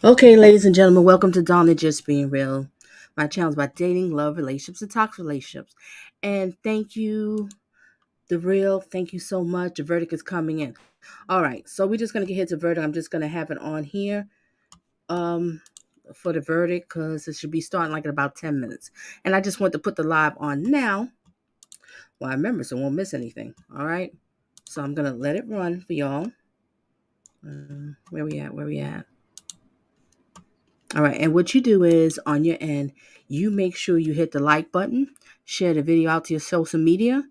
Okay, ladies and gentlemen, welcome to Donna Just Being Real. My channel is about dating, love, relationships, and toxic relationships. And thank you, The Real. Thank you so much. The verdict is coming in. All right, so we're just gonna get hit the verdict. I'm just gonna have it on here um for the verdict because it should be starting like in about 10 minutes. And I just want to put the live on now. Well, I remember, so I won't miss anything. All right. So I'm gonna let it run for y'all. Where we at? Where we at? All right, and what you do is on your end, you make sure you hit the like button, share the video out to your social media,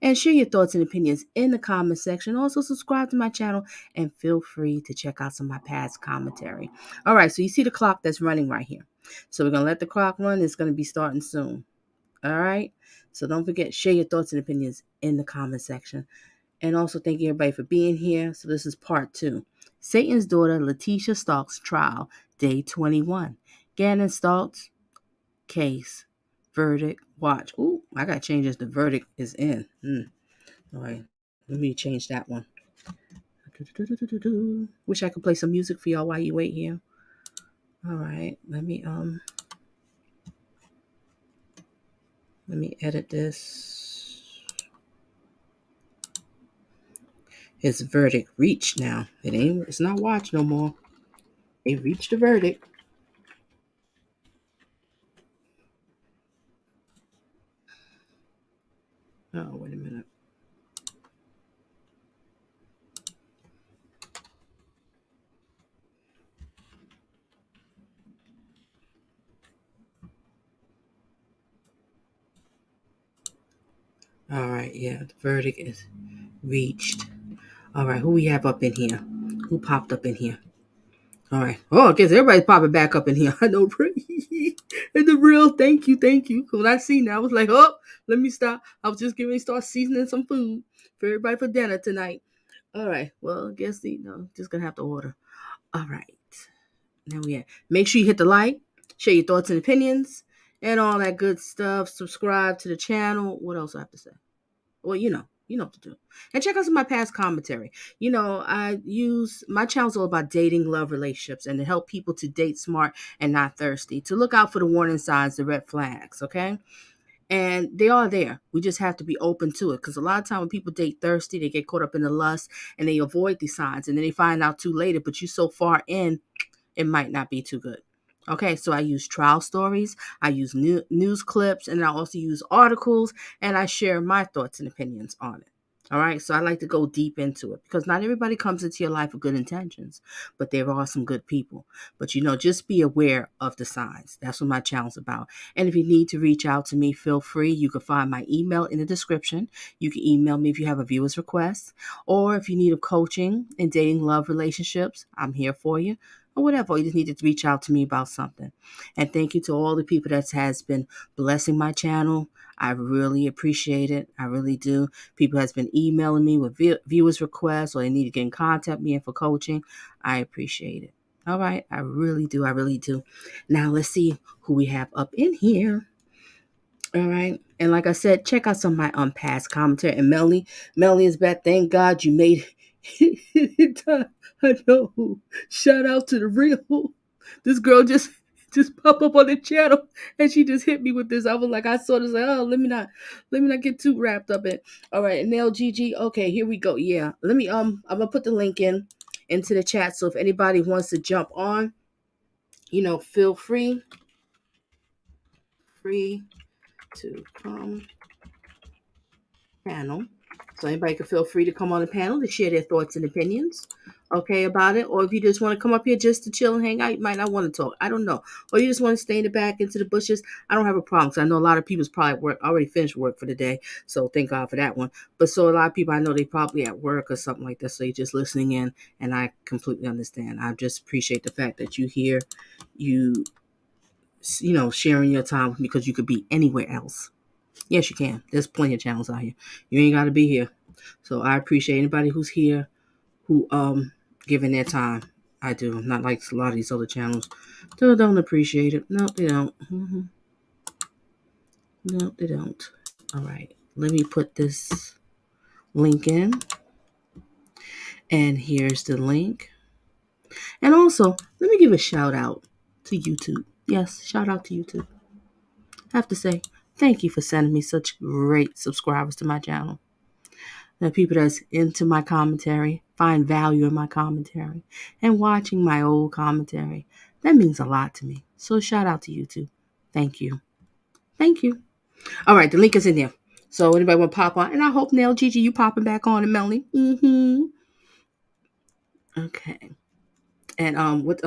and share your thoughts and opinions in the comment section. Also, subscribe to my channel and feel free to check out some of my past commentary. All right, so you see the clock that's running right here. So we're going to let the clock run. It's going to be starting soon. All right, so don't forget, share your thoughts and opinions in the comment section. And also, thank you everybody for being here. So this is part 2. Satan's daughter, Letecia Stauch's trial, day 21. Gannon Stauch, case, verdict, watch. Ooh, I got to change this. The verdict is in. All right, let me change that one. Wish I could play some music for y'all while you wait here. All right, let me edit this. His verdict reached now. It's not watch no more. They reached the verdict. Oh, wait a minute. All right, yeah, the verdict is reached. All right, who we have up in here? Who popped up in here? All right. Oh, I guess everybody's popping back up in here. I know, and the real thank you. When I seen that, I was like, oh, let me stop. I was just getting ready to start seasoning some food for everybody for dinner tonight. All right. Well, I guess just gonna have to order. All right. Now we have. Make sure you hit the like, share your thoughts and opinions, and all that good stuff. Subscribe to the channel. What else I have to say? Well, you know what to do. And check out some of my past commentary. I use my channel's all about dating, love, relationships, and to help people to date smart and not thirsty. To look out for the warning signs, the red flags, okay? And they are there. We just have to be open to it. Because a lot of time when people date thirsty, they get caught up in the lust and they avoid these signs. And then they find out too later, but you're so far in, it might not be too good. Okay, so I use trial stories, I use news clips, and I also use articles, and I share my thoughts and opinions on it. All right, so I like to go deep into it because not everybody comes into your life with good intentions, but there are some good people. But just be aware of the signs. That's what my channel's about. And if you need to reach out to me, feel free. You can find my email in the description. You can email me if you have a viewer's request, or if you need a coaching in dating, love, relationships, I'm here for you or whatever. You just need to reach out to me about something. And thank you to all the people that has been blessing my channel. I really appreciate it. I really do. People has been emailing me with viewers requests or they need to get in contact with me for coaching. I appreciate it. All right. I really do. I really do. Now let's see who we have up in here. All right. And like I said, check out some of my past commentary. And Melanie is back. Thank God you made it. I know. Shout out to the real. This girl just pop up on the channel and she just hit me with this. I was like, I saw this, like, oh, let me not get too wrapped up in. All right, and now GG. Okay, here we go. Yeah. I'm gonna put the link into the chat. So if anybody wants to jump on, feel free to come panel. So anybody can feel free to come on the panel to share their thoughts and opinions, okay, about it. Or if you just want to come up here just to chill and hang out, you might not want to talk. I don't know. Or you just want to stay in the back into the bushes. I don't have a problem because I know a lot of people's probably at work, already finished work for the day. So thank God for that one. But so a lot of people I know they probably at work or something like that. So you're just listening in, and I completely understand. I just appreciate the fact that you here, sharing your time with me because you could be anywhere else. Yes, you can. There's plenty of channels out here. You ain't got to be here. So I appreciate anybody who's here, who giving their time. I do. Not like a lot of these other channels. They don't appreciate it. No, they don't. No, they don't. All right. Let me put this link in. And here's the link. And also, let me give a shout out to YouTube. Yes, shout out to YouTube. I have to say, thank you for sending me such great subscribers to my channel. The people that's into my commentary, find value in my commentary, and watching my old commentary. That means a lot to me. So shout out to YouTube. Thank you. Thank you. All right, the link is in there. So anybody want to pop on? And I hope Nell Gigi, you popping back on and Melanie. Okay. And what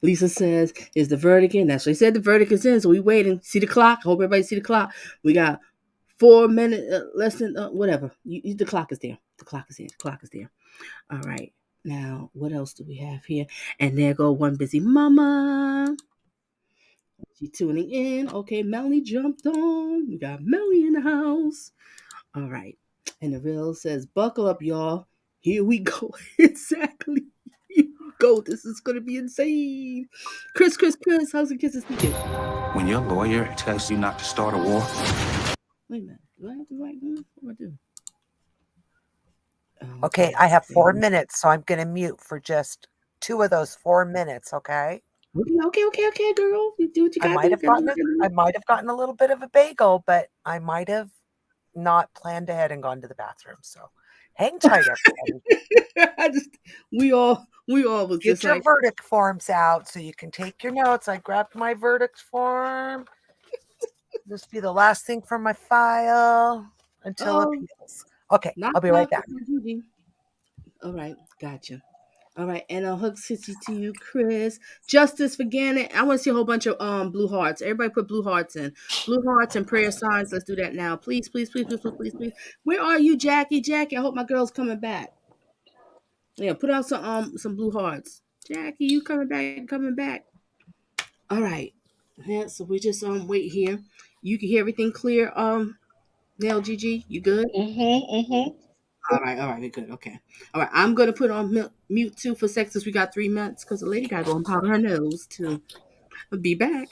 Lisa says is the verdict in. That's what she said. The verdict is in. So we waiting. See the clock. I hope everybody see the clock. We got 4 minutes, less than whatever. The clock is there. The clock is there. The clock is there. All right. Now, what else do we have here? And there go one busy mama. She tuning in. Okay, Melanie jumped on. We got Melanie in the house. All right. And the real says, buckle up, y'all. Here we go. Exactly. Here we go. This is going to be insane. Chris, how's the kisses sneaking? When your lawyer tells you not to start a war. Wait a minute. Do I have to write? What do I do? Okay, I have 4 minutes, so I'm going to mute for just 2 of those 4 minutes, okay? Okay, girl. You do what you got to do. I might have gotten a little bit of a bagel, but I might have not planned ahead and gone to the bathroom. So hang tight, everybody. We all was Get just your like, verdict forms out so you can take your notes. I grabbed my verdict form. This will be the last thing from my file until appeals. Okay, I'll be right back. All right, gotcha. All right, and a hug city to you, Chris. Justice for Gannon. I want to see a whole bunch of blue hearts. Everybody put blue hearts in. Blue hearts and prayer signs. Let's do that now. Please. Where are you, Jackie? Jackie, I hope my girl's coming back. Yeah, put out some blue hearts. Jackie, you coming back. All right. Yeah, so we just wait here. You can hear everything clear. Nell GG, you good? All right, we're good. Okay. All right, I'm gonna put on mute too for sex since we got 3 minutes because the lady got to go and powder her nose too. I'll be back.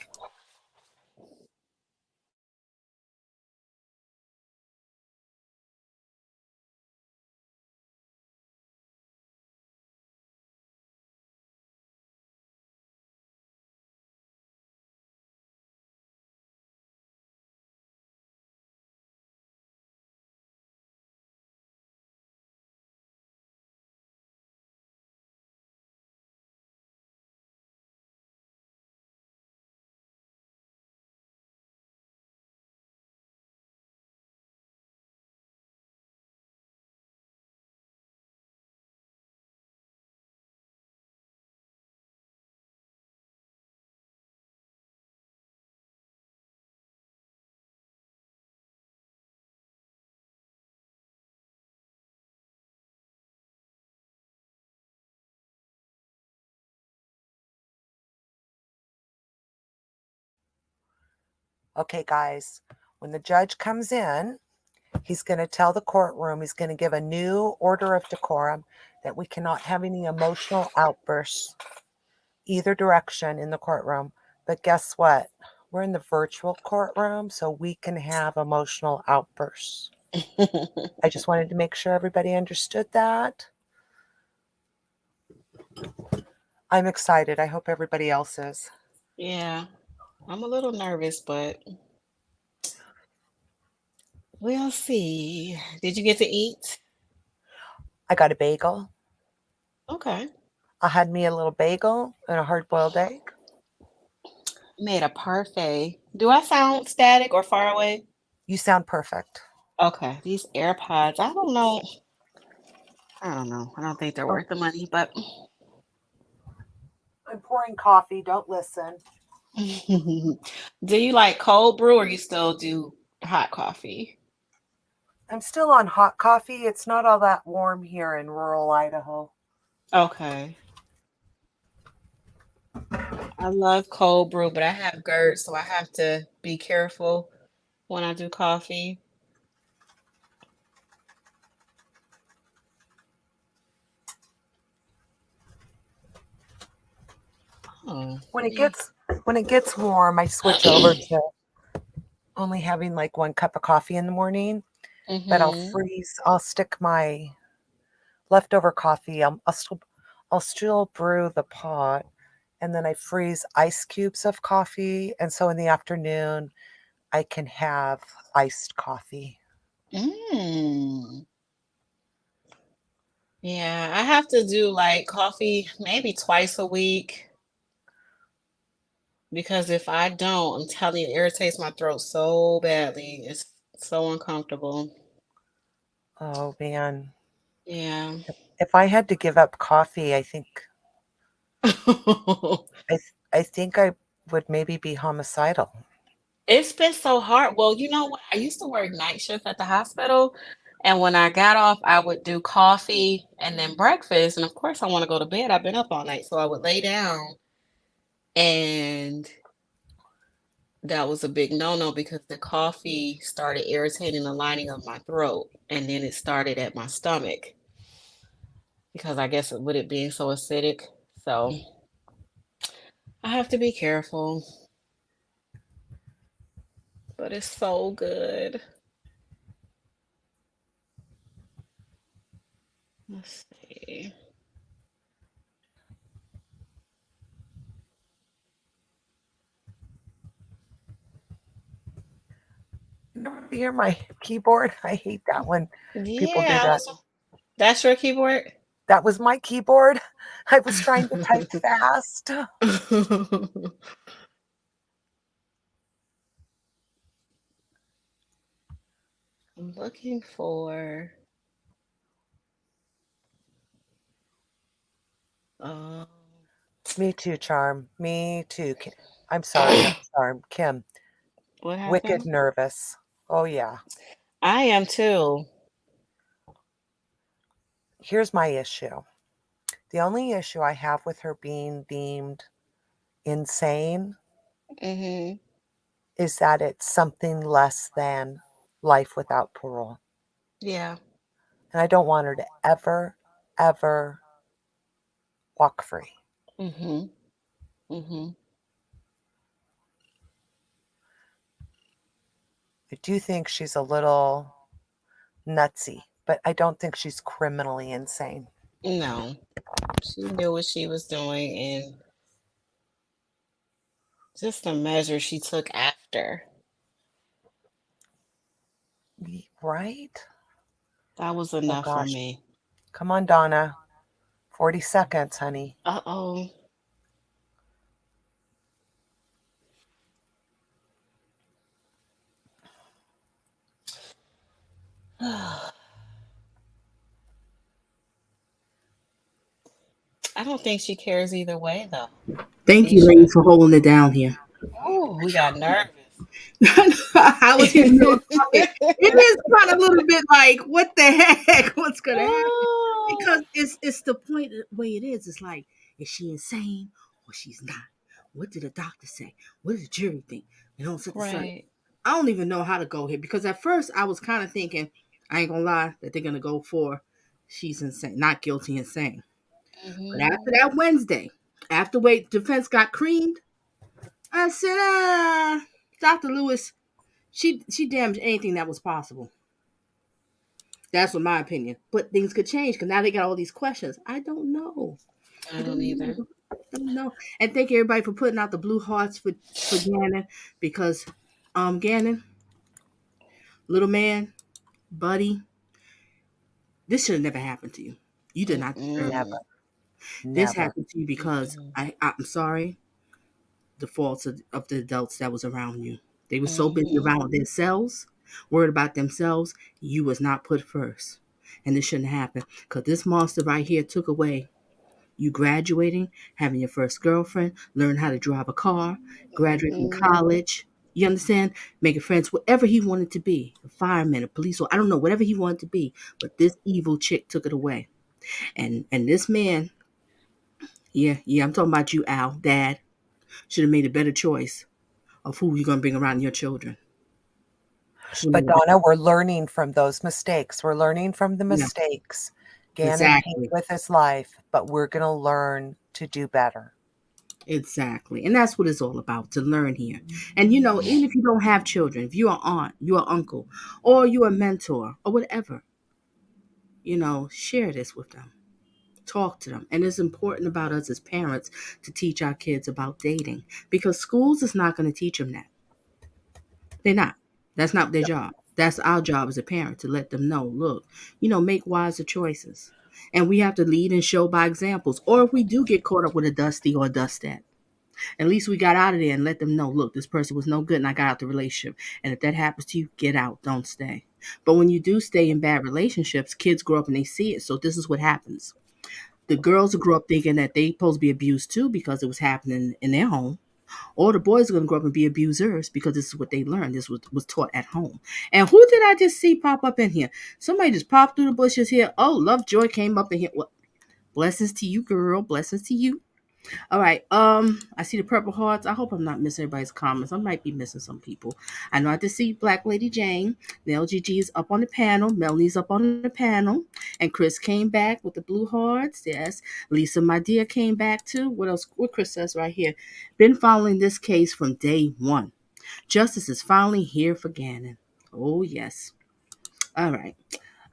Okay, guys, when the judge comes in, he's going to tell the courtroom, he's going to give a new order of decorum that we cannot have any emotional outbursts either direction in the courtroom. But guess what? We're in the virtual courtroom, so we can have emotional outbursts. I just wanted to make sure everybody understood that. I'm excited. I hope everybody else is. Yeah, I'm a little nervous, but we'll see. Did you get to eat? I got a bagel. Okay. I had me a little bagel and a hard-boiled egg. Made a parfait. Do I sound static or far away? You sound perfect. Okay, these AirPods, I don't know. I don't know. I don't think they're worth the money, but I'm pouring coffee. Don't listen. do you like cold brew or you still do hot coffee? I'm still on hot coffee. It's not all that warm here in rural Idaho. Okay. I love cold brew, but I have GERD, so I have to be careful when I do coffee. Oh, When it gets warm, I switch over to only having like 1 cup of coffee in the morning. But I'll stick my leftover coffee. I'll still brew the pot, and then I freeze ice cubes of coffee. And so in the afternoon, I can have iced coffee. Mm. Yeah, I have to do like coffee maybe twice a week because if I don't, I'm telling you, it irritates my throat so badly. It's so uncomfortable. Oh, man. Yeah. If I had to give up coffee, I think I would maybe be homicidal. It's been so hard. Well, you know what? I used to work night shift at the hospital, and when I got off, I would do coffee and then breakfast. And of course, I want to go to bed. I've been up all night, so I would lay down, and that was a big no-no because the coffee started irritating the lining of my throat, and then it started at my stomach because I guess with it being so acidic. So I have to be careful, but it's so good. Let's see. You never hear my keyboard? I hate that when people do Yeah, that. that's your keyboard? That was my keyboard. I was trying to type fast. I'm looking for um Me too, Charm. Me too. I'm sorry, not Charm. Kim. what Wicked happened? nervous. Oh, yeah. I am too. Here's my issue. The only issue I have with her being deemed insane Hmm. is that it's something less than life without parole. Yeah. And I don't want her to ever, ever walk free. Hmm. Hmm. I do think she's a little nutsy, but I don't think she's criminally insane. No. She knew what she was doing and just the measure she took after. Right? That was Oh, enough for gosh. me. Come on, Donna. 40 seconds, honey. Uh-oh. I don't think she cares either way though. Thank you, ladies, Nisha. for holding it down here. Oh, we got nervous. I was here in the middle of talking. It is kind of a little bit like, what the heck? What's gonna happen? Oh, Because it's the point the way it is. It's like, is she insane or she's not? What did the doctor say? What did the jury think? You know, such and such. right. I don't even know how to go here because at first I was kind of thinking, I ain't gonna lie, that they're gonna go for she's insane, not guilty, insane. But after Hmm. that Wednesday, after wait defense got creamed, I said, Dr. Lewis, she damaged anything that was possible. That's what my opinion. But things could change because now they got all these questions. I don't know. I I don't don't either. know. I don't know. And thank you everybody for putting out the blue hearts for Gannon because Gannon, little man, buddy, this should have never happened to you. You did not deserve Never, Mm-mm. this. This never. happened to you because Mm-mm. I'm sorry, the faults of the adults that was around you. They were so busy Hmm. around themselves, worried about themselves. You was not put first, and this shouldn't happen because this monster right here took away you graduating, having your first girlfriend, learn how to drive a car, graduate from Hmm. college. You understand? Making friends, whatever he wanted to be, a fireman, a police, or I don't know, whatever he wanted to be. But this evil chick took it away, and this man, yeah, I'm talking about you, Al, Dad, should have made a better choice of who you're gonna bring around your children. Should have But made a better, Donna, we're learning from those mistakes. We're learning from the yeah, mistakes. Gannon paid exactly. with his life, but we're going to learn to do better. Exactly. And that's what it's all about to learn here. And even if you don't have children, if you're an aunt, you're an uncle, or you're a mentor, or whatever, share this with them. Talk to them. And it's important about us as parents to teach our kids about dating because schools is not going to teach them that. They're not. That's not their job. That's our job as a parent to let them know, look, make wiser choices. And we have to lead and show by examples. Or if we do get caught up with a dusty or a dustat, at least we got out of there and let them know, look, this person was no good and I got out the relationship. And if that happens to you, get out. Don't stay. But when you do stay in bad relationships, kids grow up and they see it. So this is what happens. The girls will grow up thinking that they supposed to be abused too because it was happening in their home. Or the boys are going to grow up and be abusers because this is what they learned. This was taught at home. And who did I just see pop up in here? Somebody just popped through the bushes here. Oh, Lovejoy came up in here. Well, blessings to you, girl. Blessings to you. All right. I see the purple hearts. I hope I'm not missing everybody's comments. I might be missing some people. I know I just see Black Lady Jane. The LGG is up on the panel. Melanie's up on the panel. And Chris came back with the blue hearts. Yes. Lisa, my dear, came back too. What else? What Chris says right here. Been following this case from day one. Justice is finally here for Gannon. Oh, yes. All right.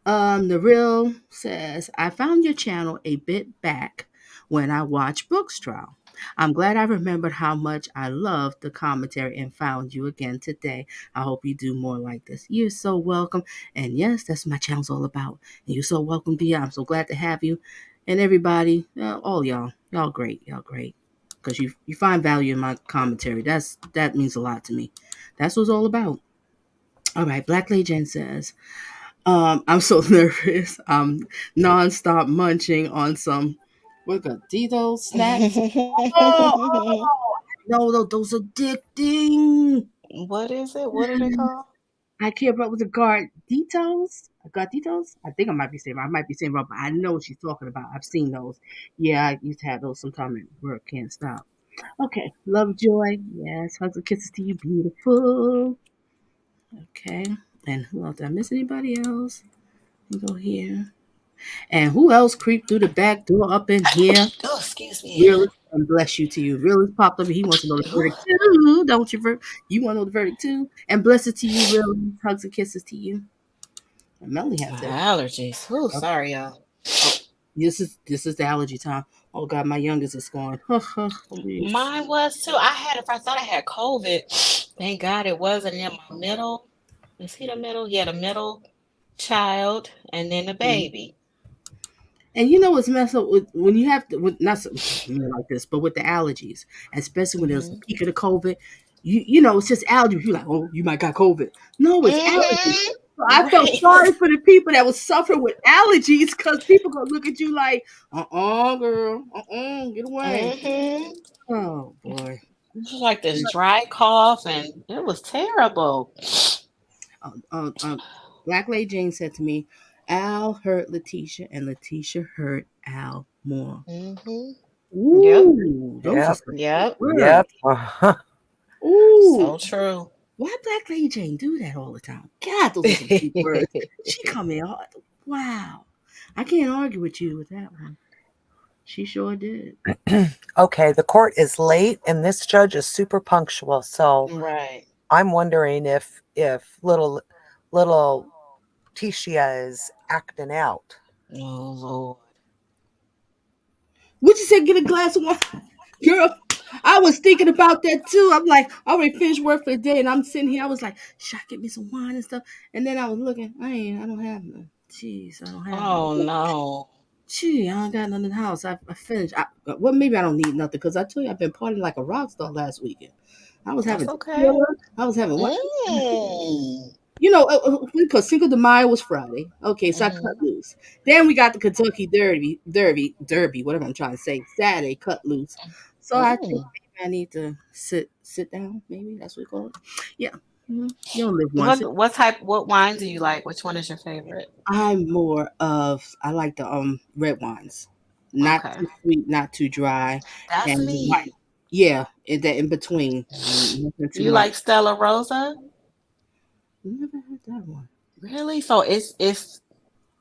The real says, I found your channel a bit back when I watched Brooks trial. I'm glad I remembered how much I loved the commentary and found you again today. I hope you do more like this. You're so welcome. And yes, that's what my channel's all about. And you're so welcome, Dia. I'm so glad to have you. And everybody, all y'all. Y'all great. Y'all great. Because you find value in my commentary. That means a lot to me. That's what it's all about. All right, Black Legend says, I'm so nervous. I'm nonstop munching on some what got Dito snacks. No, those addicting. What is it? What are they called? I can't remember the Garditos. Garditos? I think I might be saying wrong, but I know what she's talking about. I've seen those. Yeah, I used to have those sometime at work. Can't stop. Okay. Love Joy. Yes. Hugs and kisses to you, beautiful. Okay. And who else? Did I miss anybody else? Let me go here. And who else creeped through the back door up in here? Oh, excuse me. Realist, and bless you to you. Realist popped up. He wants to know the verdict too, don't you? You want to know the verdict too? And blessed to you, Realist. Hugs and kisses to you. And Melanie has that. Allergies. Oh, Oh, sorry, y'all. oh, this is the allergy time. Oh God, my youngest is going. Please. Mine was too. I thought I had COVID. Thank God it wasn't in my middle. Is he the middle? Yeah, the middle child and then the baby. And you know what's messed up with when you have to, with not like this, but with the allergies, especially when there's the Hmm. peak of the COVID. You know it's just allergies. You're like, oh, you might got COVID. No, it's allergies. Hmm. So I felt Right. sorry for the people that was suffering with allergies because people gonna look at you like, girl, get away. Hmm. Oh boy. It was like this dry cough, and it was terrible. Um, um, um, Black Lady Jane said to me, Al hurt Letitia, and Letitia hurt Al more. Hmm. Yep. Ooh, those are Yep. some big Yep. Yep. words. Ooh, So true. why Black Lady Jane do that all the time? God, those are some big words. She come in hard. Wow. I can't argue with you with that one. She sure did. Okay, the court is late and this judge is super punctual. So Right. I'm wondering if little Tisha is acting out. Oh Lord. Would you say get a glass of wine? Girl, I was thinking about that too. I'm like, I already finished work for the day and I'm sitting here. I was like, should I get me some wine and stuff? And then I was looking, I don't have none. Jeez, I don't have none. Oh no. Gee, I don't got none in the house. I finished. Well, maybe I don't need nothing because I tell you, I've been partying like a rock star last weekend. I was That's having okay. tequila. I was having what? Mm. Because Cinco de Mayo was Friday. Okay, so I cut Hmm. loose. Then we got the Kentucky Derby, whatever I'm trying to say. Saturday, cut loose. So I think Mm. maybe I need to sit down. Maybe that's what we call it. Yeah, you don't live once. What wine do you like? Which one is your favorite? I like the red wines, not Okay. too sweet, not too dry, That's and white. me. Yeah, in between, nothing too You much. like Stella Rosa? Never had that one. Really? So it's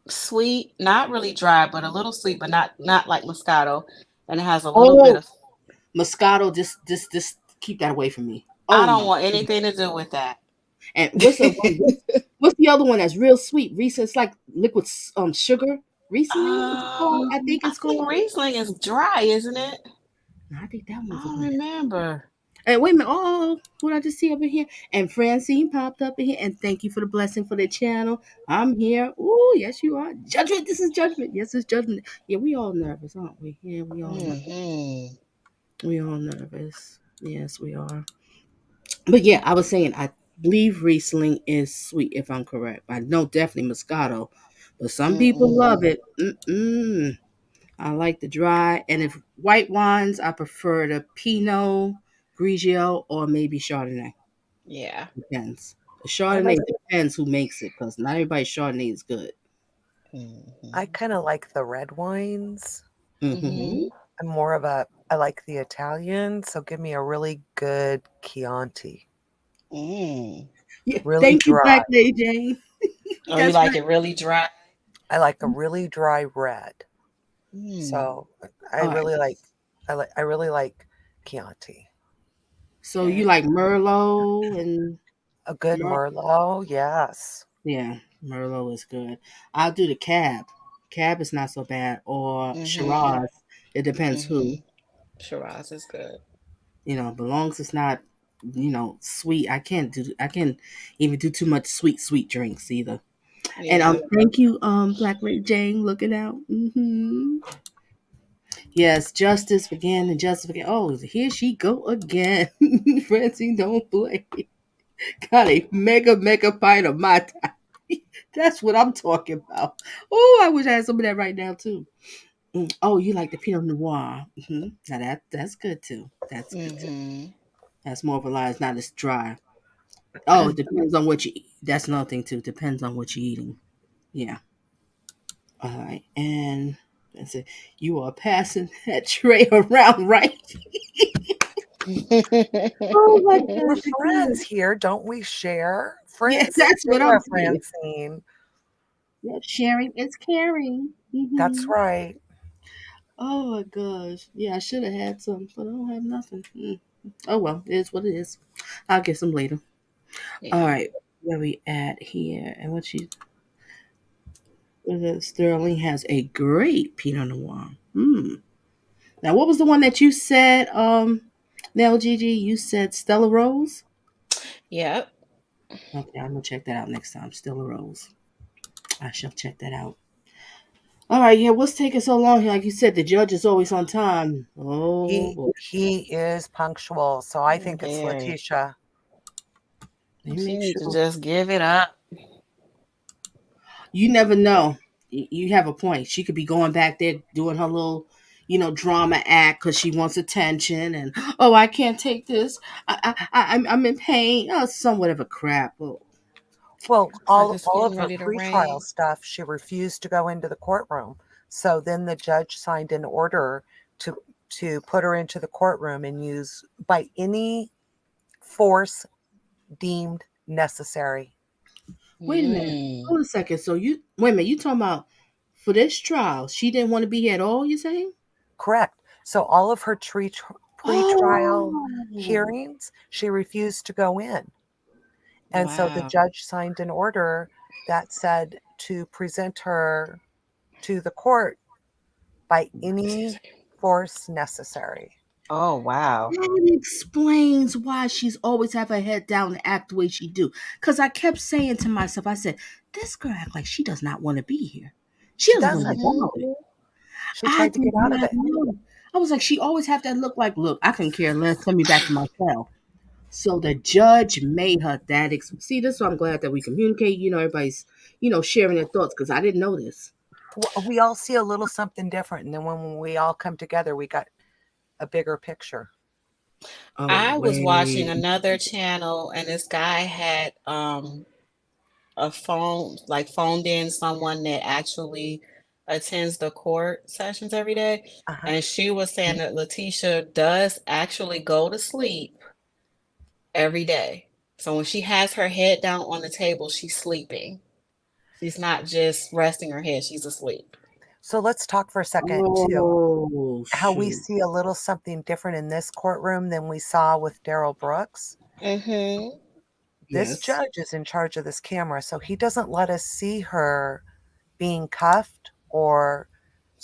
sweet, not really dry, but a little sweet, but not like Moscato, and it has a little bit Oh, of. Moscato, just keep that away from me. I Oh don't my want God. anything to do with that. And what's the other one? What's the other one that's real sweet? Reese, it's like liquid sugar. Riesling is called. I think I it's think called. Riesling is dry, isn't it? No, I think that I one's a don't red. remember. And wait a minute. Oh, who did I just see up in here? And Francine popped up in here. And thank you for the blessing for the channel. I'm here. Oh, yes, you are. Judgment. This is judgment. Yes, it's judgment. Yeah, we all nervous, aren't we? Yeah, we all nervous. Mm-hmm. We all nervous. Yes, we are. But yeah, I was saying I believe Riesling is sweet if I'm correct. I know definitely Moscato, but some people Mm-mm. love it. Mm-mm. I like the dry, and if white wines, I prefer the Pinot Grigio or maybe Chardonnay. Yeah. Depends. The I like Chardonnay depends who makes it, because not everybody's Chardonnay is good. I Mm-hmm. kind of like the red wines. Mm-hmm. Mm-hmm. I like the Italian, so give me a really good Chianti. Mm. Yeah, Really thank you, dry. Black Lady Jane. Oh, you That's like right. it really dry? I like a really dry red. Mm. So I All right. really like I really like Chianti. So you Okay. like Merlot and A good Mer- Merlot, yes. yeah, Merlot is good. I'll do the Cab. Cab is not so bad, or Mm-hmm. Shiraz. It depends Mm-hmm. who. Shiraz is good. But long as it's not, sweet. I can't even do too much sweet drinks either. And Yeah. thank you, Black Lady Jane, looking out. Yes, justice again and justice again. Oh, here she go again. Francine, don't play. Got a mega pint of my time. That's what I'm talking about. Oh, I wish I had some of that right now too. Oh, you like the Pinot Noir? Now that's good too. That's good too. Mm-hmm. That's more of a lie. It's not as dry. Oh, it depends on what you eat. That's another thing too. Depends on what you're eating. Yeah. All right. And that's it. You are passing that tray around, right? Oh my We're gosh, friends again. here, don't we share? Yeah, Friends that's what I'm share, saying. Francine. Yeah, sharing is caring. That's right. Oh my gosh. Yeah, I should have had some, but I don't have nothing. Oh well, it is what it is. I'll get some later. All Yeah. right. Where we at here? And what she Sterling has a great Pinot Noir. Now, what was the one that you said? Now, Gigi, you said Stella Rose. Yep. Okay, I'm gonna check that out next time. Stella Rose. I shall check that out. All right, yeah. What's taking so long here? Like you said, the judge is always on time. Oh He boy, he is punctual, so I think it's Very. Letitia. let me She make needs to sure. just give it up. You never know. You have a point. She could be going back there doing her little, drama act because she wants attention, and oh, I can't take this. I'm in pain. Oh, some whatever crap. Oh, Well, Looks like it's all of getting her ready to pretrial rain. stuff, she refused to go into the courtroom. So then the judge signed an order to put her into the courtroom and use by any force deemed necessary. wait a minute. Mm. Hold a second. So you wait a minute. You talking about for this trial? She didn't want to be here at all. You saying? Correct. So all of her pretrial Oh, hearings, she refused to go in. And so the Wow. judge signed an order that said to present her to the court by Excuse any me. force necessary. Oh, wow. that explains why she's always have her head down and act the way she do. Cause I kept saying to myself, I said, this girl act like she does not want to be here. She She doesn't want to be doesn't. Mm-hmm. bothered. She I tried to did get out of not it. know. I was like, she always have that look like, look, I can care less. Send me back to my cell. So the judge made her that. See, this. So I'm glad that we communicate. Everybody's, sharing their thoughts because I didn't know this. We all see a little something different. And then when we all come together, we got a bigger picture. Oh I was watching wait. another channel and this guy had a phone like phoned in someone that actually attends the court sessions every day. Uh-huh. And she was saying that Letitia does actually go to sleep every day. So when she has her head down on the table, she's sleeping. She's not just resting her head, she's asleep. So let's talk for a second, too. Oh How we shoot. see a little something different in this courtroom than we saw with Daryl Brooks. Mm-hmm. This Yes. judge is in charge of this camera, so he doesn't let us see her being cuffed or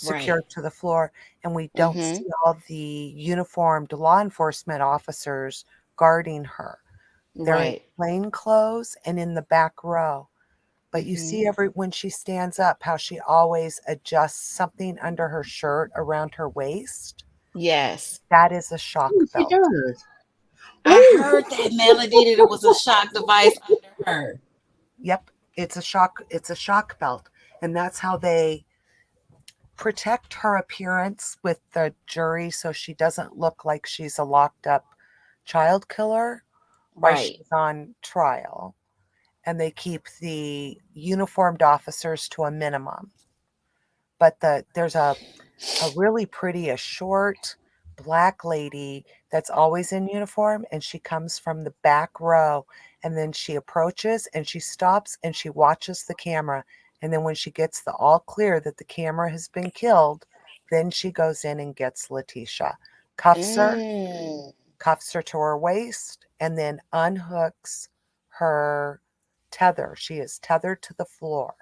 Right. secured to the floor, and we don't Mm-hmm. see all the uniformed law enforcement officers guarding her. They're in Right. plain clothes and in the back row. But you Mm-hmm. see every when she stands up how she always adjusts something under her shirt around her waist. Yes. That is a shock Ooh, she belt. does. I Oh, heard that Melody that it was a shock device under her. Yep, it's a shock belt. And that's how they protect her appearance with the jury so she doesn't look like she's a locked up child killer while Right. she's on trial. And they keep the uniformed officers to a minimum. But there's a really pretty, a short black lady that's always in uniform, and she comes from the back row, and then she approaches and she stops and she watches the camera, and then when she gets the all clear that the camera has been killed, then she goes in and gets Letecia, cuffs her, Mm. cuffs her to her waist, and then unhooks her tether. She is tethered to the floor,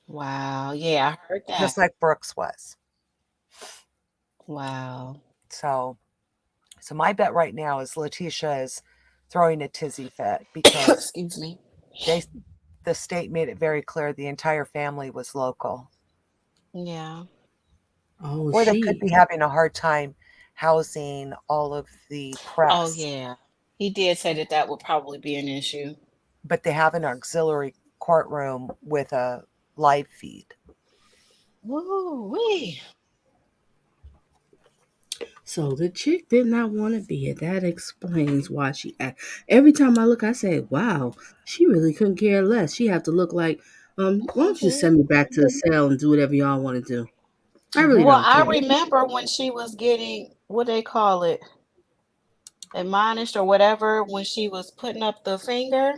Wow. Yeah, I heard just that. like Brooks was. Wow. So So my bet right now is Letecia is throwing a tizzy fit because Excuse me. they the state made it very clear the entire family was local. Yeah. oh, Or they could she. be having a hard time housing all of the Oh, press, yeah. He did say that that would probably be an issue. but they have an auxiliary courtroom with a live feed. Woo wee. So the chick did not want to be it. That explains why she act. Every time I look, I say, "Wow, she really couldn't care less." She have to look like, why don't you just send me back to the cell and do whatever y'all want to do? I really Well, don't I care. remember when she was getting what they call it, admonished or whatever, when she was putting up the finger.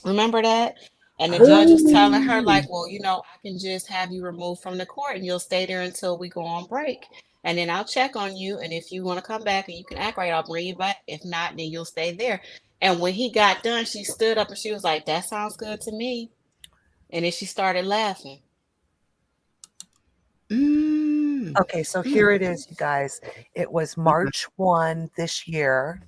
Remember that? And the Uh-huh. judge was telling her, Oh, like, well, I can just have you removed from the court and you'll stay there until we go on break. And then I'll check on you. And if you want to come back and you can act right, I'll bring you back. If not, then you'll stay there. And when he got done, she stood up and she was like, that sounds good to me. And then she started laughing. mm, Okay, so mm. here it is, you guys. It was Okay. March 1 this year.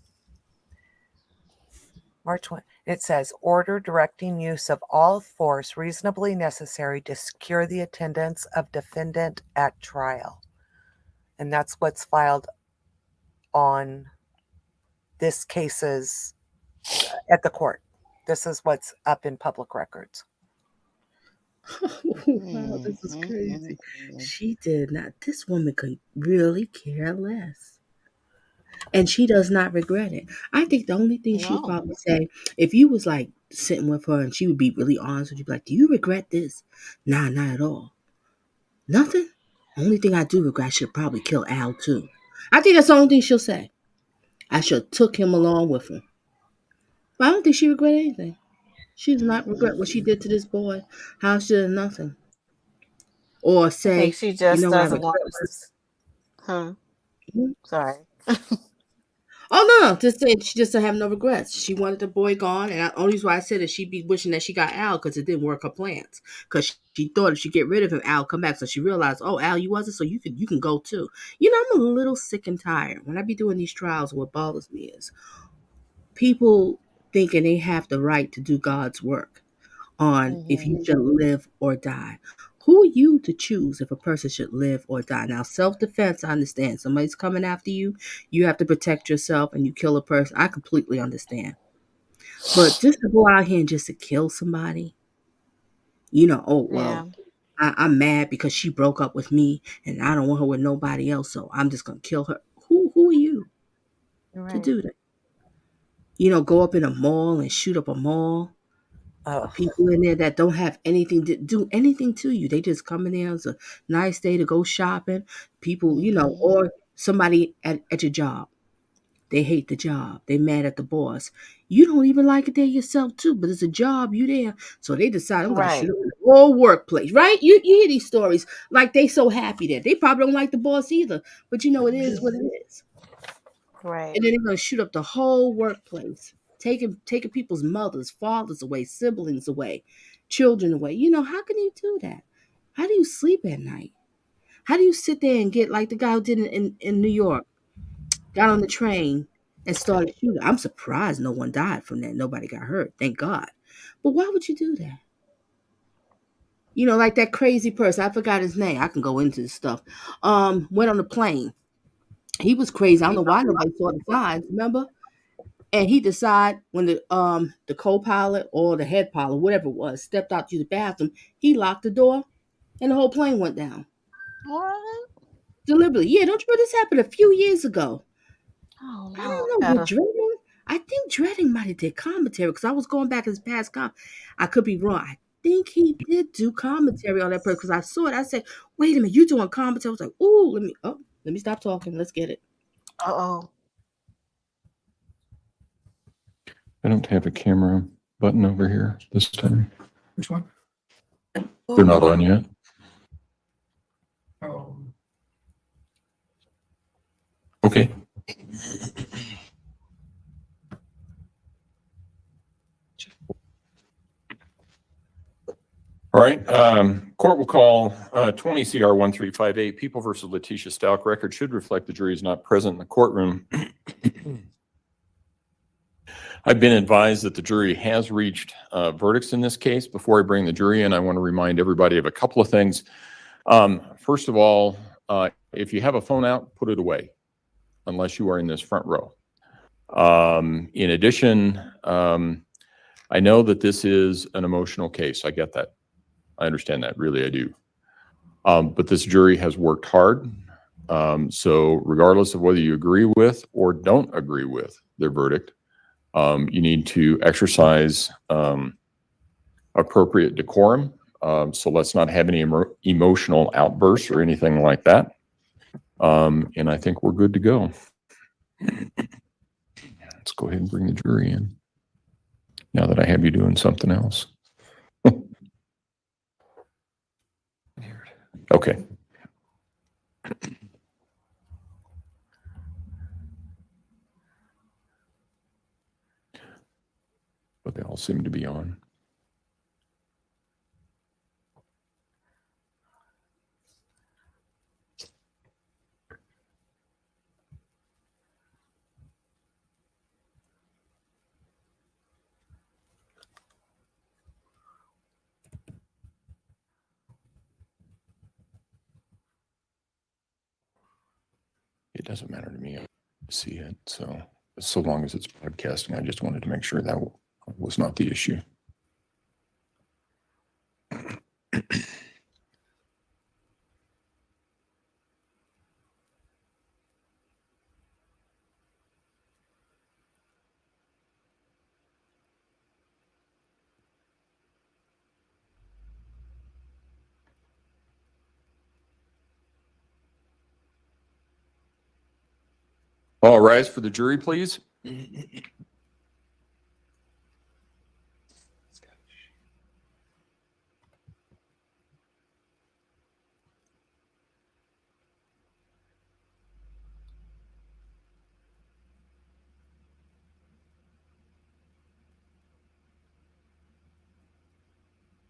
March 1. It says order directing use of all force reasonably necessary to secure the attendance of defendant at trial. And that's what's filed on this case's at the court. This is what's up in public records. Wow, Mm, this is mm, mm, crazy. mm. She did not. This woman could really care less. And she does not regret it. I think the only thing she would No. probably say, if you was like sitting with her and she would be really honest with you, be like, "Do you regret this?" Nah, not at all. Nothing. Only thing I do regret, I should probably kill Al too. I think that's the only thing she'll say. I should have took him along with her. But I don't think she regret anything. She does not regret what she Mm-mm. did to this boy. How she did nothing. Or I think say, she you just know what I doesn't regret? want us. Huh? Sorry. Oh no, just saying she just don't have no regrets. She wanted the boy gone, and only reason why I said that she'd be wishing that she got Al because it didn't work her plans. Because she thought if she get rid of him, Al come back. So she realized, oh, Al, you wasn't, so you can go too. I'm a little sick and tired when I be doing these trials. What bothers me is people thinking they have the right to do God's work on if Hmm. you should live or die. Who are you to choose if a person should live or die? Now, self defense, I understand. Somebody's coming after you, you have to protect yourself and you kill a person. I completely understand. But just to go out here and just to kill somebody, oh, Yeah. well, I'm mad because she broke up with me and I don't want her with nobody else, so I'm just going to kill her. Who are you to Right. do that? Go up in a mall and shoot up a mall. Oh, People in there that don't have anything to do anything to you. They just come in there. It's a nice day to go shopping. People, Hmm. or somebody at your job. They hate the job. They mad at the boss. You don't even like it there yourself too, but it's a job. You there. So they decide I'm gonna shoot Right. up the whole workplace, right? You hear these stories like they so happy there. They probably don't like the boss either. But it is what it is. Right. And then they're gonna shoot up the whole workplace, taking people's mothers, fathers away, siblings away, children away. How can you do that? How do you sleep at night? How do you sit there and get like the guy who did it in New York, got on the train and started shooting? I'm surprised no one died from that. Nobody got hurt, thank God. But why would you do that? You know, like that crazy person. I forgot his name. I can go into this stuff. Went on the plane. He was crazy. I don't know why nobody saw the signs. Remember? And he decided when the co-pilot or the head pilot, whatever it was, stepped out to the bathroom, he locked the door, and the whole plane went down What? deliberately. Yeah, don't you remember this happened a few years ago? Oh I no, don't I know. With gotta. Dreading, I think Dreading might have did commentary because I was going back his past I could be wrong. I think he did do commentary on that person because I saw it. I said, "Wait a minute, you doing commentary?" I was like, "Ooh, let me stop talking. Let's get it." Uh-oh. I don't have a camera button over here this time. Which one? They're not on yet. Oh. Okay. All right. Court will call 20 CR 1358 People versus Letecia Stauch. Record should reflect the jury is not present in the courtroom. I've been advised that the jury has reached verdicts in this case. Before I bring the jury in, I want to remind everybody of a couple of things. First of all, if you have a phone out, put it away, unless you are in this front row. In addition, I know that this is an emotional case. I get that. I understand that. Really, I do. But this jury has worked hard. So regardless of whether you agree with or don't agree with their verdict, you need to exercise appropriate decorum. So let's not have any emotional outbursts or anything like that. And I think we're good to go. Let's go ahead and bring the jury in now that I have you doing something else. Okay. But they all seem to be on. It doesn't matter to me. I see it. So long as it's broadcasting, I just wanted to make sure that was not the issue. All rise for the jury, please.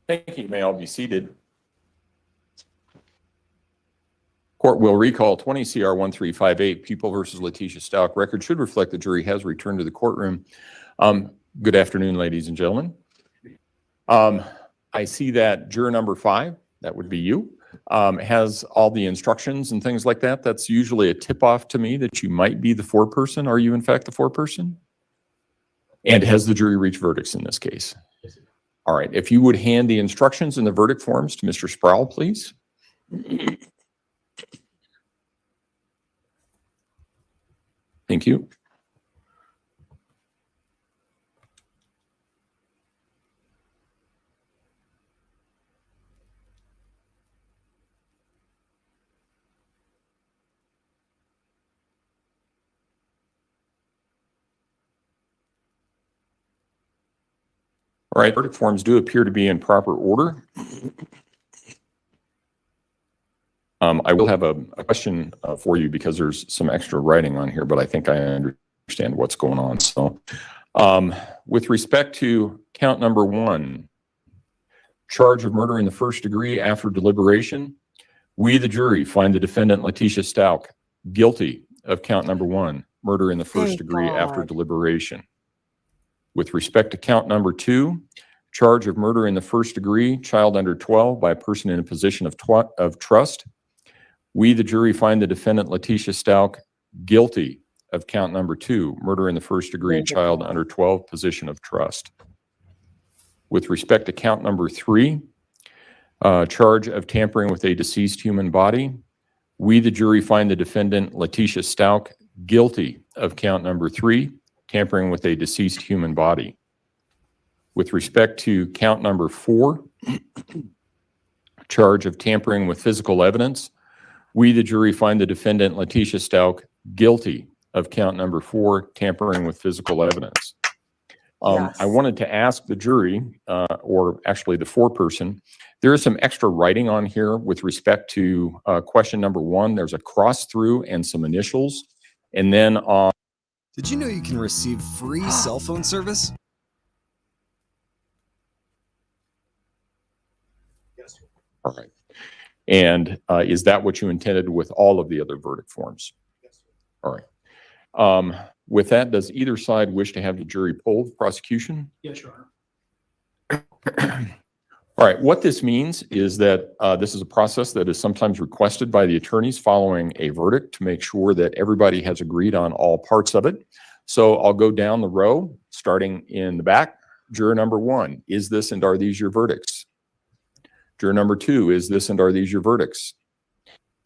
Thank you. You may all be seated. Court will recall 20 CR 1358 People versus Letecia Stauch. Record should reflect the jury has returned to the courtroom. Good afternoon, ladies and gentlemen. I see that juror number 5, that would be you, has all the instructions and things like that. That's usually a tip-off to me that you might be the foreperson. Are you in fact the foreperson? And has the jury reached verdicts in this case? All right. If you would hand the instructions and the verdict forms to Mr. Sproul, please. Thank you. All right, verdict forms do appear to be in proper order. I will have a question for you because there's some extra writing on here, but I think I understand what's going on. So with respect to count number 1, charge of murder in the first degree after deliberation. We, the jury, find the defendant Letecia Stauch guilty of count number 1, murder in the first Thank degree after God. deliberation. With respect to count number 2, charge of murder in the first degree, child under 12 by a person in a position of trust. We, the jury, find the defendant Letecia Stauch guilty of count number 2, murder in the first degree, Glory to child God. under 12, position of trust. With respect to count number 3, charge of tampering with a deceased human body. We, the jury, find the defendant Letecia Stauch guilty of count number 3, tampering with a deceased human body. With respect to count number 4, charge of tampering with physical evidence. We, the jury, find the defendant Letecia Stauch guilty of count number 4, tampering with physical evidence. Yes. I wanted to ask the jury, or actually the foreperson, there is some extra writing on here with respect to question number 1. There's a cross through and some initials. And then Did you know you can receive free cell phone service? all right. And is that what you intended with all of the other verdict forms? Yes, sir. All right. With that, does either side wish to have the jury poll the prosecution? Yes, Your Honor. All right, what this means is that this is a process that is sometimes requested by the attorneys following a verdict to make sure that everybody has agreed on all parts of it. So I'll go down the row, starting in the back. Juror number 1, is this and are these your verdicts? Juror number 2, is this and are these your verdicts?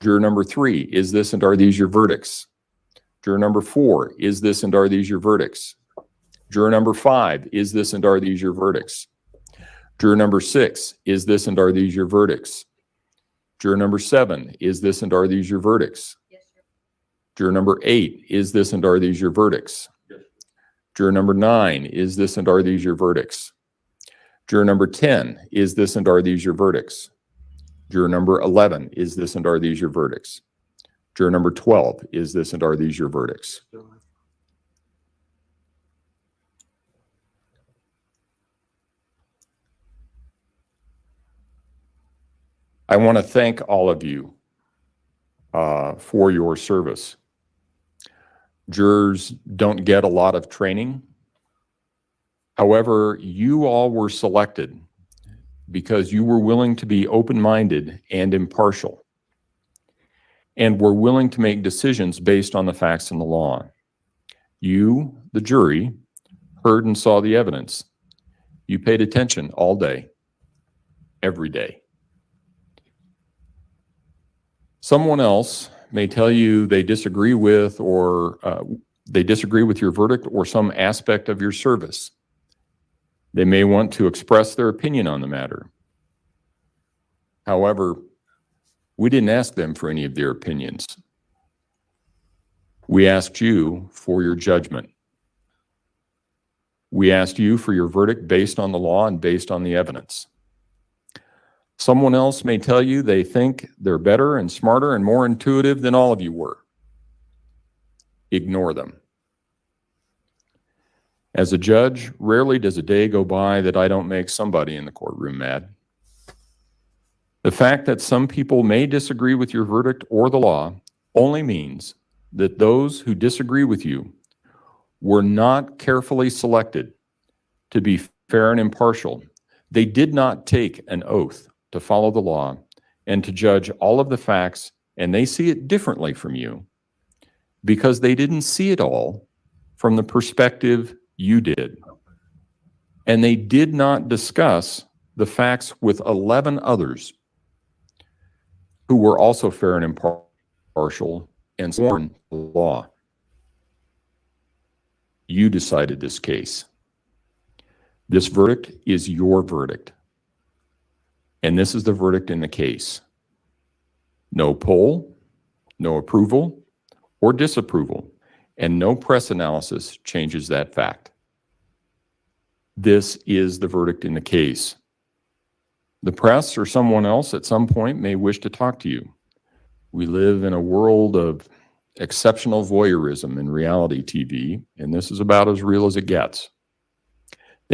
Juror number 3, is this and are these your verdicts? Juror number 4, is this and are these your verdicts? Juror number 5, is this and are these your verdicts? Juror number 6, is this and are these your verdicts? Juror number 7, is this and are these your verdicts? Yes, sir. Juror number 8, is this and are these your verdicts? Yes. Juror number 9, is this and are these your verdicts? Juror number 10, is this and are these your verdicts? Juror number 11, is this and are these your verdicts? Juror number 12, is this and are these your verdicts? I want to thank all of you for your service. Jurors don't get a lot of training. However, you all were selected because you were willing to be open-minded and impartial, and were willing to make decisions based on the facts and the law. You, the jury, heard and saw the evidence. You paid attention all day, every day. Someone else may tell you they disagree with your verdict or some aspect of your service. They may want to express their opinion on the matter. However, we didn't ask them for any of their opinions. We asked you for your judgment. We asked you for your verdict based on the law and based on the evidence. Someone else may tell you they think they're better and smarter and more intuitive than all of you were. Ignore them. As a judge, rarely does a day go by that I don't make somebody in the courtroom mad. The fact that some people may disagree with your verdict or the law only means that those who disagree with you were not carefully selected to be fair and impartial. They did not take an oath to follow the law and to judge all of the facts, and they see it differently from you because they didn't see it all from the perspective you did. And they did not discuss the facts with 11 others who were also fair and impartial and sworn to the law. You decided this case. This verdict is your verdict. And this is the verdict in the case. No poll, no approval or disapproval, and no press analysis changes that fact. This is the verdict in the case. The press or someone else at some point may wish to talk to you. We live in a world of exceptional voyeurism in reality TV, and this is about as real as it gets.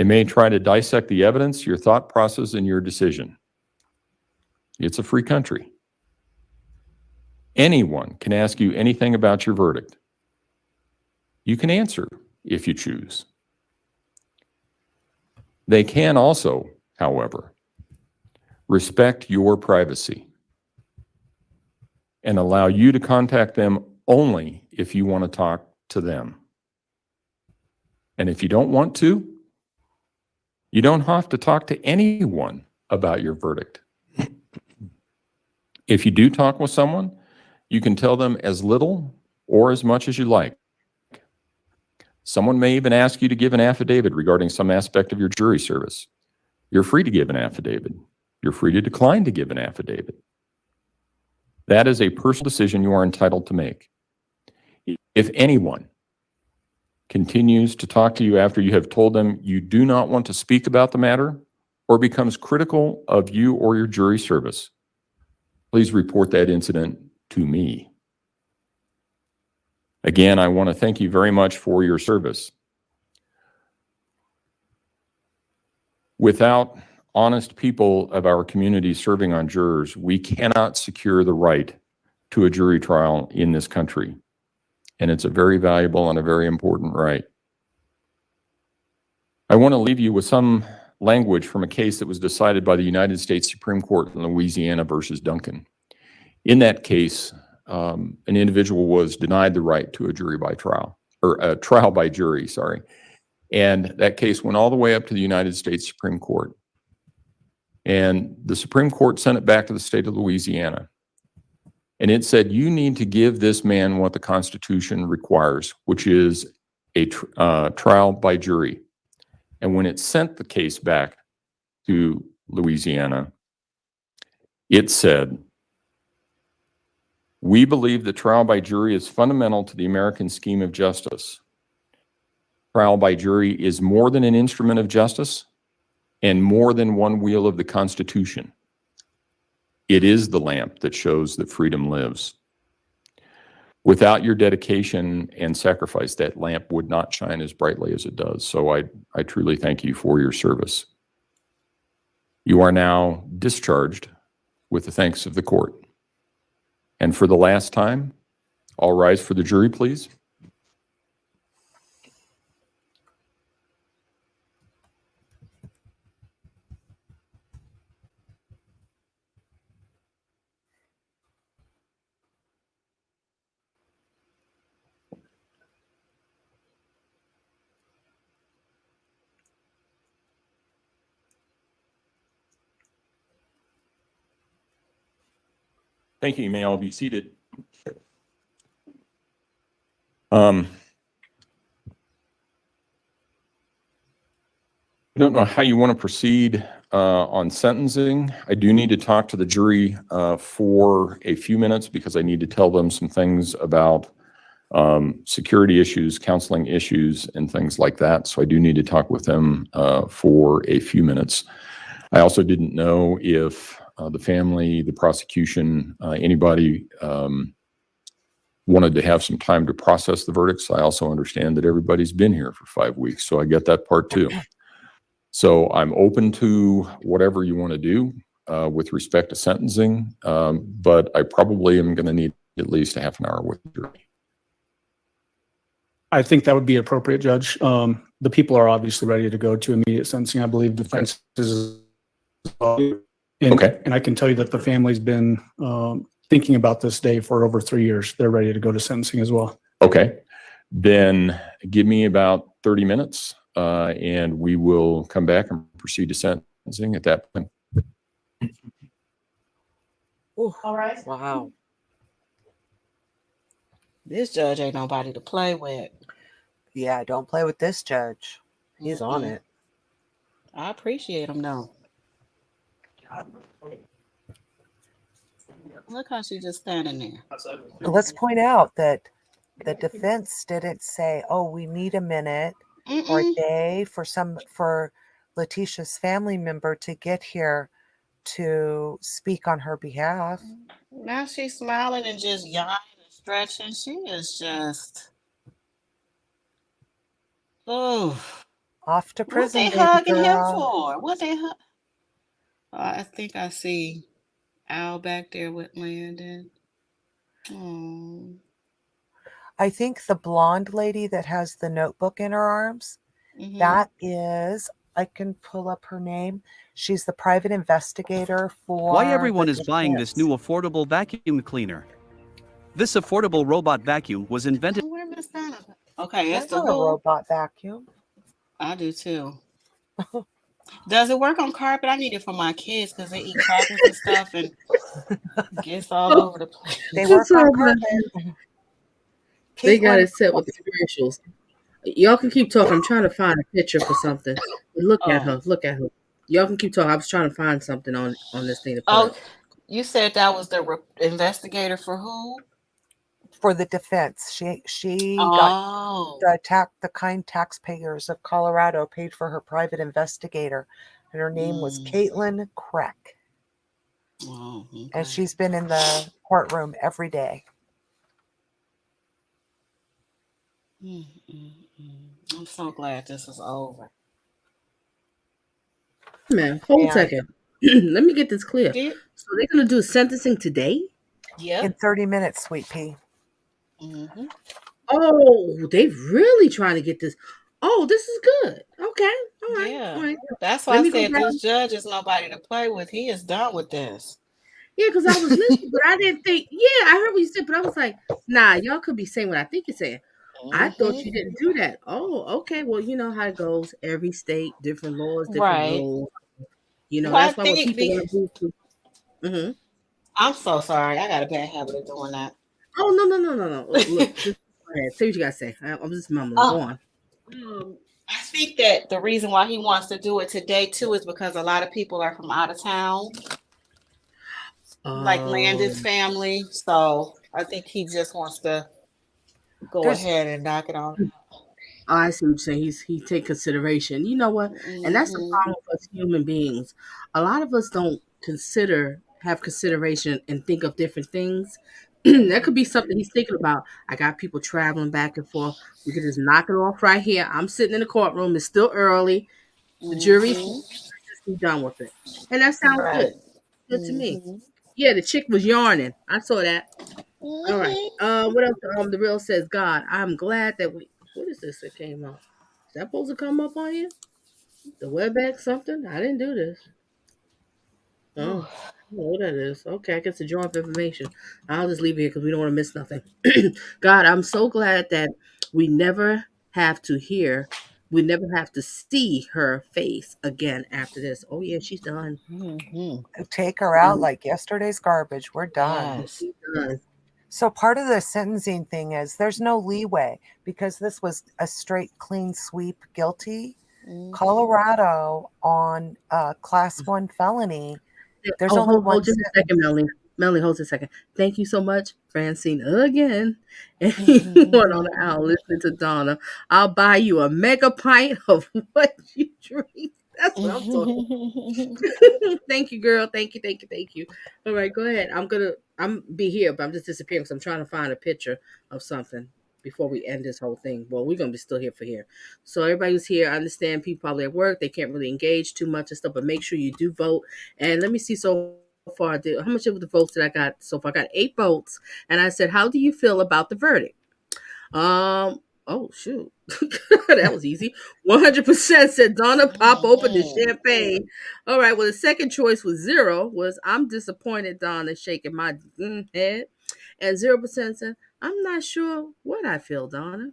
They may try to dissect the evidence, your thought process, and your decision. It's a free country. Anyone can ask you anything about your verdict. You can answer if you choose. They can also, however, respect your privacy and allow you to contact them only if you want to talk to them. And if you don't want to, you don't have to talk to anyone about your verdict. If you do talk with someone, you can tell them as little or as much as you like. Someone may even ask you to give an affidavit regarding some aspect of your jury service. You're free to give an affidavit. You're free to decline to give an affidavit. That is a personal decision you are entitled to make. If anyone continues to talk to you after you have told them you do not want to speak about the matter or becomes critical of you or your jury service, please report that incident to me. Again, I want to thank you very much for your service. Without honest people of our community serving on jurors, we cannot secure the right to a jury trial in this country. And it's a very valuable and a very important right. I want to leave you with some language from a case that was decided by the United States Supreme Court in Louisiana versus Duncan. In that case, an individual was denied the right to a jury by trial, or a trial by jury, sorry. And that case went all the way up to the United States Supreme Court. And the Supreme Court sent it back to the state of Louisiana. And it said, you need to give this man what the Constitution requires, which is a trial by jury. And when it sent the case back to Louisiana, it said, we believe that trial by jury is fundamental to the American scheme of justice. Trial by jury is more than an instrument of justice and more than one wheel of the Constitution. It is the lamp that shows that freedom lives. Without your dedication and sacrifice, that lamp would not shine as brightly as it does. So I truly thank you for your service. You are now discharged with the thanks of the court. And for the last time, all rise for the jury, please. Thank you. You may all be seated. I don't know how you want to proceed on sentencing. I do need to talk to the jury for a few minutes because I need to tell them some things about security issues, counseling issues, and things like that. So I do need to talk with them for a few minutes. I also didn't know if the family, the prosecution, anybody wanted to have some time to process the verdicts. I also understand that everybody's been here for 5 weeks, so I get that part too. So I'm open to whatever you want to do with respect to sentencing, but I probably am going to need at least a half an hour with the jury. I think that would be appropriate, Judge. The people are obviously ready to go to immediate sentencing. I believe defense is Okay. And I can tell you that the family's been thinking about this day for over 3 years. They're ready to go to sentencing as well. Okay. Then give me about 30 minutes and we will come back and proceed to sentencing at that point. Ooh, All right. wow. This judge ain't nobody to play with. Yeah, don't play with this judge. He's on Mm-mm. it. I appreciate him though. Look how she's just standing there. Let's point out that the defense didn't say, oh, we need a minute or a Mm-mm. day for Letecia's family member to get here to speak on her behalf. Now she's smiling and just yawning and stretching. She is just, oh, Off to What prison, they baby hugging him girl. for? What they hug? I think I see Al back there with Landon. Oh. I think the blonde lady that has the notebook in her arms, Mm-hmm. that is, I can pull up her name. She's the private investigator Why for everyone the is buying this new defense. affordable vacuum cleaner. This affordable robot vacuum was invented. Oh, where Miss Donna? Okay, I it's the want a who? robot vacuum. I do too. Does it work on carpet? I need it for my kids because they eat crackers and stuff and gets all over the They place. work on So carpet. they got Caitlin, it set with the commercials. Y'all can keep talking. I'm trying to find a picture for something. Look at Oh, her. Look at her. Y'all can keep talking. I was trying to find something on this thing to put oh, up. you said that was the investigator for who? for the defense, she got Oh, the kind taxpayers of Colorado paid for her private investigator, and her name was mm. Caitlin Crack, Oh, and okay. she's been in the courtroom every day. Mm, mm, mm. I'm so glad this is over. Man, hold a And second. Let me get this clear. Did So they're gonna do sentencing today? in Yep. 30 minutes, sweet pea. Mm-hmm. Oh, they really trying to get this. Oh, this is good. Okay, all right, all Yeah. right. That's why Let I me go said back. this judge is nobody to play with. He is done with this. Yeah, because I was listening, but I didn't think. Yeah, I heard what you said, but I was like, nah, y'all could be saying what I think you're saying. I thought Mm-hmm. you didn't do that. Oh, okay. Well, you know how it goes. Every state, different laws, different Right. rules. You know, Well, I that's why when think people want to move to. Hmm. I'm so sorry. I got a bad habit of doing that. Oh no, no, no, no, no. Look, just go ahead. Say what you gotta say. I'm just mumbling. Go Oh, on. I think that the reason why he wants to do it today too is because a lot of people are from out of town, like Landon's Um, family. So I think he just wants to go There's ahead and knock it all I see what you're saying. He take consideration. You know what? out. And that's the Mm-hmm. problem with us human beings. A lot of us don't have consideration, and think of different things. That could be Mm-hmm. something he's thinking about. I got people traveling back and forth. We could just knock it off right here. I'm sitting in the courtroom. It's still early. The jury's here. Mm-hmm. Just be done with it. And that sounds Right. good. Good to me. Mm-hmm. Yeah, the chick was yarning. I saw that. All right. Mm-hmm. What else? The real says, God, I'm glad that we. What is this that came up? Is that supposed to come up on here? The WebEx something? I didn't do this. Ooh. Oh, I don't know what that is. Okay, I guess a draw of information. I'll just leave it here because we don't want to miss nothing. God, I'm so glad that we never have to hear, we never have to see her face again after this. Oh yeah, she's done. Mm-hmm. take her out like yesterday's garbage. We're done. Yes. She's done. So part of the sentencing thing is there's no leeway because this was a straight clean sweep guilty. Mm-hmm. Colorado on class one felony, Yeah. there's Oh, only hold one just a second, sentence. Melanie. Melanie, hold just a second. Thank you so much, Francine, again. And anyone on the Mm-hmm. aisle listening to Donna, I'll buy you a mega pint of what you drink. That's what I'm talking. Thank you, girl. Thank you, thank you, thank you. All right, go ahead. I'm be here, but I'm just disappearing because I'm trying to find a picture of something before we end this whole thing. Well, we're gonna be still here for here. So everybody who's here, I understand people probably at work, they can't really engage too much and stuff, but make sure you do vote. And let me see so far. How much of the votes did I got so far? I got 8 votes. And I said, how do you feel about the verdict? Oh shoot, that was easy. 100% said Donna pop open the Mm-hmm. champagne. All right. Well, the second choice was zero. Was I'm disappointed. Donna shaking my head, and 0% said I'm not sure what I feel. Donna.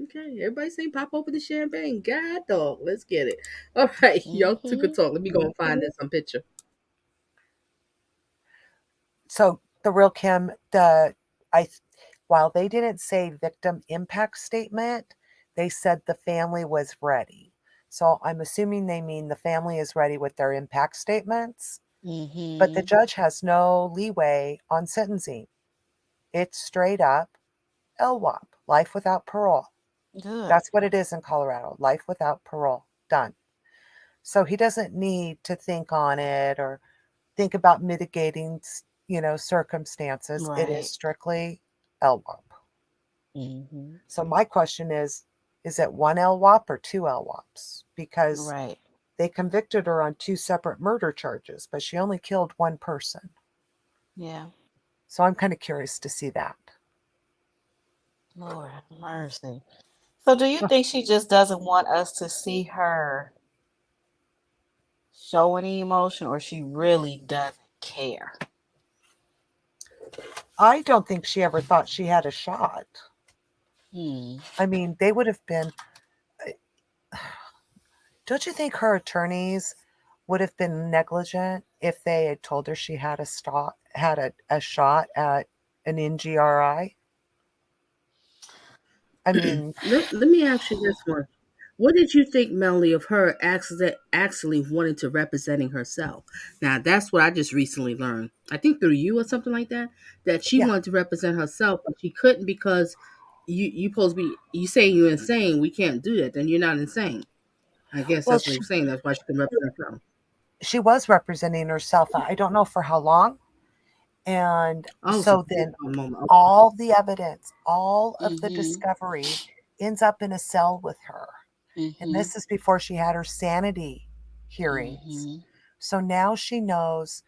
Okay, everybody saying pop open the champagne. God dog, let's get it. All right, y'all took a Mm-hmm. talk. Let me go and find this some picture. So the real Kim, I while they didn't say victim impact statement, they said the family was ready. So I'm assuming they mean the family is ready with their impact statements, but the Mm-hmm. judge has no leeway on sentencing. It's straight up LWOP, life without parole. Good. That's what it is in Colorado, life without parole. Done. So he doesn't need to think on it or think about mitigating, circumstances. It is Right. strictly LWOP. Mm-hmm. So my question is, is it 1 LWOP or 2 LWOPs? Because Right. they convicted her on 2 separate murder charges, but she only killed 1 person. Yeah. So I'm kind of curious to see that. Lord have mercy. So do you think she just doesn't want us to see her show any emotion, or she really doesn't care? I don't think she ever thought she had a shot. Hmm. I mean, they would have been. Don't you think her attorneys would have been negligent if they had told her she had a shot at an NGRI? I mean, Let me ask you this one. What did you think, Melanie, of her actually wanting to representing herself? Now, that's what I just recently learned. I think through you or something like that, that she yeah. wanted to represent herself, but she couldn't because you supposed to be, you saying you're insane. We can't do that. Then you're not insane. I guess Well, that's what you're saying. That's why she can represent herself. she was representing herself. I don't know for how long. And Oh, so so then a moment. all the evidence, all of the Mm-hmm. discovery ends up in a cell with her. And Mm-hmm. this is before she had her sanity hearings. Mm-hmm. So now she knows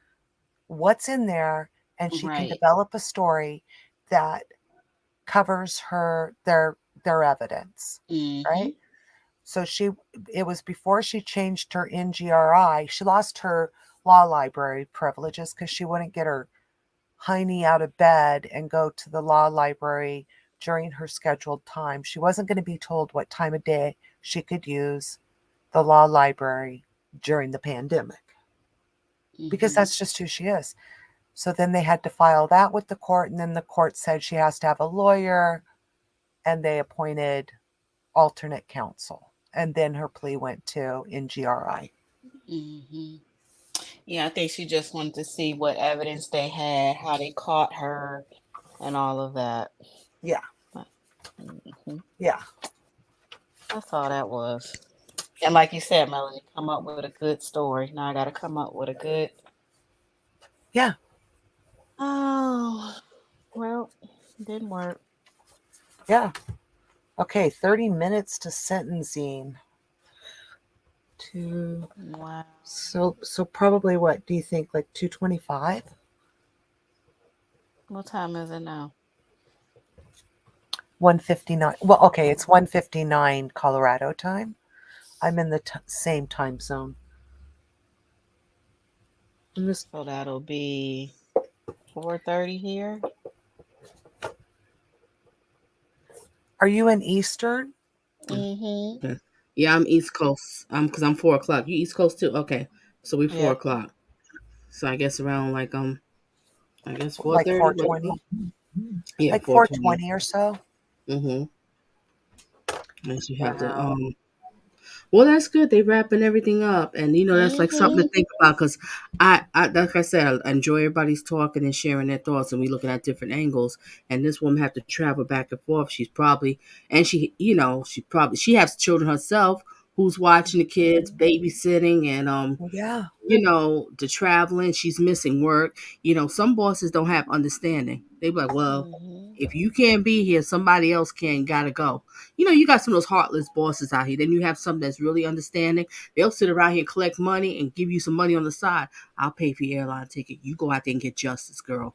what's in there and she can Right. develop a story that covers their evidence, Mm-hmm. right? So it was before she changed her NGRI. She lost her law library privileges because she wouldn't get her hiney out of bed and go to the law library during her scheduled time. She wasn't going to be told what time of day she could use the law library during the pandemic because Mm-hmm. that's just who she is. So then they had to file that with the court, and then the court said she has to have a lawyer, and they appointed alternate counsel. And then her plea went to NGRI. Mm-hmm. Yeah, I think she just wanted to see what evidence they had, how they caught her, and all of that. Yeah, Mm-hmm. yeah, That's all that was. And like you said, Melanie, come up with a good story. Now I got to come up with a good. yeah. Oh, well, didn't work. Yeah. Okay, 30 minutes to sentencing. Wow. So probably what do you think, like 225? What time is it now? 159. Well, okay, it's 159 Colorado time. I'm in the same time zone. So that'll be 4:30 here. Are you in Eastern? Mm-hmm. Okay. Yeah, I'm East Coast. Because I'm 4 o'clock. You East Coast too? Okay. So we four Yep. o'clock. So I guess around like I guess Like 4:30. 420? Yeah, Like 4:20. 420 or so? Mm-hmm. Unless you have to Wow. Well, that's good. They wrapping everything up, and that's like something Mm-hmm. to think about. Because like I said, I enjoy everybody's talking and sharing their thoughts, and we looking at different angles. And this woman have to travel back and forth. She's probably, and she has children herself who's watching the kids, babysitting, and Yeah. the traveling, she's missing work. Some bosses don't have understanding. They be like, well, Mm-hmm. if you can't be here, somebody else can, gotta go. You got some of those heartless bosses out here. Then you have some that's really understanding. They'll sit around here and collect money and give you some money on the side. I'll pay for your airline ticket. You go out there and get justice, girl.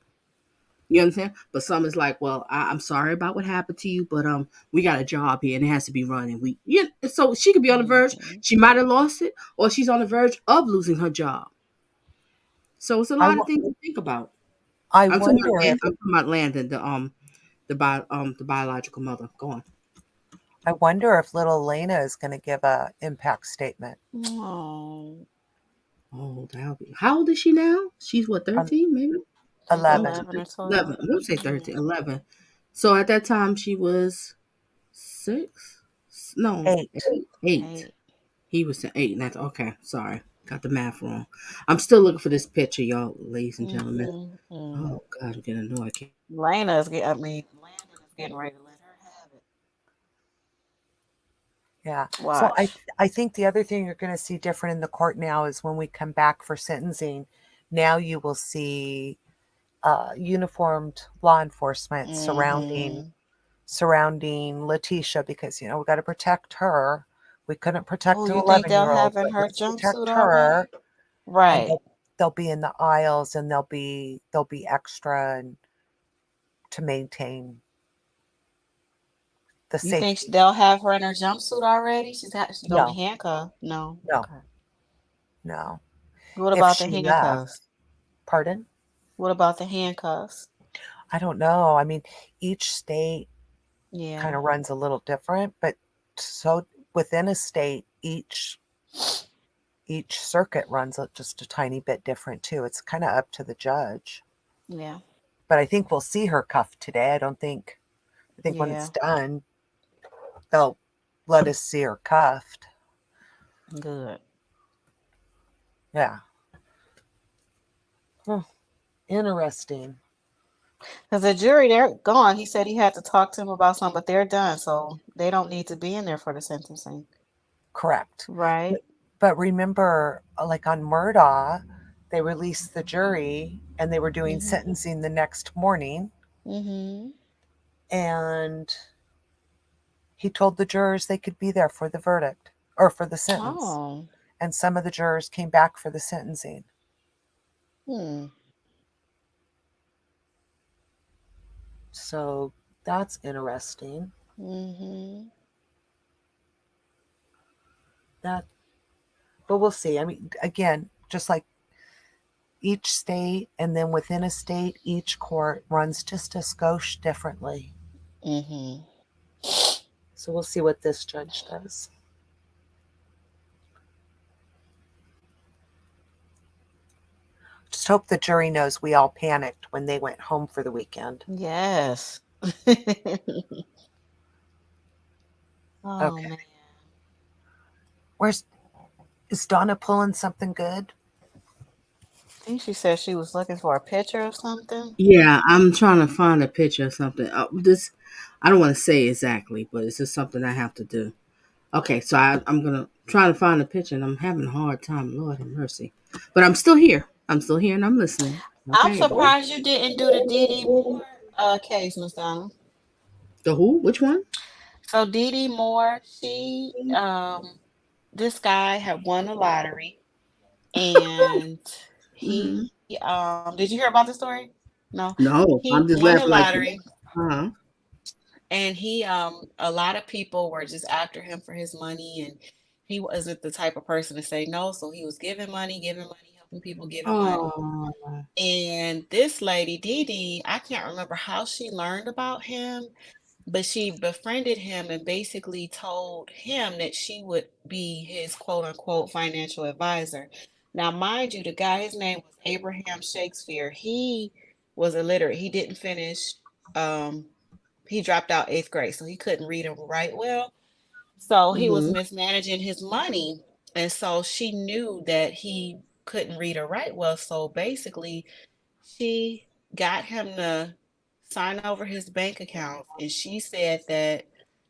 You understand? But some is like, well, I'm sorry about what happened to you, but we got a job here and it has to be run. And so she could be on the verge. Mm-hmm. She might have lost it, or she's on the verge of losing her job. So it's a I, lot of wo- things to think about. I I'm talking wonder if about Landon, the biological mother. Go on. I wonder if little Lena is going to give a impact statement. Oh, Oh, that'll be. How old is she now? She's what, Um, 13, maybe? like Oh, 11. 11 or 11. 12. I would say Mm-hmm. 13, 11. So at that time she was 6? No, 8. 8. 8. He was 8. And that's okay. Sorry. Got the math wrong. I'm still looking for this picture, y'all, ladies and gentlemen. Mm-hmm. Oh, God, I'm getting annoyed. Landon is getting ready to let her have it. Yeah. So Watch. I think the other thing you're going to see different in the court now is when we come back for sentencing, now you will see uniformed law enforcement surrounding Mm-hmm. surrounding Letecia because, we got to protect her. We couldn't protect Oh, an you think they'll 11-year-old, have in but her let's protect jumpsuit her. already? And Right. they'll be in the aisles, and they'll be extra and to maintain the You think safety. they'll have her in her jumpsuit already? She's gonna be No, handcuffed. No. no, Okay. no. What If about the she left, handcuffs? pardon? What about the handcuffs? I don't know. I mean, each state kind Yeah. of runs a little different, but so within a state, each circuit runs just a tiny bit different too. It's kind of up to the judge. Yeah. But I think we'll see her cuffed today. I think when it's Yeah. done, they'll let us see her cuffed. Good. Yeah. Interesting. Because the jury, they're gone. He said he had to talk to him about something, but they're done. So they don't need to be in there for the sentencing. Correct. Right. But remember, like on Murdaugh, they released the jury and they were doing Mm-hmm. sentencing the next morning. Mm-hmm. And he told the jurors they could be there for the verdict or for the sentence. Oh. And some of the jurors came back for the sentencing. Hmm. So that's interesting. Mm-hmm. But we'll see. I mean, again, just like each state and then within a state, each court runs just a skosh differently. Mm-hmm. So we'll see what this judge does. Just hope the jury knows we all panicked when they went home for the weekend. Yes. Oh Okay. man. Is Donna pulling something good? I think she said she was looking for a picture of something. Yeah, I'm trying to find a picture of something. I don't want to say exactly, but it's just something I have to do. Okay, so I'm gonna try to find a picture, and I'm having a hard time. Lord have mercy, but I'm still here. I'm still here, and I'm listening. I'm Okay. surprised you didn't do the Dee Moore case, Miss Donna. The who? Which one? So Dee Moore, this guy had won the lottery, and Hmm. did you hear about the story? No, No, he I'm just won the laughing like, lottery, huh? and a lot of people were just after him for his money, and he wasn't the type of person to say no, so he was giving money, helping people, giving money. Oh, And this lady, Dee Dee, I can't remember how she learned about him, but she befriended him and basically told him that she would be his quote unquote financial advisor. Now, mind you, the guy, his name was Abraham Shakespeare. He was illiterate. He didn't finish, um, he dropped out eighth grade, so he couldn't read and write well. So he was mm-hmm. mismanaging his money. And so she knew that he couldn't read or write well. So basically, she got him to sign over his bank accounts, and she said that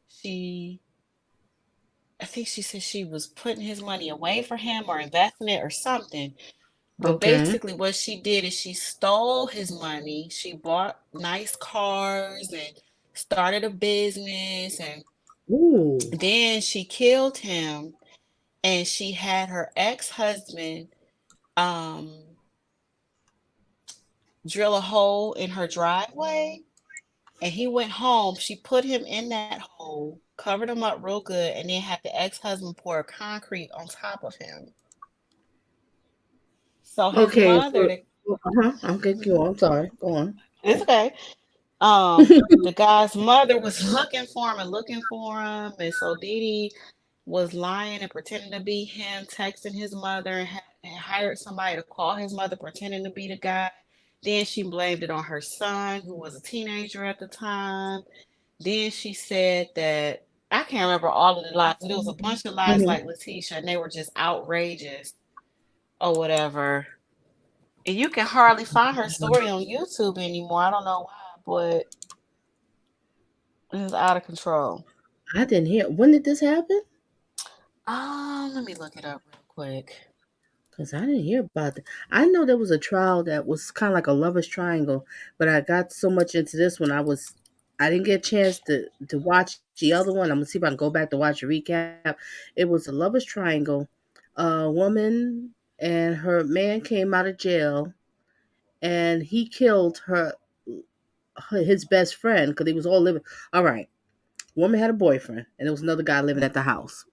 she, I think she said she was putting his money away for him or investing it or something. But Okay. basically, what she did is she stole his money. She bought nice cars and started a business, and Ooh. then she killed him. And she had her ex-husband um, drill a hole in her driveway, and he went home. She put him in that hole, covered him up real good, and then had the ex-husband pour concrete on top of him. So his Okay. mother, I'm getting you. I'm sorry. Go on. it's okay. The guy's mother was looking for him and looking for him, and so Dee Dee was lying and pretending to be him, texting his mother, and hired somebody to call his mother, pretending to be the guy. Then she blamed it on her son, who was a teenager at the time. Then she said that I can't remember all of the lies, but it was a bunch of lies Hmm. like Letecia, and they were just outrageous or whatever. And you can hardly find her story on YouTube anymore. I don't know why, but it's out of control. I didn't hear. When did this happen? Let me look it up real quick. Because I didn't hear about that. I know there was a trial that was kind of like a lover's triangle, but I got so much into this one. I was I didn't get a chance to watch the other one. I'm gonna see if I can go back to watch a recap. It was a lovers triangle. A woman and her man came out of jail, and he killed his best friend because they was all living. All right, woman had a boyfriend, and there was another guy living at the house.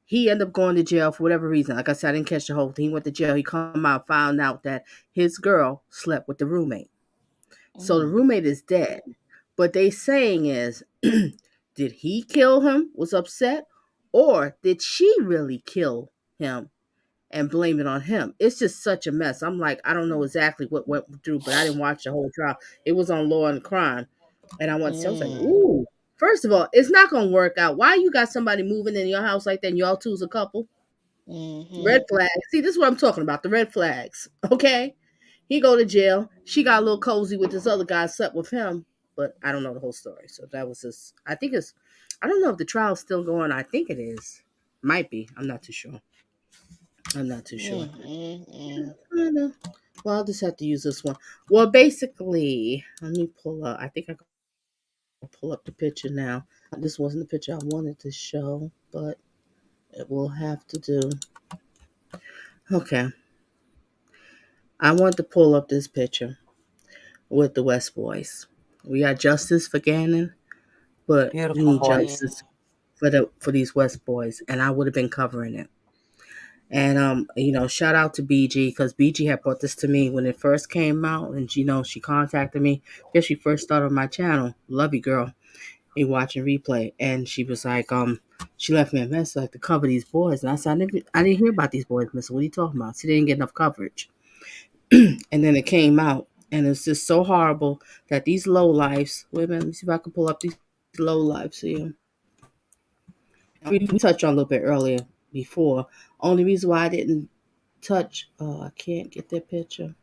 He ended up going to jail for whatever reason. Like I said, I didn't catch the whole thing. He went to jail. He come out, found out that his girl slept with the roommate. So the Mm, roommate is dead. But they saying is, did he kill him? Was upset, or did she really kill him and blame it on him? It's just such a mess. I'm like, I don't know exactly what went through, but I didn't watch the whole trial. It was on Law and Crime, and I went. I was like, mm, ooh. First of all, it's not gonna work out. Why you got somebody moving in your house like that? And y'all two's a couple. Red mhm, flags. See, this is what I'm talking about. The red flags. Okay. He go to jail. She got a little cozy with this other guy, slept with him, but I don't know the whole story. So that was just. I think it's. I don't know if the trial's still going. I think it is. Might be. I'm not too sure. I'm not too sure. mm, mm, mm. I know. Well, I'll just have to use this one. Well, basically, let me pull up. I think I can pull up the picture now. This wasn't the picture I wanted to show, but it will have to do. Okay. I want to pull up this picture with the West Boys. We got justice for Gannon, but we Beautiful need Yeah. boys. justice for these West Boys, and I would have been covering it. And shout out to BG because BG had brought this to me when it first came out, and she contacted me. Yeah, she first started on my channel. Love you, girl. Me watching replay, and she was like, she left me a message like to cover these boys, and I said, I didn't hear about these boys, Mister. What are you talking about? She didn't get enough coverage. And then it came out, and it's just so horrible that these low lives. Wait a minute, let me see if I can pull up these low lives here. We touched on a little bit earlier before. Only reason why I didn't touch. Oh, I can't get that picture.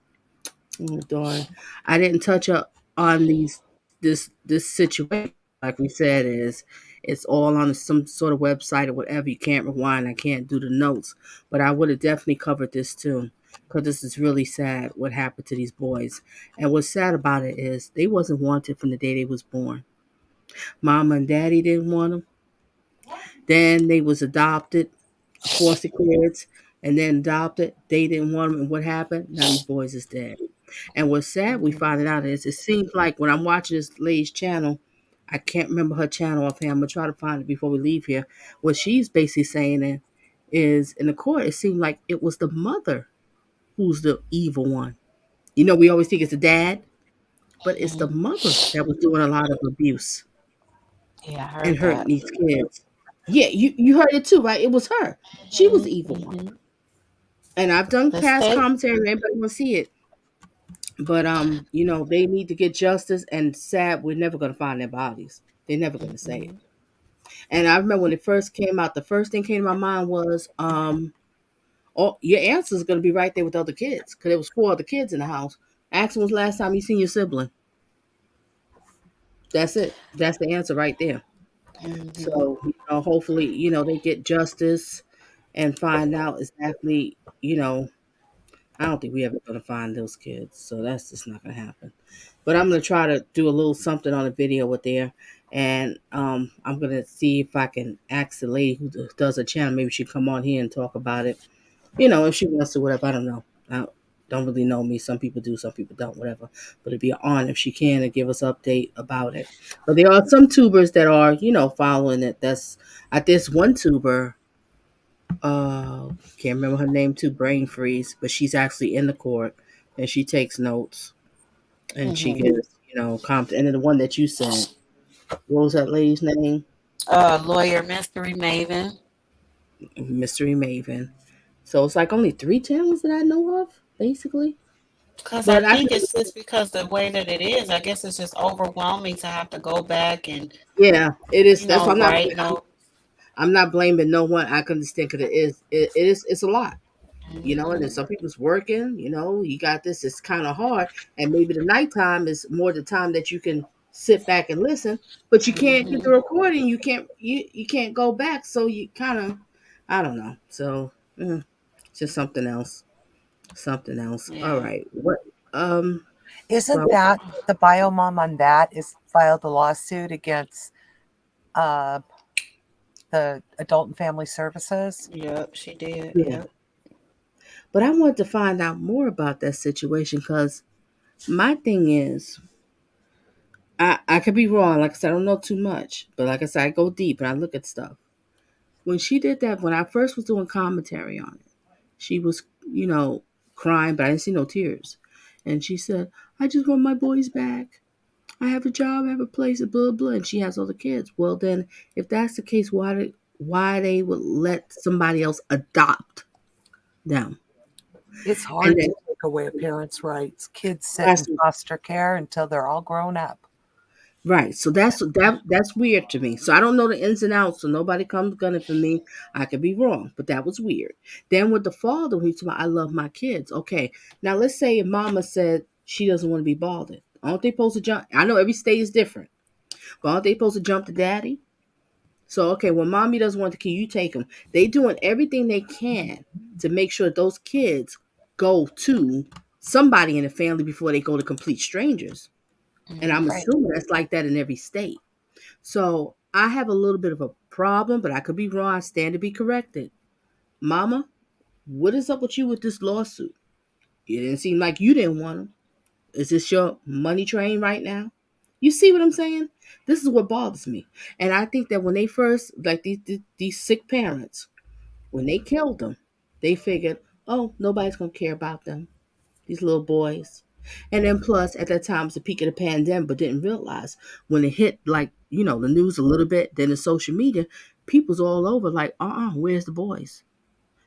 Oh darn! I didn't touch up on this situation. Like we said, is it's all on some sort of website or whatever. You can't rewind. I can't do the notes, but I would have definitely covered this too, because this is really sad what happened to these boys. And what's sad about it is they wasn't wanted from the day they was born. Mama and daddy didn't want them. Then they was adopted, foster kids, and then adopted. They didn't want them, and what happened? Now these boys is dead. And what's sad, we Mhm. found out is it seems like when I'm watching this lady's channel, I can't remember her channel offhand. I'm gonna try to find it before we leave here. What she's basically saying is in the court, it seemed like it was the mother who's the evil one. We always think it's the dad, but it's the Mhm. mother that was doing a lot of abuse Yeah, I and heard hurting that. these kids. Yeah, you heard it too, right? It was her. She was Mhm, the evil one. mhm. And I've done The past state. commentary, and everybody want to see it. But they need to get justice. And sad, we're never gonna find their bodies. They're never gonna say it. Mhm, And I remember when it first came out, the first thing came to my mind was, oh, your answer is gonna be right there with other kids, because there was 4 other kids in the house. Ask them when's the last time you seen your sibling. That's it. That's the answer right there. mhm. So hopefully, they get justice and find out exactly. I don't think we ever gonna find those kids, so that's just not gonna happen. But I'm gonna try to do a little something on the video with there, and I'm gonna see if I can ask the lady who does a channel. Maybe she come on here and talk about it. If she wants to, whatever. I don't know. I don't really know me. Some people do, some people don't, whatever. But it'd be an honor if she can and give us update about it. But there are some tubers that are, following it. That's at this one tuber. Can't remember her name too. Brain freeze, but she's actually in the court and she takes notes and she Mhm. gives, and then the one that you sent. What was that lady's name? Lawyer Mystery Maven. Mystery Maven. So it's like only 3 channels that I know of, basically. Because I But I think can, it's just because the way that it is, I guess it's just overwhelming to have to go back and, yeah, it is. That's why write notes. I'm not blaming no one. I can understand because it's a lot. And then Mhm, some people's working, you got this, it's kind of hard. And maybe the nighttime is more the time that you can sit back and listen, but you can't get the mhm. recording. You can't go back. So you kind of, I don't know. So just something else, something else. All Yeah. right. What, um, Isn't that the bio mom on that is filed a lawsuit against the Adult and Family Services? Yep, she did. Yeah. Yep. But I wanted to find out more about that situation because my thing is, I could be wrong. Like I said, I don't know too much. But like I said, I go deep and I look at stuff. When she did that, when I first was doing commentary on it, she was, crying, but I didn't see no tears. And she said, I just want my boys back. I have a job, I have a place, blah, blah. And she has all the kids. Well, then, if that's the case, why they would let somebody else adopt them? It's And hard then to take away a parent's rights. Kids sit that's in foster care until they're all grown up. right. So that's weird to me. So I don't know the ins and outs. So nobody comes gunning for me. I could be wrong, but that was weird. Then with the father, when he's talking about, I love my kids. Okay, now let's say if Mama said she doesn't want to be balded, aren't they supposed to jump? I know every state is different, but aren't they supposed to jump to daddy? So okay, when Mommy doesn't want the kid, you take them. They doing everything they can to make sure those kids go to somebody in the family before they go to complete strangers. And I'm Right. assuming that's like that in every state. So I have a little bit of a problem, but I could be wrong. I stand to be corrected. Mama, what is up with you with this lawsuit? It didn't seem like you didn't want them. Is this your money train right now? You see what I'm saying? This is what bothers me. And I think that when they first, like these sick parents, when they killed them, they figured, oh, nobody's going to care about them, these little boys. And then plus, at that time, it was the peak of the pandemic, but didn't realize when it hit, like, the news a little bit, then the social media, people's all over like, where's the boys?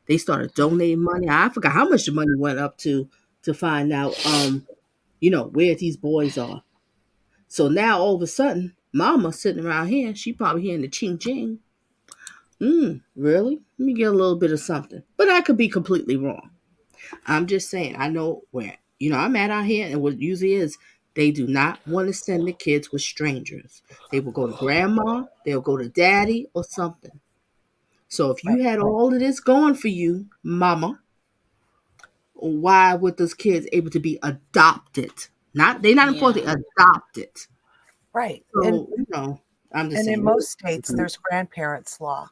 They started donating money. I forgot how much the money went up to find out, where these boys are. So now all of a sudden, Mama sitting around here, she probably hearing the ching ching. Really? Let me get a little bit of something. But I could be completely wrong. I'm just saying, I know where, I'm at out here, and what usually is, they do not want to send the kids with strangers. They will go to grandma, they'll go to daddy or something. So if you Right. had all of this going for you, mama, why would those kids able to be adopted? They're not Yeah. important, adopted. Right. So, I'm just And in saying. most states there's grandparents law.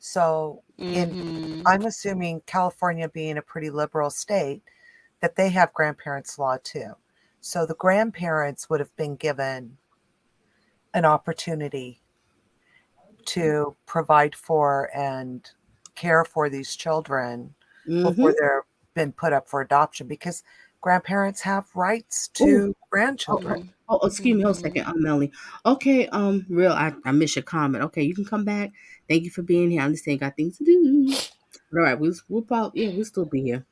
So Mm-hmm. I'm assuming California being a pretty liberal state, that they have grandparents law too. So the grandparents would have been given an opportunity to provide for and care for these children before Mm-hmm. they're been put up for adoption, because grandparents have rights Oh, to grandchildren. Mm-hmm. excuse me, hold a second, Melanie. Okay, I missed your comment. Okay, you can come back. Thank you for being here. I understand you got things to do. All right, we'll probably, we'll still be here.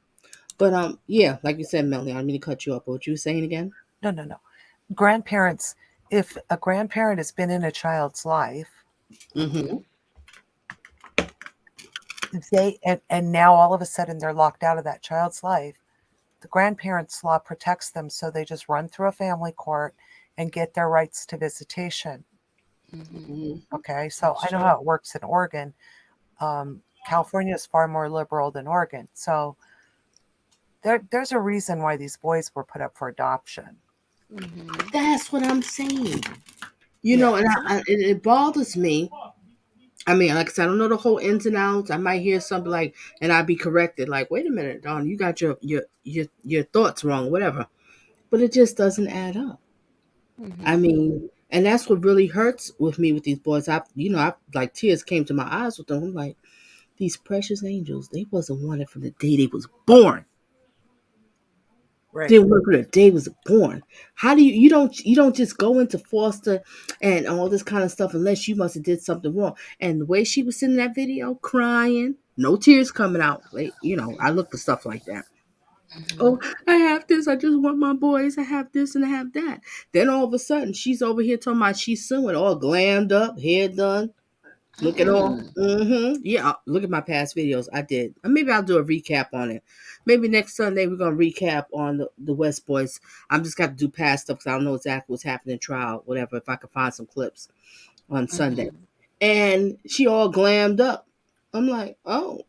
But yeah, like you said, Melanie, I didn't mean to cut you up. But what you were saying again? No, no, no. Grandparents, if a grandparent has been in a child's life, Mm-hmm. Mm-hmm. and now all of a sudden they're locked out of that child's life, the grandparents law protects them, so they just run through a family court and get their rights to visitation. Mm-hmm. Mm-hmm. Okay, so That's I know true. how it works in Oregon. California is far more liberal than Oregon, so there's a reason why these boys were put up for adoption. Mm-hmm. That's what I'm saying. Yeah. And it bothers me. I mean, like I said, I don't know the whole ins and outs. I might hear something like, and I'd be corrected, like, "Wait a minute, Don, you got your thoughts wrong, whatever." But it just doesn't add up. I Mm-hmm. mean, and that's what really hurts with me with these boys. I like tears came to my eyes with them. I'm like, these precious angels, they wasn't wanted from the day they was born. Right. Didn't work from the day was born. How do you don't just go into foster and all this kind of stuff unless you must have did something wrong. And the way she was in that video crying, no tears coming out. Like, I look for stuff like that. Mm-hmm. Oh, I have this. I just want my boys. I have this and I have that. Then all of a sudden, she's over here talking about she's suing, all glammed up, hair done, looking all. Mm-mm. Yeah, look at my past videos. I did. Maybe I'll do a recap on it. Maybe next Sunday we're gonna recap on the West Boys. I'm just got to do past stuff because I don't know exactly what's happening in trial, whatever. If I can find some clips on Sunday, Mm-hmm. and she all glammed up. I'm like, oh,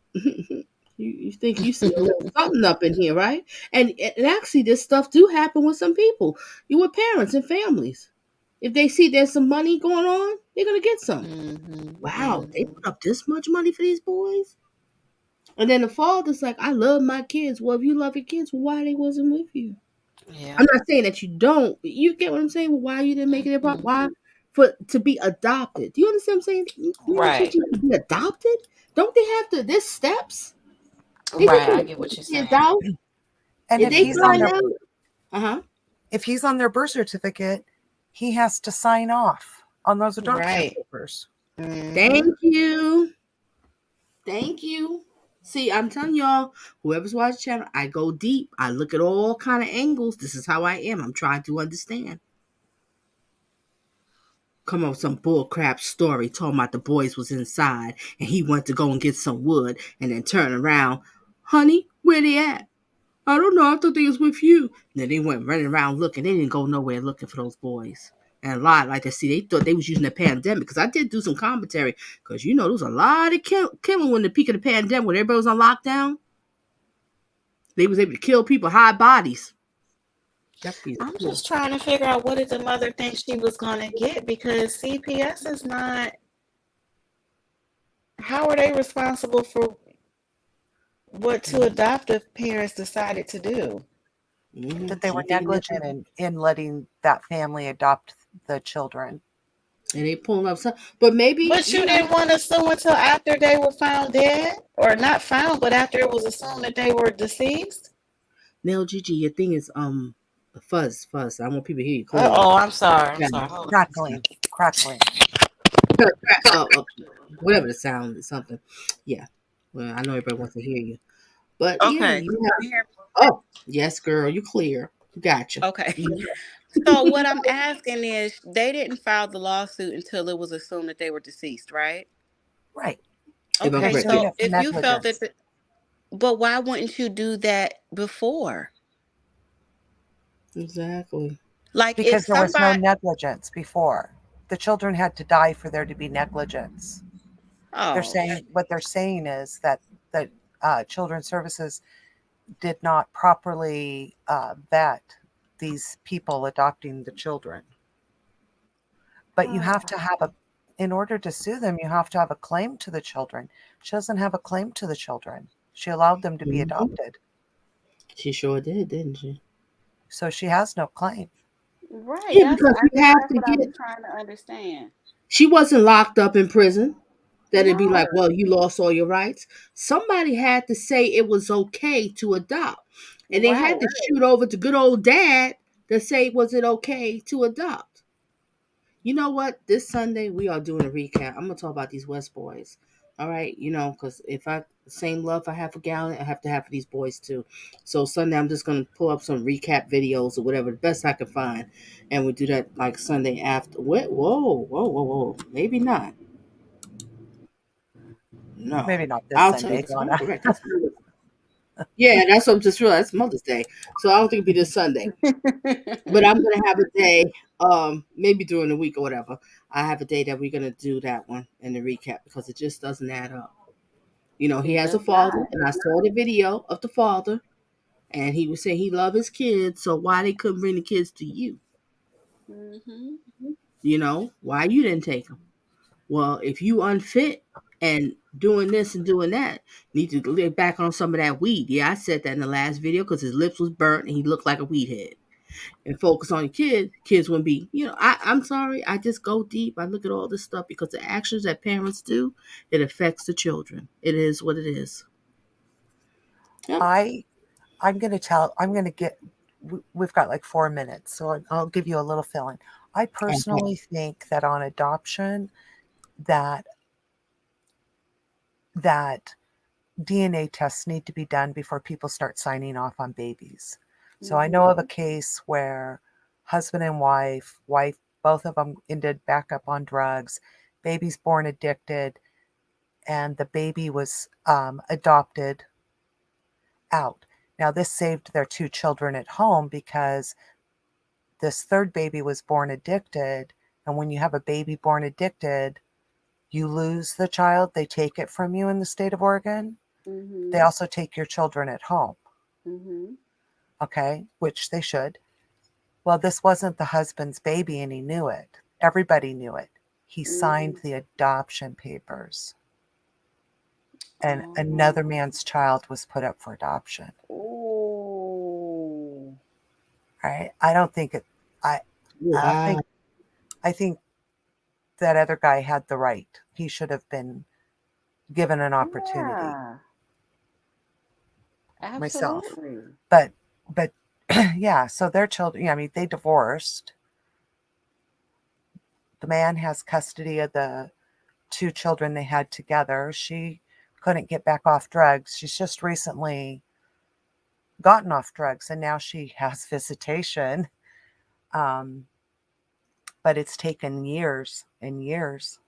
You think you see something up in here, right? And actually, this stuff do happen with some people. You with parents and families. If they see there's some money going on, they're gonna get some. Wow, they put up this much money for these boys. And then the father's like, I love my kids. Well, if you love your kids, why they wasn't with you? Yeah. I'm not saying that you don't, but you get what I'm saying? Well, why you didn't make it about why for to be adopted. Do you understand what I'm saying? You want your Right. kids to be adopted? Don't they have to there's steps? They just Right. I can't get put what you're their kids saying. out. And If if they he's on find their out, uh-huh. if he's on their birth certificate, he has to sign off on those adoption Right. papers. Thank you. Thank you. See, I'm telling y'all, whoever's watching the channel, I go deep. I look at all kind of angles. This is how I am. I'm trying to understand. Come up with some bull crap story talking about the boys was inside and he went to go and get some wood and then turn around. Honey, where they at? I don't know. I thought they was with you. And then they went running around looking. They didn't go nowhere looking for those boys. And lied like I see. They thought they was using the pandemic because I did do some commentary because there was a lot of killing when the peak of the pandemic when everybody was on lockdown. They was able to kill people, hide bodies. I'm just trying to figure out what did the mother think she was gonna get because CPS is not. How are they responsible for what two adoptive parents decided to do? That they were negligent in letting that family adopt the children. And they pulling up some, but maybe. But you didn't want to sue until after they were found dead, or not found, but after it was assumed that they were deceased. Now, Gigi, your thing is fuzz. I want people to hear you clearly. Oh, I'm sorry. I'm sorry. Hold on. Crackling. Whatever the sound is, something. Yeah. Well, I know everybody wants to hear you, but yeah, Okay. you have. Oh, yes, girl, you clear. Gotcha. Okay. So what I'm asking is, they didn't file the lawsuit until it was assumed that they were deceased, right? Right. Okay. Correct. So if you felt that, but why wouldn't you do that before? Exactly. Like if Because there was no somebody, negligence before. The children had to die for there to be negligence. They're oh, saying what they're saying is that Children's Services did not properly vet these people adopting the children. But you have to have in order to sue them, you have to have a claim to the children. She doesn't have a claim to the children. She allowed them to be adopted. She sure did, didn't she? So she has no claim. right. Yeah, That's because I you guess have that's to what I'm get. trying to understand. She wasn't locked up in prison. That it'd be No. like, well, you lost all your rights. Somebody had to say it was okay to adopt. And they had Right. to shoot over to good old dad to say, was it okay to adopt? You know what? This Sunday, we are doing a recap. I'm going to talk about these West boys. All right. Because if same love I have for Gallant, I have to have for these boys too. So Sunday, I'm just going to pull up some recap videos or whatever, the best I can find. And we'll do that like Sunday after. Whoa. Maybe not. No, Maybe not this I'll tell you Sunday, because I'm Donna. correct. Yeah, that's what I'm just realized. It's Mother's Day, so I don't think it'll be this Sunday. But I'm gonna have a day, maybe during the week or whatever. I have a day that we're gonna do that one in the recap because it just doesn't add up. He It has a does father, and I saw the video of the father, and he was saying he loved his kids, so why they couldn't bring the kids to you? Why you didn't take them? Well, if you unfit and doing this and doing that, need to get back on some of that weed. Yeah, I said that in the last video because his lips was burnt and he looked like a weed head. And focus on your kids. Kids wouldn't be, I'm sorry. I just go deep. I look at all this stuff because the actions that parents do, it affects the children. It is what it is. Yep. I'm going to get, we've got like 4 minutes, so I'll give you a little fill-in. I personally think that on adoption, that DNA tests need to be done before people start signing off on babies. So I know of a case where husband and wife, both of them ended back up on drugs, baby's born addicted, and the baby was adopted out. Now, this saved their 2 children at home because this third baby was born addicted. And when you have a baby born addicted, you lose the child. They take it from you in the state of Oregon. They also take your children at home. Mm-hmm. Okay, which they should. Well, this wasn't the husband's baby and he knew it. Everybody knew it. He signed the adoption papers. And another man's child was put up for adoption. Oh. Right? I don't think it Wow. I think that other guy had the right. He should have been given an opportunity. Yeah. Myself. Absolutely. But yeah, so their children, I mean, they divorced. The man has custody of the 2 children they had together. She couldn't get back off drugs. She's just recently gotten off drugs and now she has visitation. But it's taken years and years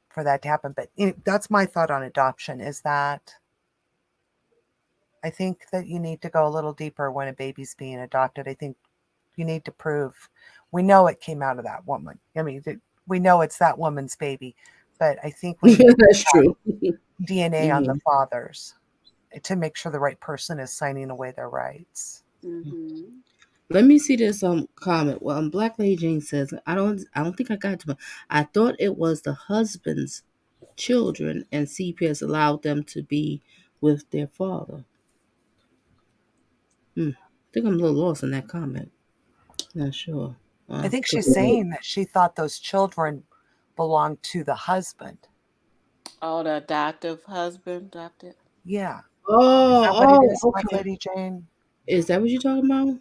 for that to happen. But that's my thought on adoption, is that I think that you need to go a little deeper when a baby's being adopted. I think you need to prove, we know it came out of that woman. I mean, we know it's that woman's baby, but I think we need to That's true. DNA on the fathers to make sure the right person is signing away their rights. Mm-hmm. Let me see this comment. Well, Black Lady Jane says, I don't think I got to. I thought it was the husband's children, and CPS allowed them to be with their father. I think I'm a little lost in that comment. Not sure. I think she's saying that she thought those children belonged to the husband. Oh, the adoptive husband adopted. Yeah. Oh, Is that what it is, okay. Black Lady Jane? Is that what you're talking about?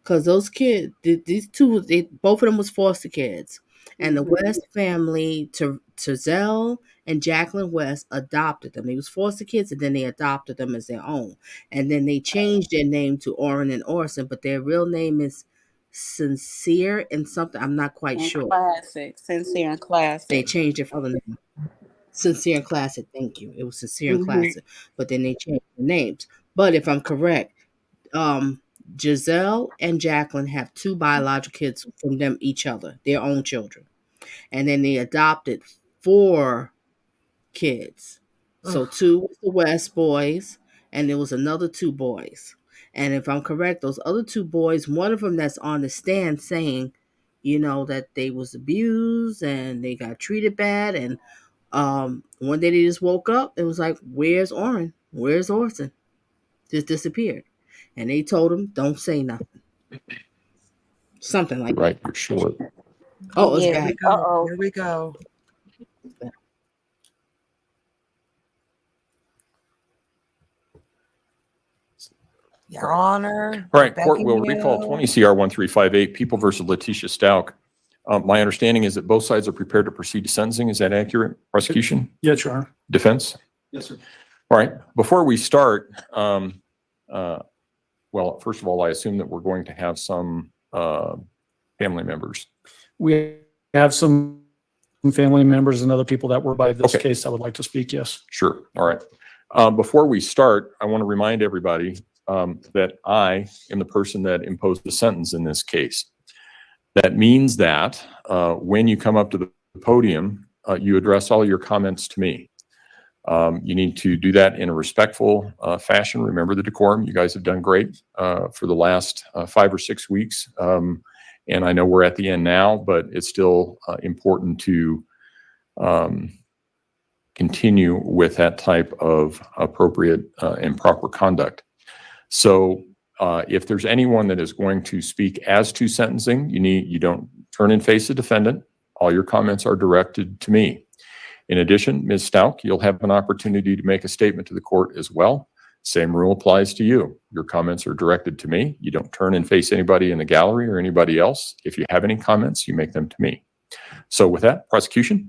Because those kids, these two, both of them was foster kids. And the West family, Terzell and Jacqueline West, adopted them. They was foster kids, and then they adopted them as their own. And then they changed their name to Orrin and Orson, but their real name is Sincere and something. I'm not quite sure. Classic. Sincere and Classic. They changed it for the name. Sincere and Classic, thank you. It was Sincere and Classic. But then they changed the names. But if I'm correct, Giselle and Jacqueline have 2 biological kids from them each other, their own children. And then they adopted 4 kids. So 2 was the West boys, and there was another 2 boys. And if I'm correct, those other 2 boys, one of them that's on the stand saying, that they was abused and they got treated bad. And one day they just woke up and was like, where's Orrin? Where's Orson? Just disappeared. And they told him, don't say nothing. Something like Right, you're sure. Oh, it's Yeah. bad. Uh-oh. Here we go. Your Honor. All right, court begging will recall you. 20 CR 1358, People versus Letecia Stauch. My understanding is that both sides are prepared to proceed to sentencing. Is that accurate? Prosecution? Yes, Your Honor. Defense? Yes, sir. All right, before we start, well, first of all, I assume that we're going to have some family members. We have some family members and other people that were by this Okay. case that would like to speak, yes. Sure, all right. Before we start, I want to remind everybody that I am the person that imposed the sentence in this case. That means that when you come up to the podium, you address all your comments to me. You need to do that in a respectful fashion. Remember the decorum. You guys have done great for the last 5 or 6 weeks. And I know we're at the end now, but it's still important to continue with that type of appropriate and proper conduct. So if there's anyone that is going to speak as to sentencing, you don't turn and face the defendant. All your comments are directed to me. In addition, Ms. Stauch, you'll have an opportunity to make a statement to the court as well. Same rule applies to you. Your comments are directed to me. You don't turn and face anybody in the gallery or anybody else. If you have any comments, you make them to me. So with that, prosecution.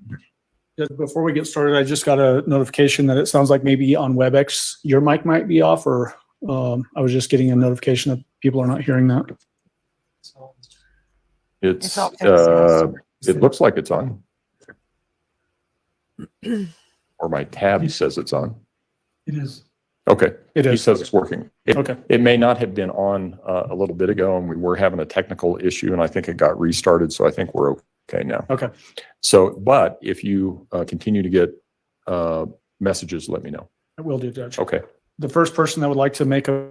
Just before we get started, I just got a notification that it sounds like maybe on WebEx, your mic might be off, or I was just getting a notification that people are not hearing that. It's, all fixed, it looks like it's on. Or my tab says it's on. It is. Okay. It He is. says it's working. Okay. It may not have been on a little bit ago, and we were having a technical issue, and I think it got restarted, so I think we're okay now. Okay. So, but if you continue to get messages, let me know. I will do, Judge. Okay. The first person that would like to make a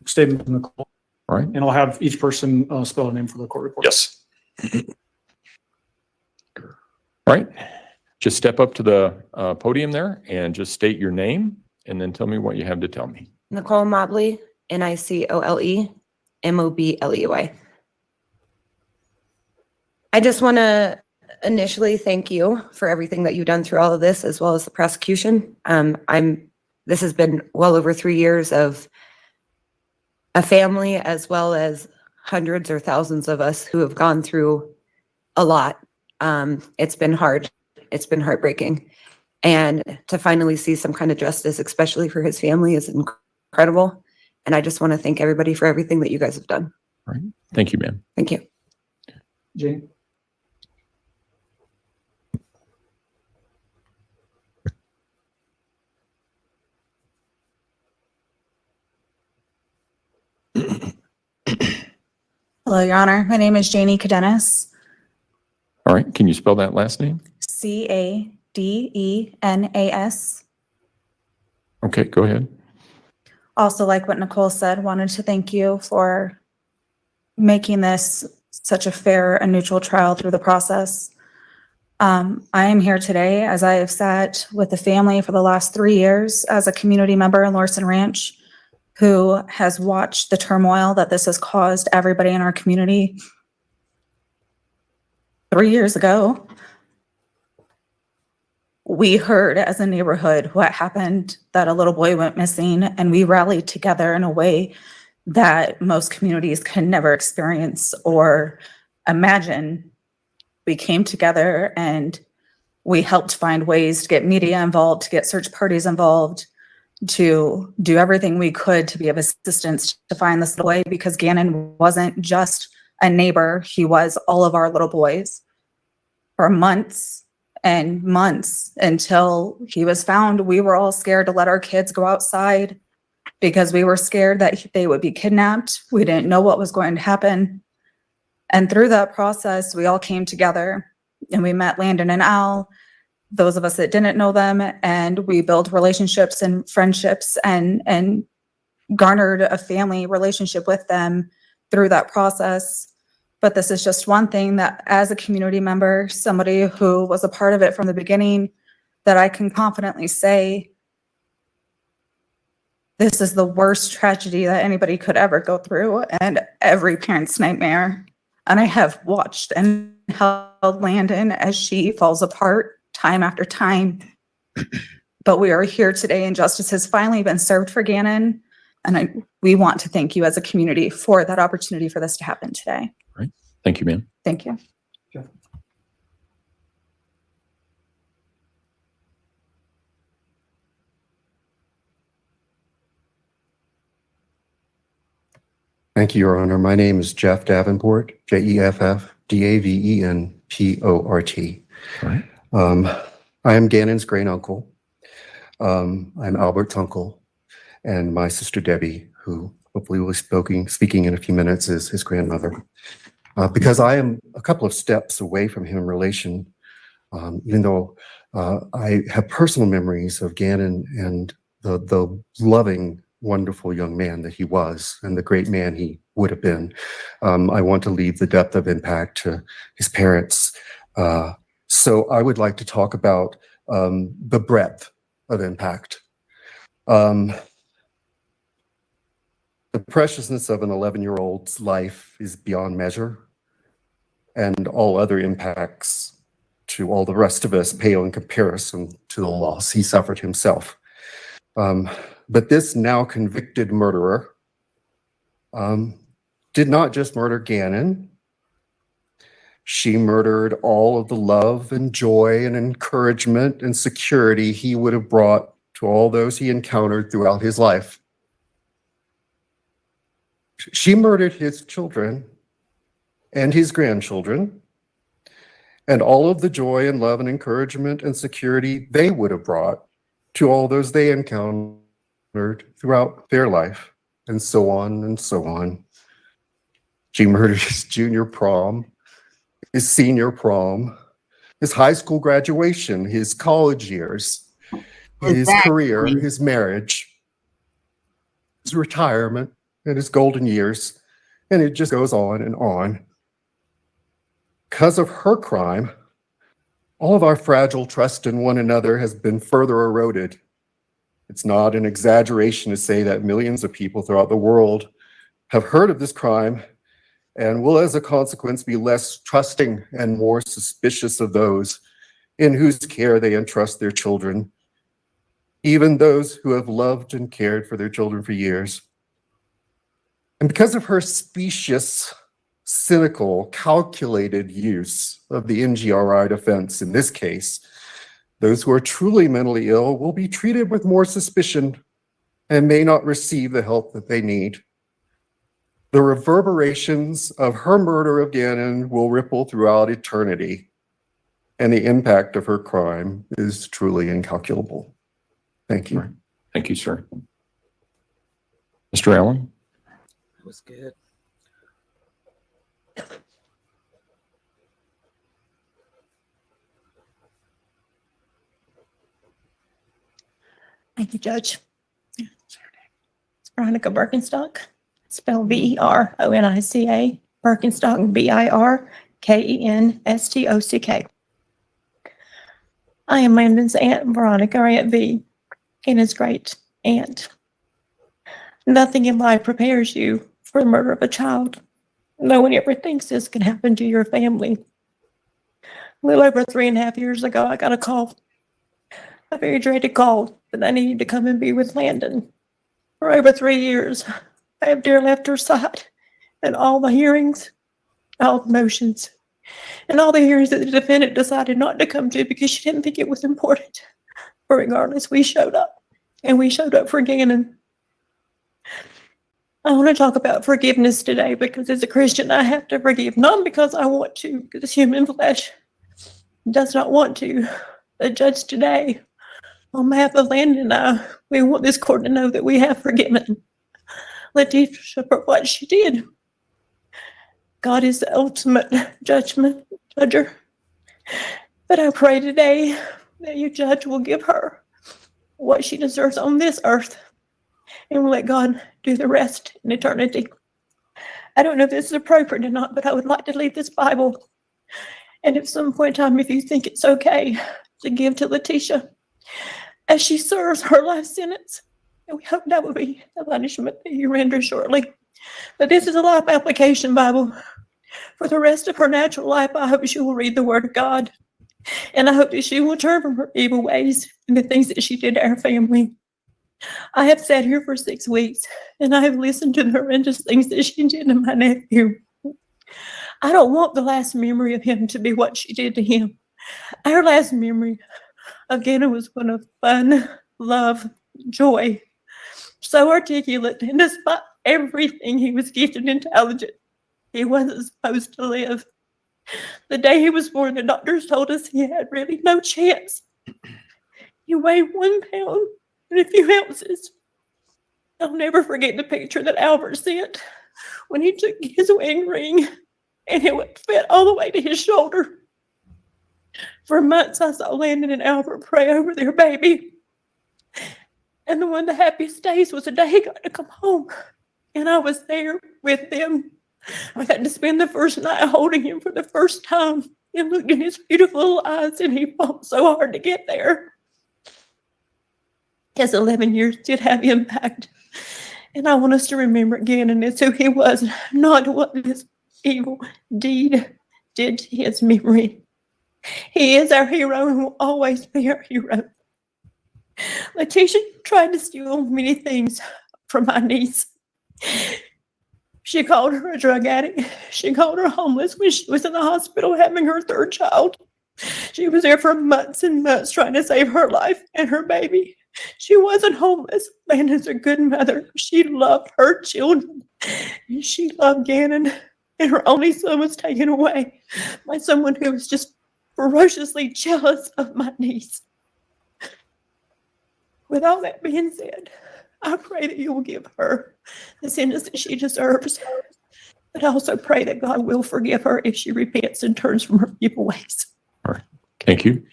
statement in the call, All right. and I'll have each person spell a name for the court report. Yes. All right. Just step up to the podium there and just state your name and then tell me what you have to tell me. Nicole Mobley, NicoleMobley. I just want to initially thank you for everything that you've done through all of this, as well as the prosecution. This has been well over 3 years of a family, as well as hundreds or thousands of us who have gone through a lot. It's been hard. It's been heartbreaking. And to finally see some kind of justice, especially for his family, is incredible. And I just want to thank everybody for everything that you guys have done. All right. Thank you, ma'am. Thank you. Jane? Hello, Your Honor. My name is Janie Cadenas. All right. Can you spell that last name? Cadenas. Okay, go ahead. Also, like what Nicole said, wanted to thank you for making this such a fair and neutral trial through the process. I am here today as I have sat with the family for the last 3 years as a community member in Larson Ranch who has watched the turmoil that this has caused everybody in our community. 3 years ago, we heard as a neighborhood what happened, that a little boy went missing, and we rallied together in a way that most communities can never experience or imagine. We came together and we helped find ways to get media involved, to get search parties involved, to do everything we could to be of assistance to find this little boy, because Gannon wasn't just a neighbor, he was all of our little boys. For months and months until he was found, we were all scared to let our kids go outside because we were scared that they would be kidnapped. We didn't know what was going to happen. And through that process, we all came together and we met Landon and Al, those of us that didn't know them, and we built relationships and friendships and garnered a family relationship with them through that process. But this is just one thing that, as a community member, somebody who was a part of it from the beginning, that I can confidently say, this is the worst tragedy that anybody could ever go through, and every parent's nightmare. And I have watched and held Landon as she falls apart time after time. But we are here today, and justice has finally been served for Gannon. And we want to thank you as a community for that opportunity for this to happen today. Right. Thank you, ma'am. Thank you. Jeff. Thank you, Your Honor. My name is Jeff Davenport, Jeffdavenport. All right. I am Gannon's great uncle. I'm Albert's uncle, and my sister Debbie, who hopefully will be speaking in a few minutes, is his grandmother. Because I am a couple of steps away from him in relation, even though I have personal memories of Gannon and the loving, wonderful young man that he was and the great man he would have been. I want to leave the depth of impact to his parents. So I would like to talk about the breadth of impact. The preciousness of an 11-year-old's life is beyond measure, and all other impacts to all the rest of us pale in comparison to the loss he suffered himself. But this now convicted murderer did not just murder Gannon. She murdered all of the love and joy and encouragement and security he would have brought to all those he encountered throughout his life. She murdered his children and his grandchildren and all of the joy and love and encouragement and security they would have brought to all those they encountered throughout their life, and so on and so on. She murdered his junior prom, his senior prom, his high school graduation, his college years, his career, his marriage, his retirement, and his golden years. And it just goes on and on. Because of her crime, all of our fragile trust in one another has been further eroded. It's not an exaggeration to say that millions of people throughout the world have heard of this crime and will, as a consequence, be less trusting and more suspicious of those in whose care they entrust their children, even those who have loved and cared for their children for years. And because of her specious, cynical, calculated use of the NGRI defense in this case, those who are truly mentally ill will be treated with more suspicion and may not receive the help that they need. The reverberations of her murder of Gannon will ripple throughout eternity, and the impact of her crime is truly incalculable. Thank you. Thank you, sir. Mr. Allen? That was good. Thank you, Judge. It's Veronica Birkenstock, spelled Veronica, Birkenstock, Birkenstock. I am Landon's aunt, Veronica, Aunt V, and his great aunt. Nothing in life prepares you for the murder of a child. No one ever thinks this can happen to your family. A little over 3.5 years ago, I got a call, a very dreaded call, that I needed to come and be with Landon. For over 3 years, I have dear left her side in all the hearings, all the motions, and all the hearings that the defendant decided not to come to because she didn't think it was important. But regardless, we showed up, and we showed up for Gannon. I want to talk about forgiveness today because as a Christian, I have to forgive, not because I want to, because human flesh does not want to. The judge today, on behalf of Landon and I, we want this court to know that we have forgiven Letecia for what she did. God is the ultimate judger. But I pray today that you, Judge, will give her what she deserves on this earth, and we'll let God do the rest in eternity. I don't know if this is appropriate or not, but I would like to leave this Bible. And at some point in time, if you think it's okay to give to Letecia as she serves her life sentence, and we hope that will be the punishment that you render shortly. But this is a life application Bible. For the rest of her natural life, I hope she will read the Word of God. And I hope that she will turn from her evil ways and the things that she did to our family. I have sat here for 6 weeks, and I have listened to the horrendous things that she did to my nephew. I don't want the last memory of him to be what she did to him. Our last memory of Gannon was one of fun, love, joy. So articulate, and despite everything, he was gifted and intelligent. He wasn't supposed to live. The day he was born, the doctors told us he had really no chance. He weighed 1 pound and a few ounces. I'll never forget the picture that Albert sent when he took his wedding ring and it would fit all the way to his shoulder. For months, I saw Landon and Albert pray over their baby. And one of the happiest days was the day he got to come home. And I was there with them. I got to spend the first night holding him for the first time and looked in his beautiful little eyes, and he fought so hard to get there. His 11 years did have impact. And I want us to remember again, and it's who he was, not what this evil deed did to his memory. He is our hero and will always be our hero. Letecia tried to steal many things from my niece. She called her a drug addict. She called her homeless when she was in the hospital having her 3rd child. She was there for months and months trying to save her life and her baby. She wasn't homeless. Landon's a good mother. She loved her children. And she loved Gannon. And her only son was taken away by someone who was just ferociously jealous of my niece. With all that being said, I pray that you will give her the sentence that she deserves. But I also pray that God will forgive her if she repents and turns from her evil ways. All right. Thank you.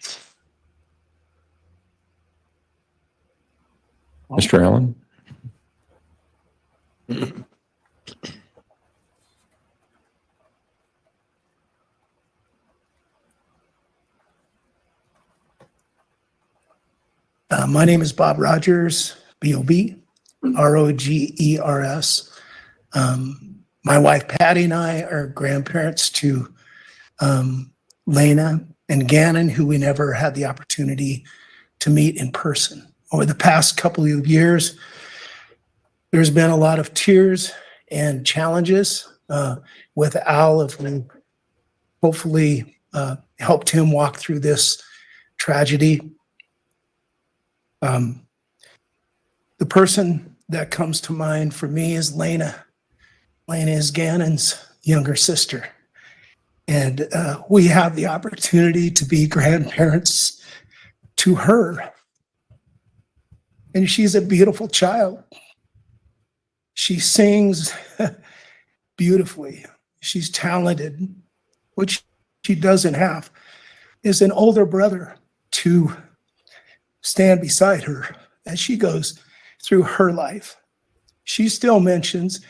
Mr. Allen? My name is Bob Rogers, B-O-B, R-O-G-E-R-S. My wife Patty and I are grandparents to Lena and Gannon, who we never had the opportunity to meet in person. Over the past couple of years, there's been a lot of tears and challenges with Al, if we hopefully helped him walk through this tragedy. The person that comes to mind for me is Lena. Lena is Gannon's younger sister. And we have the opportunity to be grandparents to her. And she's a beautiful child. She sings beautifully. She's talented, which she doesn't have. Is an older brother to stand beside her as she goes through her life. She still mentions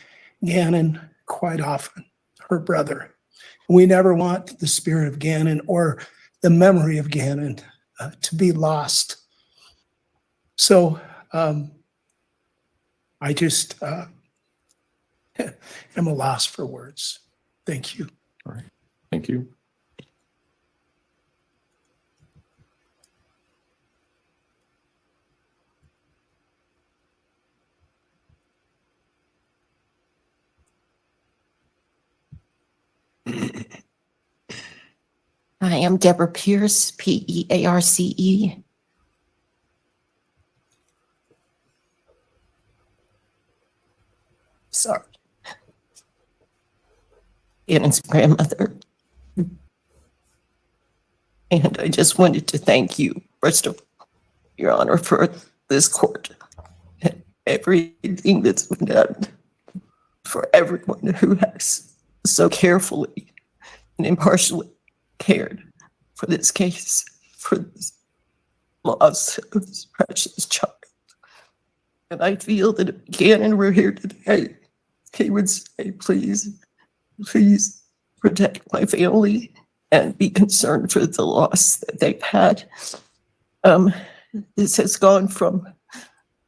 Gannon quite often, her brother. We never want the spirit of Gannon or the memory of Gannon to be lost. So I just am a loss for words. Thank you. All right. Thank you. I am Deborah Pierce, P-E-A-R-C-E. Sorry. Gannon's grandmother. And I just wanted to thank you, first of all, Your Honor, for this court and everything that's been done, for everyone who has so carefully and impartially cared for this case, for this loss of this precious child. And I feel that if Gannon were here today, he would say, please, please protect my family and be concerned for the loss that they've had. This has gone from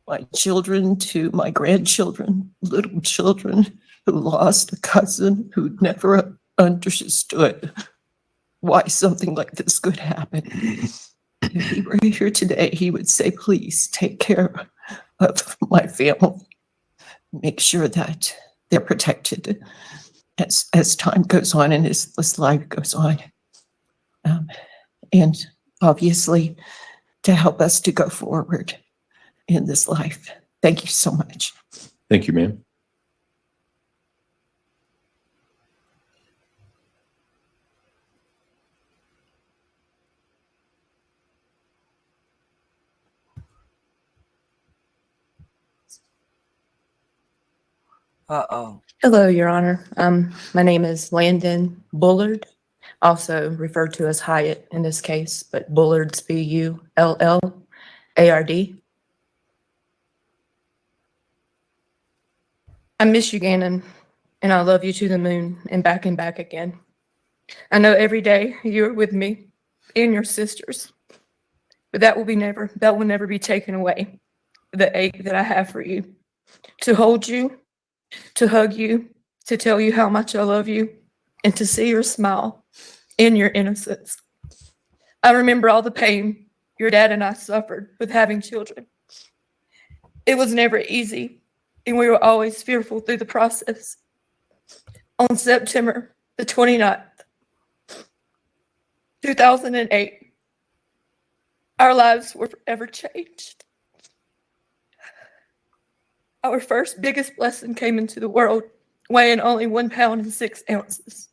my children to my grandchildren, little children who lost a cousin who never understood why something like this could happen. If he were here today, he would say, please take care of my family. Make sure that they're protected as time goes on and as this life goes on. And obviously, to help us to go forward in this life. Thank you so much. Thank you, ma'am. Uh-oh. Hello, Your Honor. My name is Landon Bullard, also referred to as Hyatt in this case, but Bullard's B-U-L-L-A-R-D. I miss you, Gannon, and I love you to the moon and back again. I know every day you're with me and your sisters, but that will never be taken away. The ache that I have for you, to hold you, to hug you, to tell you how much I love you, and to see your smile and your innocence. I remember all the pain your dad and I suffered with having children. It was never easy, and we were always fearful through the process. On September the 29th, 2008, our lives were forever changed. Our first biggest blessing came into the world, weighing only 1 pound and 6 ounces.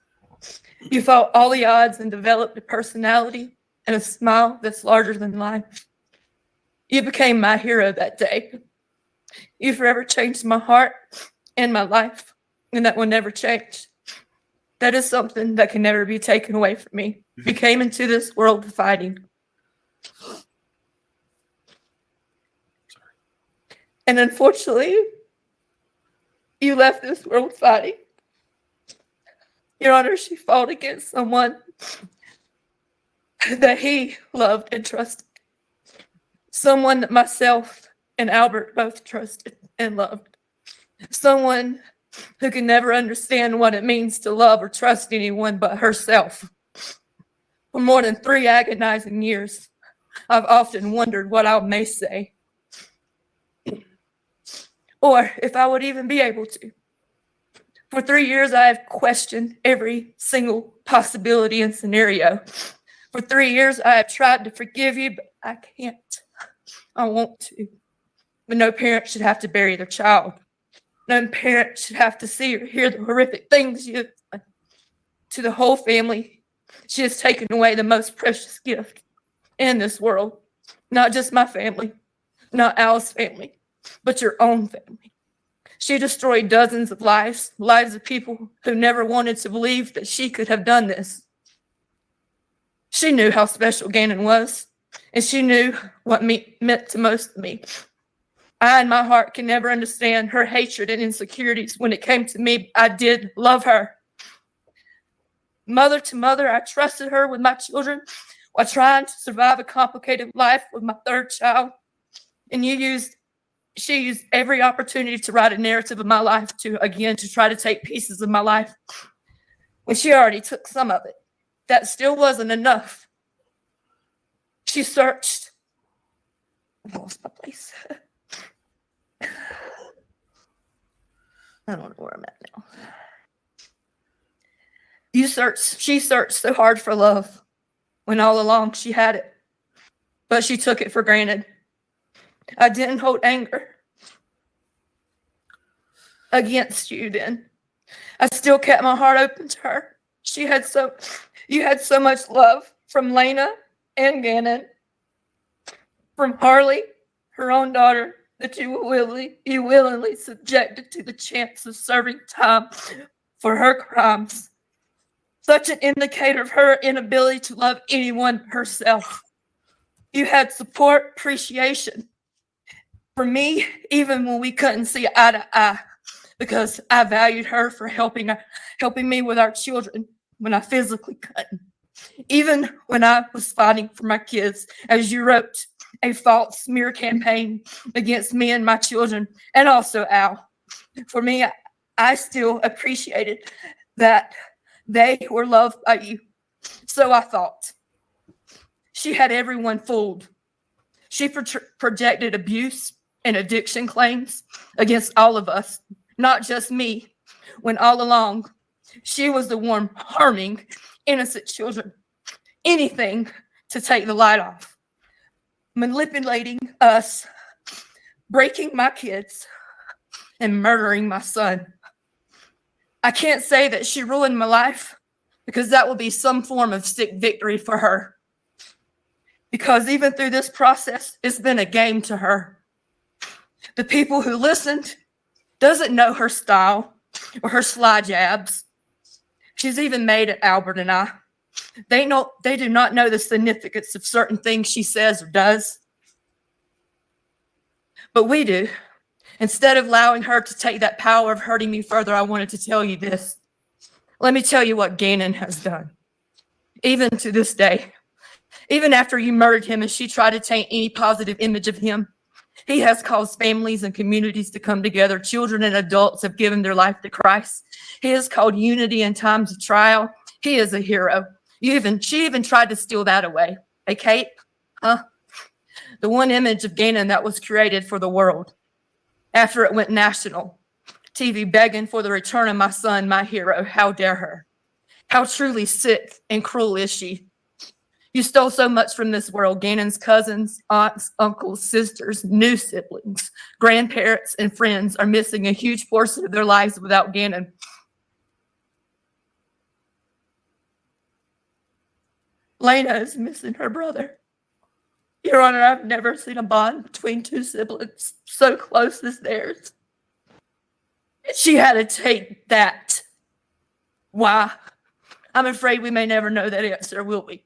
You fought all the odds and developed a personality and a smile that's larger than life. You became my hero that day. You forever changed my heart and my life, and that will never change. That is something that can never be taken away from me. We came into this world fighting. And unfortunately, you left this world fighting. Your Honor, she fought against someone that he loved and trusted. Someone that myself and Albert both trusted and loved. Someone who can never understand what it means to love or trust anyone but herself. For more than 3 agonizing years, I've often wondered what I may say, or if I would even be able to. For 3 years, I have questioned every single possibility and scenario. For 3 years, I have tried to forgive you, but I can't. I want to. But no parent should have to bury their child. No parent should have to see or hear the horrific things you have done to the whole family. She has taken away the most precious gift in this world. Not just my family, not Al's family, but your own family. She destroyed dozens of lives of people who never wanted to believe that she could have done this. She knew how special Gannon was, and she knew what meant to most of me. I, in my heart, can never understand her hatred and insecurities. When it came to me, I did love her. Mother to mother, I trusted her with my children while trying to survive a complicated life with my 3rd child. And she used every opportunity to write a narrative of my life to try to take pieces of my life. When she already took some of it, that still wasn't enough. She searched. I lost my place. I don't know where I'm at now. She searched so hard for love when all along she had it, but she took it for granted. I didn't hold anger against you then. I still kept my heart open to her. You had so much love from Lena and Gannon, from Harley, her own daughter, that you willingly subjected to the chance of serving time for her crimes. Such an indicator of her inability to love anyone herself. You had support, appreciation for me, even when we couldn't see eye to eye, because I valued her for helping me with our children when I physically couldn't. Even when I was fighting for my kids, as you wrote, a false smear campaign against me and my children, and also Al. For me, I still appreciated that they were loved by you. So I thought. She had everyone fooled. She projected abuse and addiction claims against all of us, not just me, when all along she was the one harming innocent children. Anything to take the light off. Manipulating us, breaking my kids, and murdering my son. I can't say that she ruined my life, because that will be some form of sick victory for her. Because even through this process, it's been a game to her. The people who listened doesn't know her style or her sly jabs. She's even made at Albert and I. They do not know the significance of certain things she says or does. But we do. Instead of allowing her to take that power of hurting me further, I wanted to tell you this. Let me tell you what Gannon has done. Even to this day, even after you murdered him and she tried to taint any positive image of him, he has caused families and communities to come together. Children and adults have given their life to Christ. He has called unity in times of trial. He is a hero. She even tried to steal that away. Hey, Kate? Huh? The one image of Gannon that was created for the world. After it went national, TV begging for the return of my son, my hero. How dare her? How truly sick and cruel is she? You stole so much from this world. Gannon's cousins, aunts, uncles, sisters, new siblings, grandparents, and friends are missing a huge portion of their lives without Gannon. Lena is missing her brother. Your Honor, I've never seen a bond between two siblings so close as theirs. She had to take that Why? I'm afraid we may never know that answer, will we?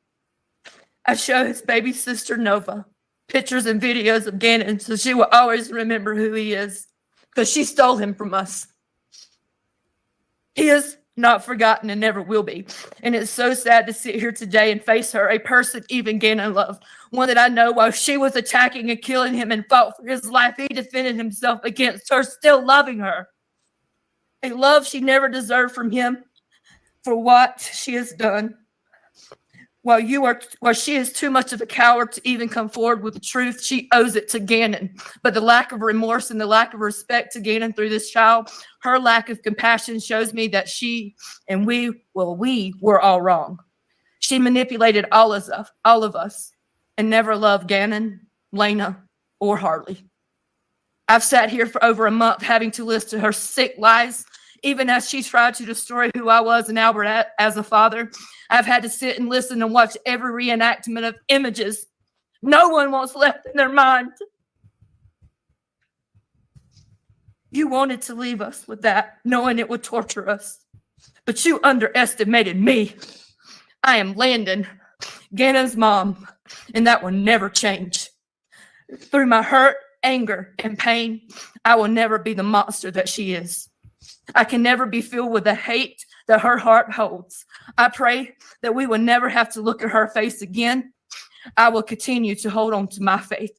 I show his baby sister Nova pictures and videos of Gannon so she will always remember who he is, because she stole him from us. He is not forgotten and never will be. And it's so sad to sit here today and face her, a person even Gannon loved, one that I know while she was attacking and killing him and fought for his life, he defended himself against her, still loving her. A love she never deserved from him for what she has done. While she is too much of a coward to even come forward with the truth, she owes it to Gannon. But the lack of remorse and the lack of respect to Gannon through this child, her lack of compassion shows me that she and we were all wrong. She manipulated all of us and never loved Gannon, Lena, or Harley. I've sat here for over a month having to listen to her sick lies, even as she tried to destroy who I was and Albert as a father. I've had to sit and listen and watch every reenactment of images no one wants left in their mind. You wanted to leave us with that, knowing it would torture us. But you underestimated me. I am Landon, Gannon's mom, and that will never change. Through my hurt, anger, and pain, I will never be the monster that she is. I can never be filled with the hate that her heart holds. I pray that we will never have to look at her face again. I will continue to hold on to my faith.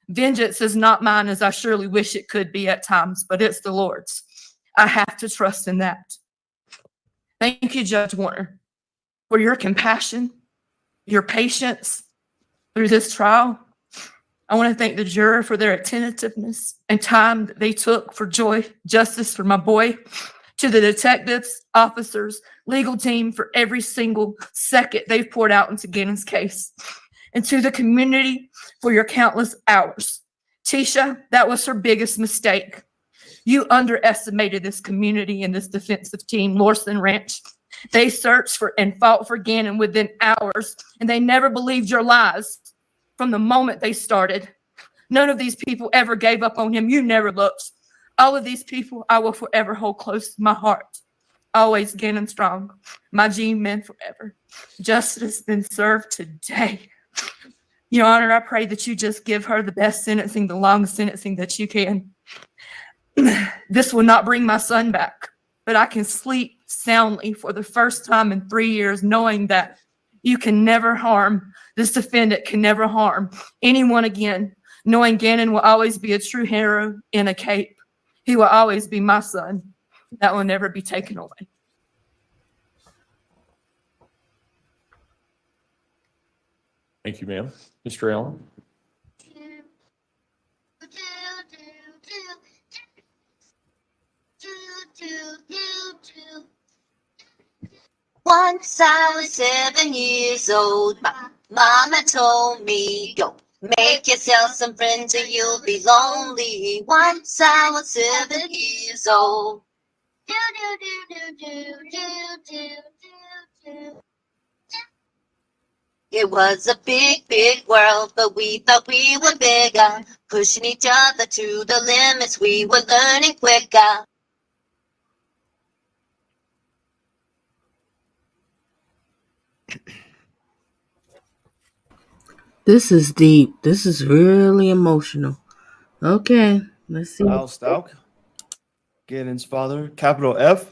Vengeance is not mine, as I surely wish it could be at times, but it's the Lord's. I have to trust in that. Thank you, Judge Warner, for your compassion, your patience through this trial. I want to thank the juror for their attentiveness and time that they took for justice for my boy, to the detectives, officers, legal team for every single second they've poured out into Gannon's case, and to the community for your countless hours. Tisha, that was her biggest mistake. You underestimated this community and this defensive team, Lorson Ranch. They searched for and fought for Gannon within hours, and they never believed your lies from the moment they started. None of these people ever gave up on him. You never looked. All of these people I will forever hold close to my heart. Always Gannon strong, my G-men forever. Justice has been served today. Your Honor, I pray that you just give her the best sentencing, the longest sentencing that you can. This will not bring my son back, but I can sleep soundly for the first time in 3 years, knowing that you can never harm, this defendant can never harm anyone again, knowing Gannon will always be a true hero in a cape. He will always be my son. That will never be taken away. Thank you, ma'am. Mr. Allen? Once I was 7 years old, my mama told me, go make yourself some friends or you'll be lonely. Once I was 7 years old. It was a big, big world, but we thought we were bigger. Pushing each other to the limits, we were learning quicker. This is deep. This is really emotional. Okay, let's see. Letecia Stauch, Gannon's father, capital Father.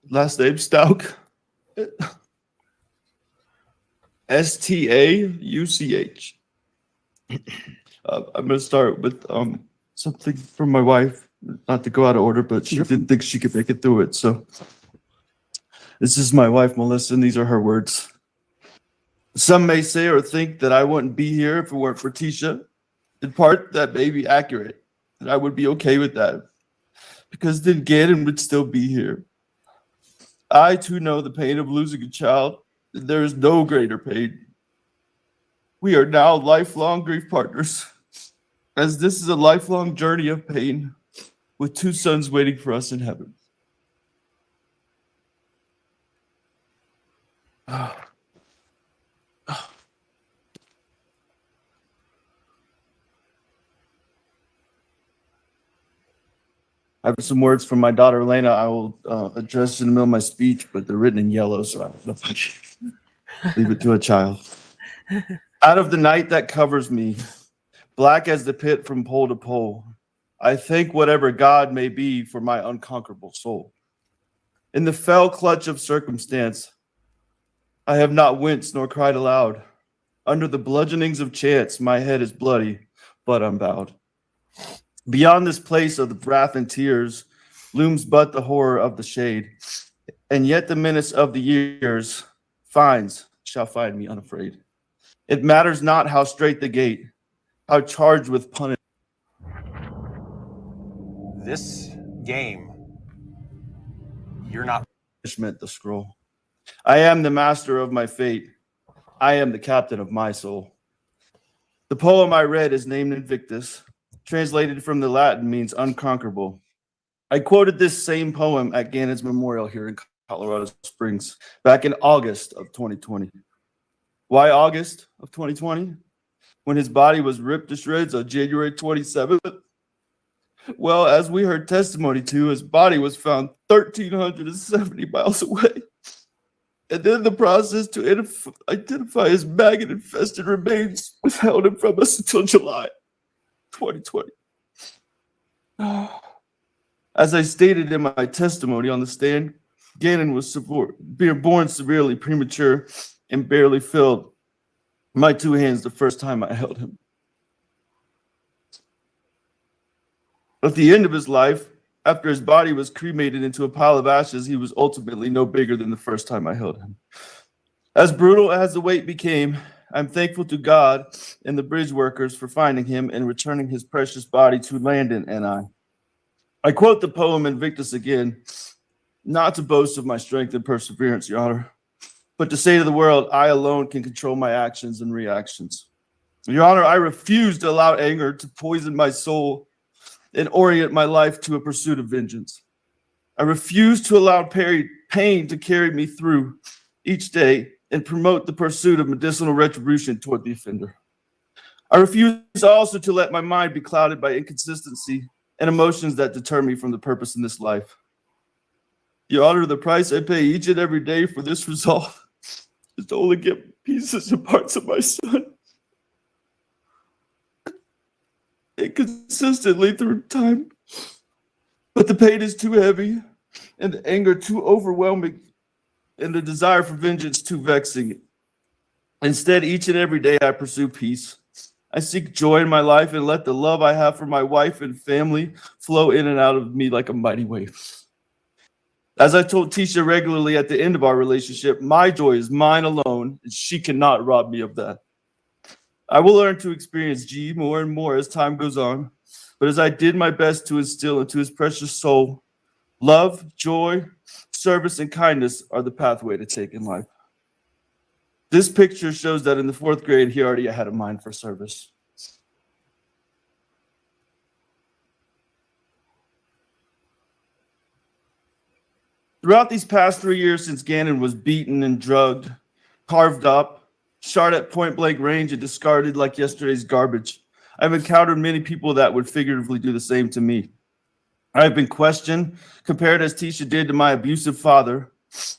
Last name Stauch. Stauch. I'm gonna start with something from my wife, not to go out of order, but she didn't think she could make it through it. So this is my wife, Melissa, and these are her words. Some may say or think that I wouldn't be here if it weren't for Tisha. In part, that may be accurate, and I would be okay with that, because then Gannon would still be here. I too know the pain of losing a child, and there is no greater pain. We are now lifelong grief partners, as this is a lifelong journey of pain with 2 sons waiting for us in heaven. I have some words from my daughter, Elena. I will address in the middle of my speech, but they're written in yellow, so I don't know if I can leave it to a child. Out of the night that covers me, black as the pit from pole to pole, I thank whatever God may be for my unconquerable soul. In the fell clutch of circumstance, I have not winced nor cried aloud. Under the bludgeonings of chance, my head is bloody, but unbowed. Beyond this place of the wrath and tears looms but the horror of the shade, and yet the menace of the years shall find me unafraid. It matters not how straight the gate, how charged with punishment. This game, you're not. The scroll. I am the master of my fate. I am the captain of my soul. The poem I read is named Invictus, translated from the Latin means unconquerable. I quoted this same poem at Gannon's memorial here in Colorado Springs back in August of 2020. Why August of 2020? When his body was ripped to shreds on January 27th? Well, as we heard testimony to, his body was found 1,370 miles away. And then the process to identify his maggot-infested remains withheld him from us until July 2020. As I stated in my testimony on the stand, Gannon was born severely premature and barely filled my two hands the first time I held him. At the end of his life, after his body was cremated into a pile of ashes, he was ultimately no bigger than the first time I held him. As brutal as the wait became, I'm thankful to God and the bridge workers for finding him and returning his precious body to Landon and I. I quote the poem Invictus again, not to boast of my strength and perseverance, Your Honor, but to say to the world, I alone can control my actions and reactions. Your Honor, I refuse to allow anger to poison my soul and orient my life to a pursuit of vengeance. I refuse to allow pain to carry me through each day and promote the pursuit of medicinal retribution toward the offender. I refuse also to let my mind be clouded by inconsistency and emotions that deter me from the purpose in this life. Your Honor, the price I pay each and every day for this resolve is to only get pieces and parts of my son. Inconsistently through time. But the pain is too heavy and the anger too overwhelming and the desire for vengeance too vexing. Instead, each and every day I pursue peace. I seek joy in my life and let the love I have for my wife and family flow in and out of me like a mighty wave. As I told Tisha regularly at the end of our relationship, my joy is mine alone and she cannot rob me of that. I will learn to experience G more and more as time goes on, but as I did my best to instill into his precious soul, love, joy, service, and kindness are the pathway to take in life. This picture shows that in the 4th grade, he already had a mind for service. Throughout these past 3 years since Gannon was beaten and drugged, carved up, shot at point-blank range, and discarded like yesterday's garbage, I've encountered many people that would figuratively do the same to me. I've been questioned, compared as Tisha did to my abusive father,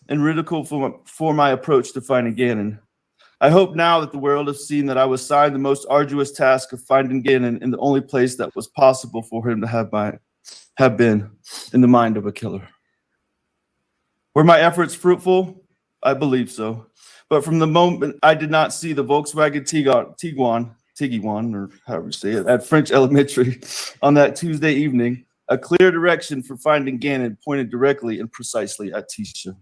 and ridiculed for my approach to finding Gannon. I hope now that the world has seen that I was assigned the most arduous task of finding Gannon in the only place that was possible for him to have been in the mind of a killer. Were my efforts fruitful? I believe so. But from the moment I did not see the Volkswagen Tiguan, or however you say it, at French Elementary on that Tuesday evening, a clear direction for finding Gannon pointed directly and precisely at Tisha.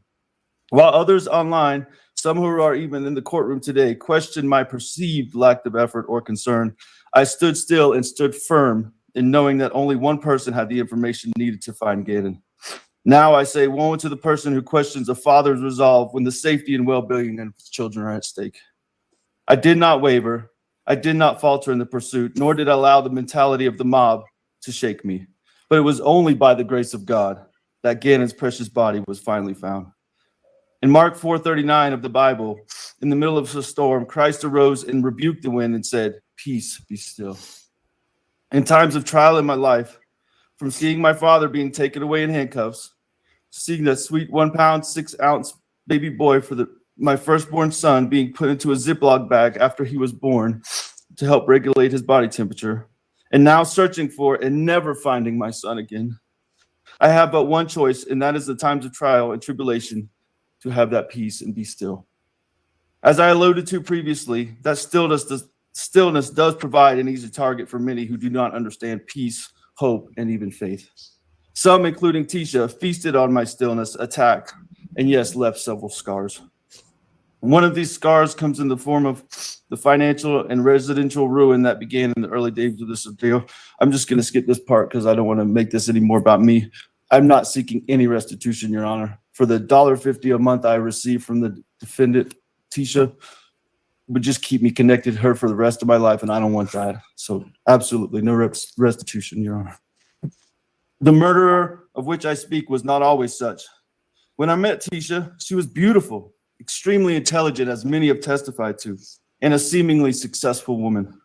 While others online, some who are even in the courtroom today, questioned my perceived lack of effort or concern, I stood still and stood firm in knowing that only one person had the information needed to find Gannon. Now I say woe to the person who questions a father's resolve when the safety and well-being of his children are at stake. I did not waver. I did not falter in the pursuit, nor did I allow the mentality of the mob to shake me. But it was only by the grace of God that Gannon's precious body was finally found. In Mark 4:39 of the Bible, in the middle of a storm, Christ arose and rebuked the wind and said, "Peace, be still." In times of trial in my life, from seeing my father being taken away in handcuffs, seeing that sweet 1 pound, 6 ounce baby boy for my firstborn son being put into a Ziploc bag after he was born to help regulate his body temperature, and now searching for and never finding my son again. I have but one choice, and that is the times of trial and tribulation to have that peace and be still. As I alluded to previously, that stillness does provide an easy target for many who do not understand peace, hope, and even faith. Some, including Tisha, feasted on my stillness, attacked, and yes, left several scars. One of these scars comes in the form of the financial and residential ruin that began in the early days of this ordeal. I'm just going to skip this part because I don't want to make this any more about me. I'm not seeking any restitution, Your Honor. For the $1.50 a month I received from the defendant, Tisha, would just keep me connected to her for the rest of my life, and I don't want that. So absolutely no restitution, Your Honor. The murderer of which I speak was not always such. When I met Tisha, she was beautiful, extremely intelligent, as many have testified to, and a seemingly successful woman.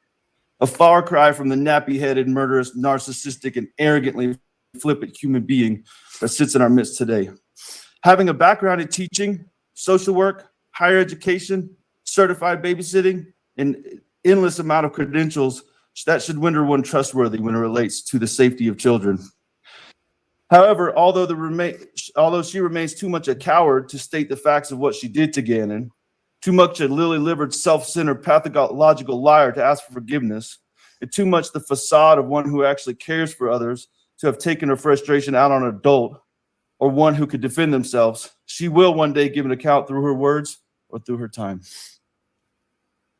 A far cry from the nappy-headed, murderous, narcissistic, and arrogantly flippant human being that sits in our midst today. Having a background in teaching, social work, higher education, certified babysitting, and endless amount of credentials, that should render one trustworthy when it relates to the safety of children. However, although she remains too much a coward to state the facts of what she did to Gannon, too much a lily-livered, self-centered, pathological liar to ask for forgiveness, and too much the facade of one who actually cares for others to have taken her frustration out on an adult or one who could defend themselves, she will one day give an account through her words or through her time.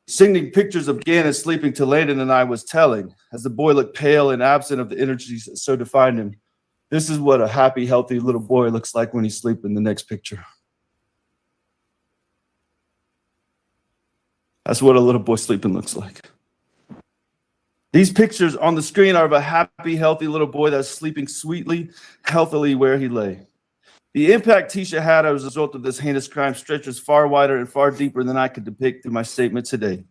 Sending pictures of Gannon sleeping to Landon and I was telling, as the boy looked pale and absent of the energies that so defined him. This is what a happy, healthy little boy looks like when he's sleeping. The next picture. That's what a little boy sleeping looks like. These pictures on the screen are of a happy, healthy little boy that's sleeping sweetly, healthily where he lay. The impact Tisha had as a result of this heinous crime stretches far wider and far deeper than I could depict through my statement today.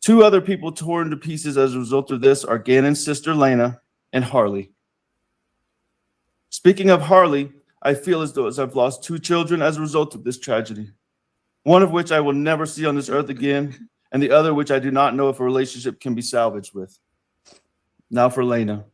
2 other people torn to pieces as a result of this are Gannon's sister, Lena, and Harley. Speaking of Harley, I feel as though I've lost 2 children as a result of this tragedy, one of which I will never see on this earth again, and the other which I do not know if a relationship can be salvaged with. Now for Lena.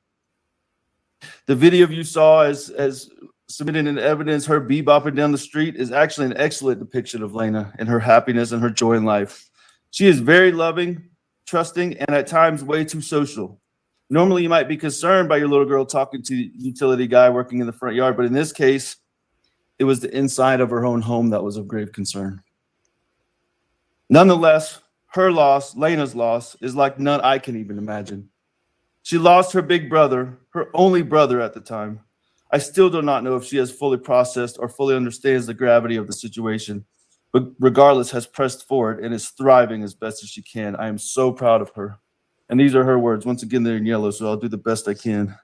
The video you saw as submitted in evidence, her bebopping down the street, is actually an excellent depiction of Lena and her happiness and her joy in life. She is very loving, trusting, and at times way too social. Normally, you might be concerned by your little girl talking to the utility guy working in the front yard, but in this case, it was the inside of her own home that was of grave concern. Nonetheless, her loss, Lena's loss, is like none I can even imagine. She lost her big brother, her only brother at the time. I still do not know if she has fully processed or fully understands the gravity of the situation, but regardless, has pressed forward and is thriving as best as she can. I am so proud of her. And these are her words. Once again, they're in yellow, so I'll do the best I can.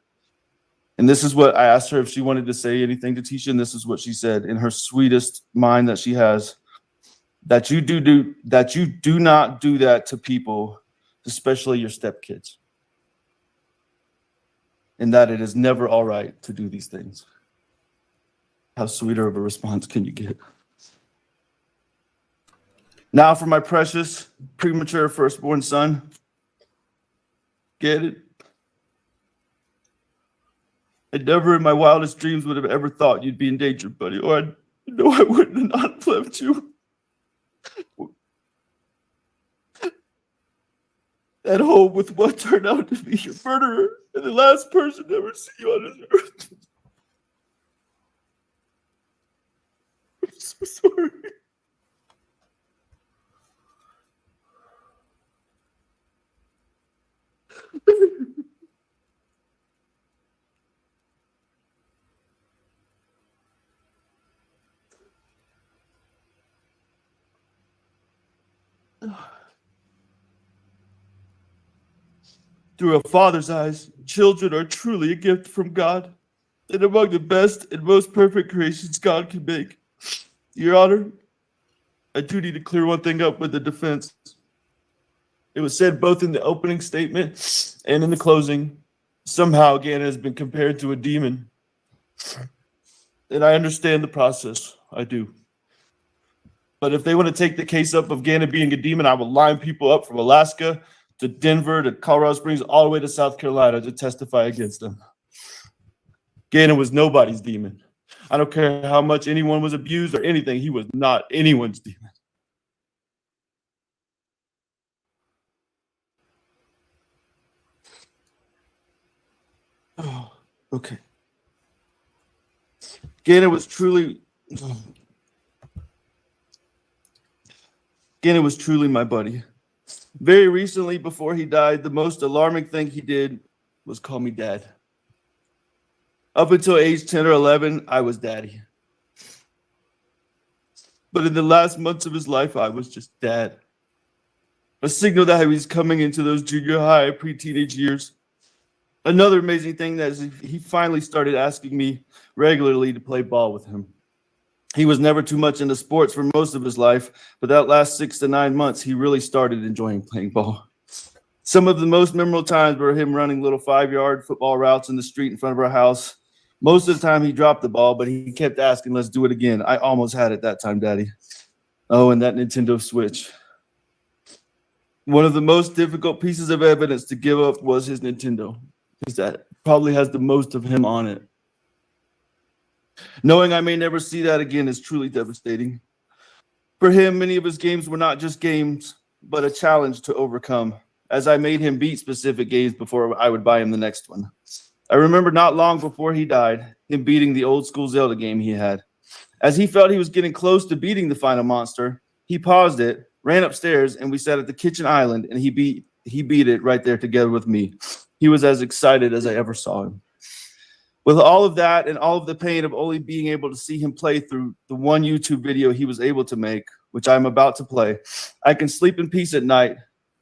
And this is what I asked her if she wanted to say anything to Tisha, and this is what she said in her sweetest mind that she has, that you do not do that to people, especially your stepkids. And that it is never all right to do these things. How sweeter of a response can you get? Now for my precious, premature firstborn son. Get it? I never in my wildest dreams would have ever thought you'd be in danger, buddy, or I know I wouldn't have not left you. At home with what turned out to be your murderer and the last person to ever see you on this earth. I'm so sorry. Through a father's eyes, children are truly a gift from God, and among the best and most perfect creations God can make. Your Honor, I do need to clear one thing up with the defense. It was said both in the opening statement and in the closing, Somehow Gannon has been compared to a demon. And I understand the process. I do. But if they want to take the case up of Gannon being a demon, I will line people up from Alaska to Denver to Colorado Springs, all the way to South Carolina to testify against him. Gannon was nobody's demon. I don't care how much anyone was abused or anything. He was not anyone's demon. Oh, okay. Gannon was truly my buddy. Very recently, before he died, the most alarming thing he did was call me dad. Up until age 10 or 11, I was daddy. But in the last months of his life, I was just dad. A signal that he was coming into those junior high, pre-teenage years. Another amazing thing that is he finally started asking me regularly to play ball with him. He was never too much into sports for most of his life, but that last 6 to 9 months, he really started enjoying playing ball. Some of the most memorable times were him running little 5-yard football routes in the street in front of our house. Most of the time he dropped the ball, but he kept asking, let's do it again. I almost had it that time, Daddy. Oh, and that Nintendo Switch. One of the most difficult pieces of evidence to give up was his Nintendo, because that probably has the most of him on it. Knowing I may never see that again is truly devastating. For him, many of his games were not just games, but a challenge to overcome, as I made him beat specific games before I would buy him the next one. I remember not long before he died, him beating the old school Zelda game he had. As he felt he was getting close to beating the final monster, he paused it, ran upstairs, and we sat at the kitchen island, and he beat it right there together with me. He was as excited as I ever saw him. With all of that and all of the pain of only being able to see him play through the one YouTube video he was able to make, which I'm about to play, I can sleep in peace at night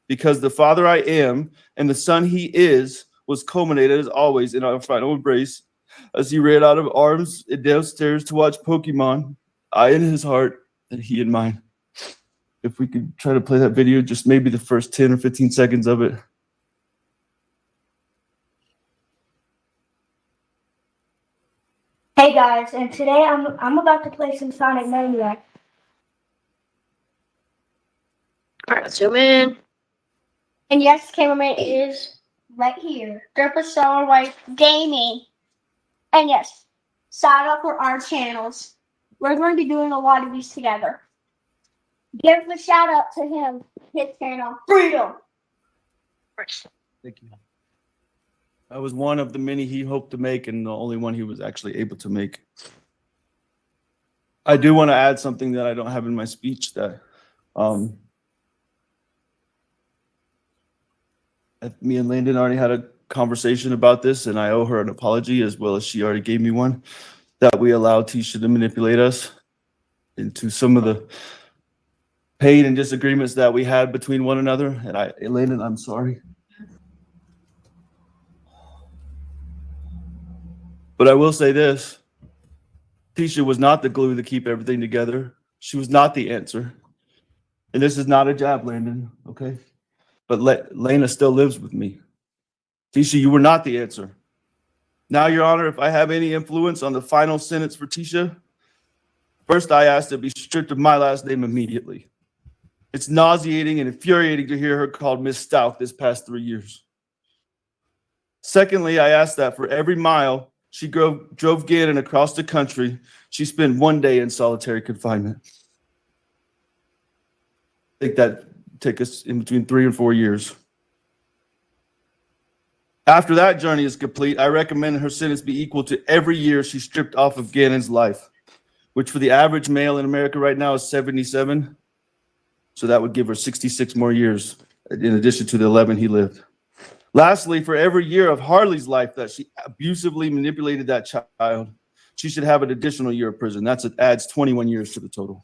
because the father I am and the son he is was culminated as always in our final embrace as he ran out of arms and downstairs to watch Pokemon, I in his heart and he in mine. If we could try to play that video, just maybe the first 10 or 15 seconds of it. Hey guys, and today I'm about to play some Sonic Maniac. Alright, zoom in. And yes, cameraman is right here. Derpa Solar White Gaming. And yes, sign up for our channels. We're going to be doing a lot of these together. Give a shout out to him, his channel, Freedom. Thank you. I was one of the many he hoped to make and the only one he was actually able to make. I do want to add something that I don't have in my speech that me and Landon already had a conversation about this, and I owe her an apology as well as she already gave me one, that we allowed Tisha to manipulate us into some of the pain and disagreements that we had between one another. And Landon, I'm sorry. But I will say this, Tisha was not the glue to keep everything together. She was not the answer. And this is not a jab, Landon, okay? But Lena still lives with me. Tisha, you were not the answer. Now, Your Honor, if I have any influence on the final sentence for Tisha, first I ask to be stripped of my last name immediately. It's nauseating and infuriating to hear her called Miss Stauch this past 3 years. Secondly, I ask that for every mile she drove Gannon across the country, she spent 1 day in solitary confinement. I think that take us in between 3 and 4 years. After that journey is complete, I recommend her sentence be equal to every year she stripped off of Gannon's life, which for the average male in America right now is 77. So that would give her 66 more years in addition to the 11 he lived. Lastly, for every year of Harley's life that she abusively manipulated that child, she should have an additional year of prison. That adds 21 years to the total.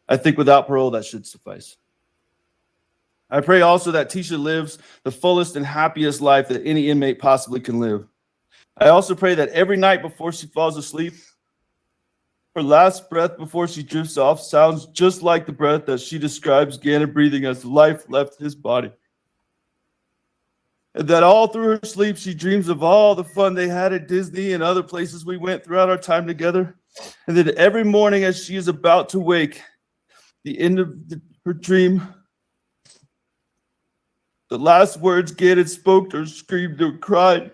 I think without parole, that should suffice. I pray also that Tisha lives the fullest and happiest life that any inmate possibly can live. I also pray that every night before she falls asleep, her last breath before she drifts off sounds just like the breath that she describes Gannon breathing as life left his body. And that all through her sleep, she dreams of all the fun they had at Disney and other places we went throughout our time together. And then every morning as she is about to wake, the end of her dream, the last words Gannon spoke or screamed or cried,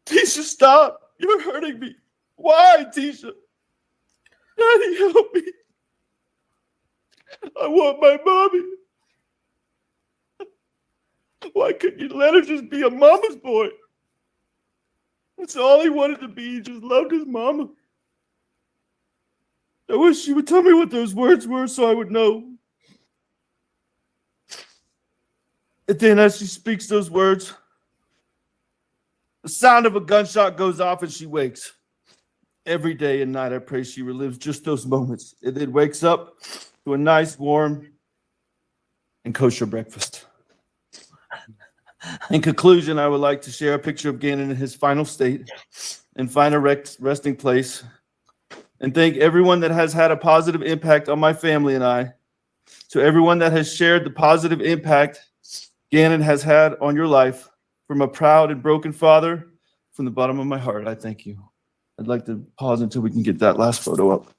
"Tisha, stop! You're hurting me. Why, Tisha? Daddy, help me. I want my mommy. Why couldn't you let her just be a mama's boy? That's all he wanted to be. He just loved his mama. I wish she would tell me what those words were so I would know." And then as she speaks those words, the sound of a gunshot goes off and she wakes. Every day and night, I pray she relives just those moments and then wakes up to a nice, warm, and kosher breakfast. In conclusion, I would like to share a picture of Gannon in his final state and find a resting place, and thank everyone that has had a positive impact on my family and I. To everyone that has shared the positive impact Gannon has had on your life, from a proud and broken father, from the bottom of my heart, I thank you. I'd like to pause until we can get that last photo up.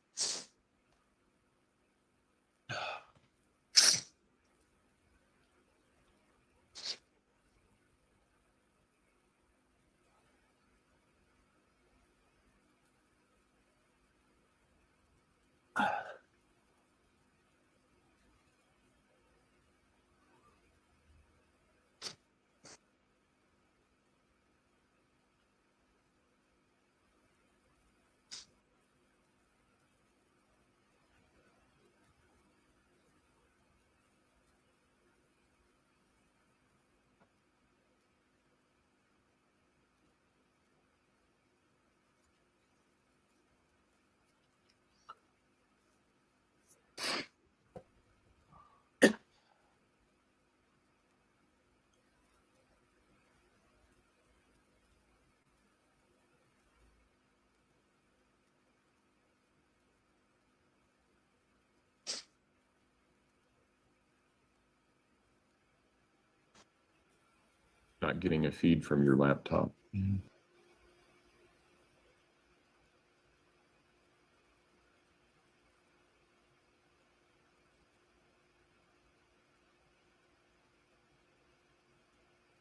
Not getting a feed from your laptop.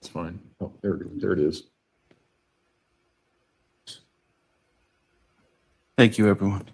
It's fine. Oh, there it is. Thank you, everyone.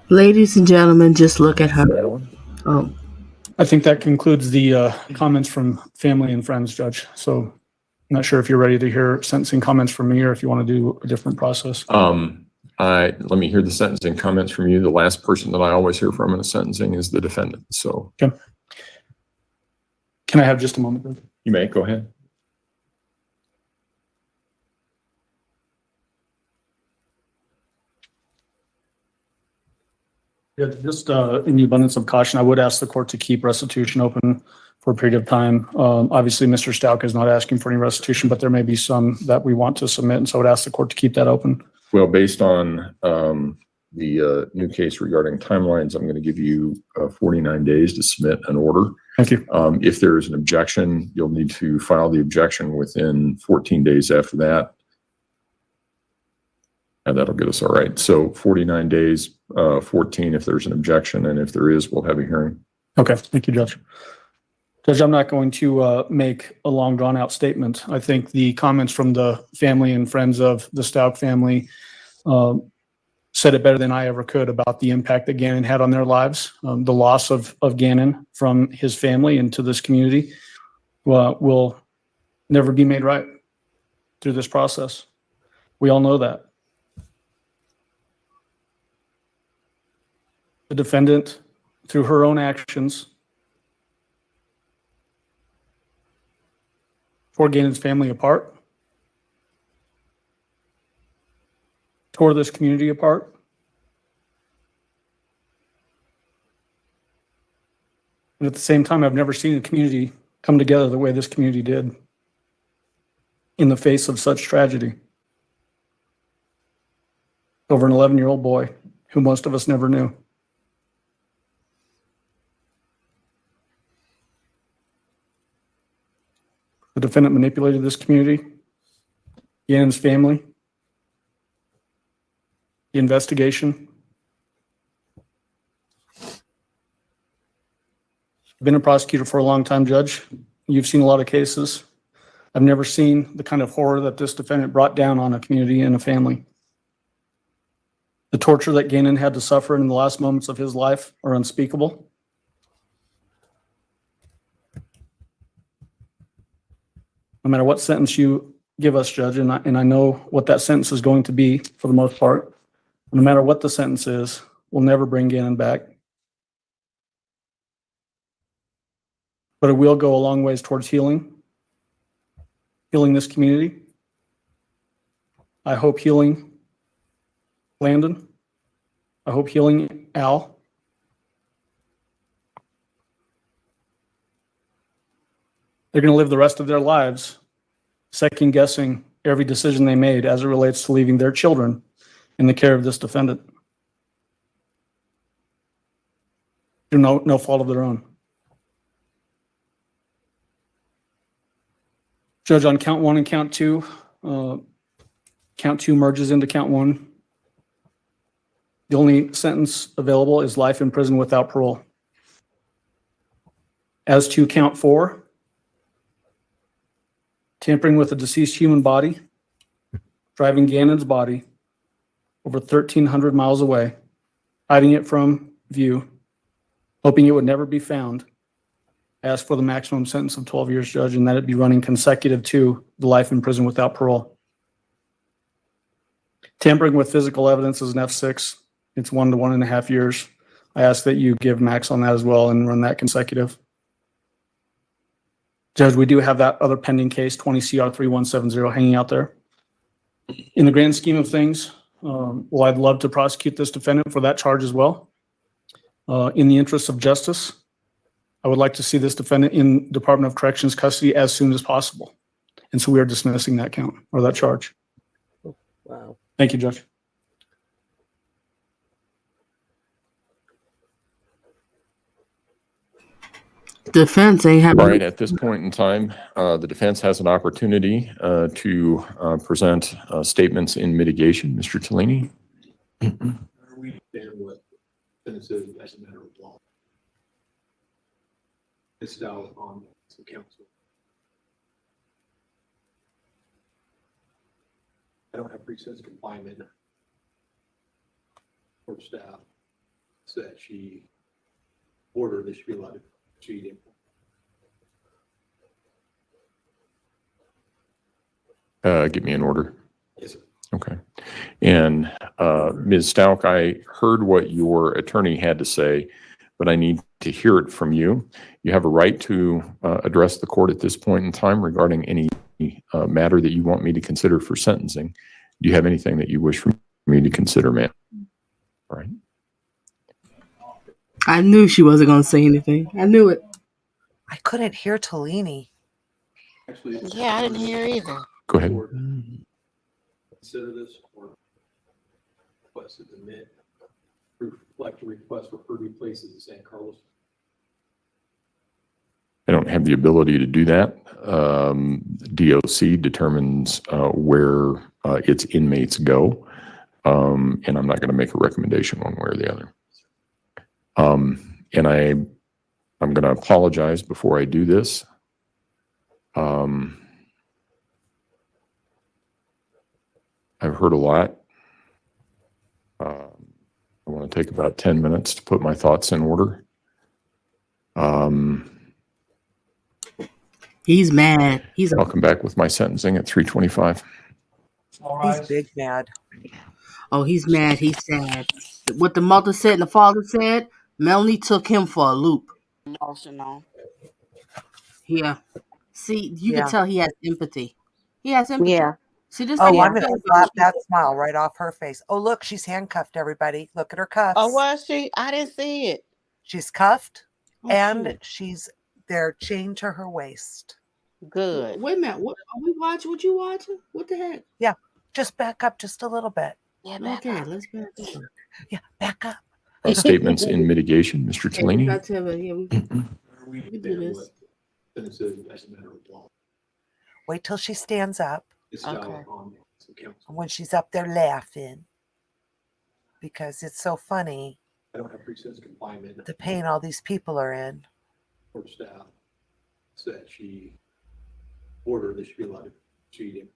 Ladies and gentlemen, just look at her. Oh, I think that concludes the comments from family and friends, Judge. So I'm not sure if you're ready to hear sentencing comments from me or if you want to do a different process. Let me hear the sentencing comments from you. The last person that I always hear from in the sentencing is the defendant. So okay. Can I have just a moment? You may go ahead. Yeah, just in the abundance of caution, I would ask the court to keep restitution open for a period of time. Obviously, Mr. Stauch is not asking for any restitution, but there may be some that we want to submit, and so I would ask the court to keep that open. Well, based on the new case regarding timelines, I'm going to give you 49 days to submit an order. Thank you. If there is an objection, you'll need to file the objection within 14 days after that. And that'll get us all right. So 49 days, 14 if there's an objection, and if there is, we'll have a hearing. Okay, thank you, Judge. Judge, I'm not going to make a long drawn out statement. I think the comments from the family and friends of the Stauch family said it better than I ever could about the impact that Gannon had on their lives. The loss of Gannon from his family and to this community will never be made right through this process. We all know that. The defendant, through her own actions, tore Gannon's family apart, tore this community apart. And at the same time, I've never seen a community come together the way this community did in the face of such tragedy over an 11-year-old boy who most of us never knew. The defendant manipulated this community, Gannon's family, the investigation. I've been a prosecutor for a long time, Judge. You've seen a lot of cases. I've never seen the kind of horror that this defendant brought down on a community and a family. The torture that Gannon had to suffer in the last moments of his life are unspeakable. No matter what sentence you give us, Judge, and I know what that sentence is going to be for the most part, no matter what the sentence is, we'll never bring Gannon back. But it will go a long ways towards healing this community. I hope healing Landon. I hope healing Al. They're going to live the rest of their lives second guessing every decision they made as it relates to leaving their children in the care of this defendant through no fault of their own. Judge, on count one and count two merges into count one. The only sentence available is life in prison without parole. As to count four, tampering with a deceased human body, driving Gannon's body over 1,300 miles away, hiding it from view, hoping it would never be found. Ask for the maximum sentence of 12 years, Judge, and that it be running consecutive to the life in prison without parole. Tampering with physical evidence is an F6. It's 1 to 1.5 years. I ask that you give max on that as well and run that consecutive. Judge, we do have that other pending case, 20 CR 3170, hanging out there. In the grand scheme of things, well, I'd love to prosecute this defendant for that charge as well. In the interest of justice, I would like to see this defendant in Department of Corrections custody as soon as possible. And so we are dismissing that count or that charge. Wow. Thank you, Judge. Defense ain't having. Right, at this point in time, the defense has an opportunity to present statements in mitigation. Mr. Tellini? We understand what sentence is as a matter of law. It's out on the council. I don't have pre-sentence confinement for staff so that she ordered this should be allowed to proceed. Give me an order. Yes, sir. Okay. And Ms. Stauch, I heard what your attorney had to say, but I need to hear it from you. You have a right to address the court at this point in time regarding any matter that you want me to consider for sentencing. Do you have anything that you wish for me to consider, ma'am? All right. I knew she wasn't going to say anything. I knew it. I couldn't hear Tellini. Actually, Yeah, I didn't hear either. Go ahead. Consider this or request to admit, reflect a request for her to be placed in San Carlos. I don't have the ability to do that. DOC determines where its inmates go, and I'm not going to make a recommendation one way or the other. And I'm going to apologize before I do this. I've heard a lot want to take about 10 minutes to put my thoughts in order. He's mad. I'll come back with my sentencing at 3:25. He's big mad. Oh, he's mad. He's sad. What the mother said and the father said, Melanie took him for a loop. Emotional. Yeah. See, you Yeah. can tell he has empathy. He has empathy. Yeah. See, this Oh, thing I'm I going to feel slap about that smile right off her face. Oh, look, she's handcuffed, everybody. Look at her cuffs. Oh, was she? I didn't see it. She's cuffed and shoot. they're chained to her waist. Good. Wait a minute. What are we watching? What you watching? What the heck? Yeah. Just back up just a little bit. Yeah, back Okay, up. let's back up. Yeah, back up. Statements in mitigation, Mr. Okay, we Cellini. got to, yeah, we can do this. As a matter of law. Wait till she stands up. It's Okay. valid on some counsel. And when she's up there laughing, because it's so funny I don't have pre-sentence confinement. the pain all these people are in. Court staff said she ordered that she be allowed to proceed.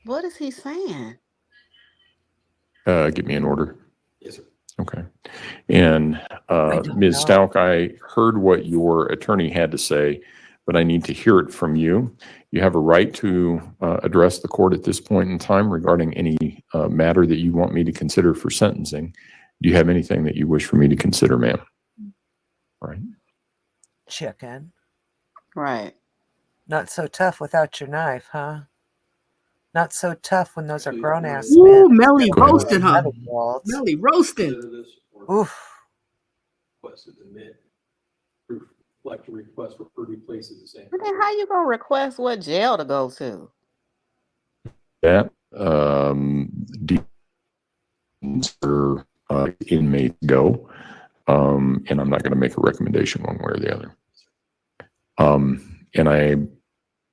What is he saying? Get me an order. Yes, sir. Okay. And Ms. Stauch, I heard what your attorney had to say, but I need to hear it from you. You have a right to address the court at this point in time regarding any matter that you want me to consider for sentencing. Do you have anything that you wish for me to consider, ma'am? All right. Chicken. Right. Not so tough without your knife, huh? Not so tough when those are grown-ass Ooh, men. Melly roasting her. Melly Melly roasting. Oof. Request to admit proof, like to request for 30 places the same. But then how you gonna request what jail to go to? That inmates go, and I'm not going to make a recommendation one way or the other. And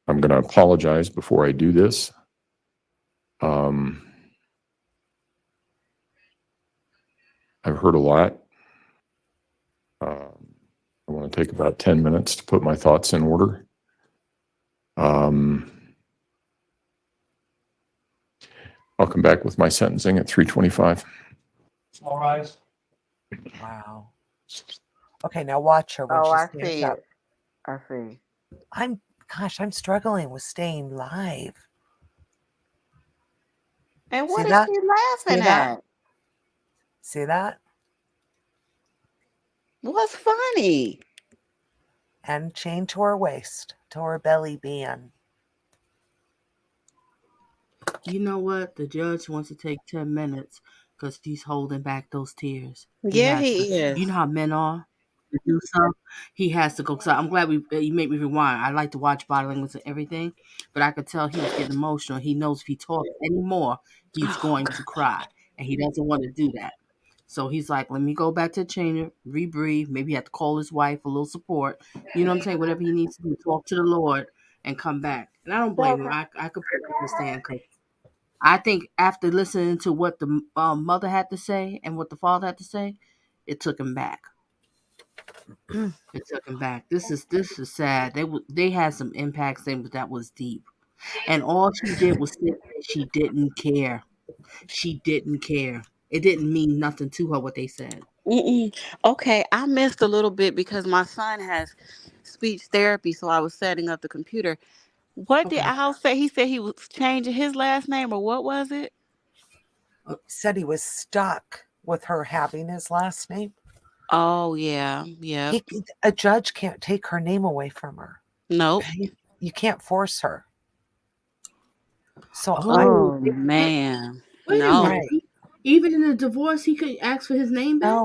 I'm going to apologize before I do this. I've heard a lot. I want to take about 10 minutes to put my thoughts in order. I'll come back with my sentencing at 3:25. All rise. Wow. Okay, now watch her when Oh, she I stands see up. it. I see. I'm struggling with staying live. And what See is that? she See laughing that? at? See that? What's funny? And chained to her waist, to her belly band. You know what? The judge wants to take 10 minutes because he's holding back those tears. Yeah, has he to. is. You know how men are? To do something, he has to go. So I'm glad you made me rewind. I like to watch body language and everything, but I could tell he was getting emotional. He knows if he talks anymore, he's going to cry, and he doesn't want to do that. So he's like, let me go back to the chamber, rebreathe. Maybe he have to call his wife for a little support. You know what I'm saying? Whatever he needs to do, talk to the Lord and come back. And I don't blame him. I completely understand because I think after listening to what the mother had to say and what the father had to say, it took him back. It took him back. This is sad. They had some impacts that was deep, and all she did was sit there. She didn't care. She didn't care. It didn't mean nothing to her what they said. Okay, I missed a little bit because my son has speech therapy, so I was setting up the computer. What did Okay. Al say? He said he was changing his last name, or what was it? Said he was stuck with her having his last name. Oh, yeah. Yeah. A judge can't take her name away from her. Nope. You can't force her. So Oh, man. Wait a No. minute. Even in a divorce, he could ask for his name back?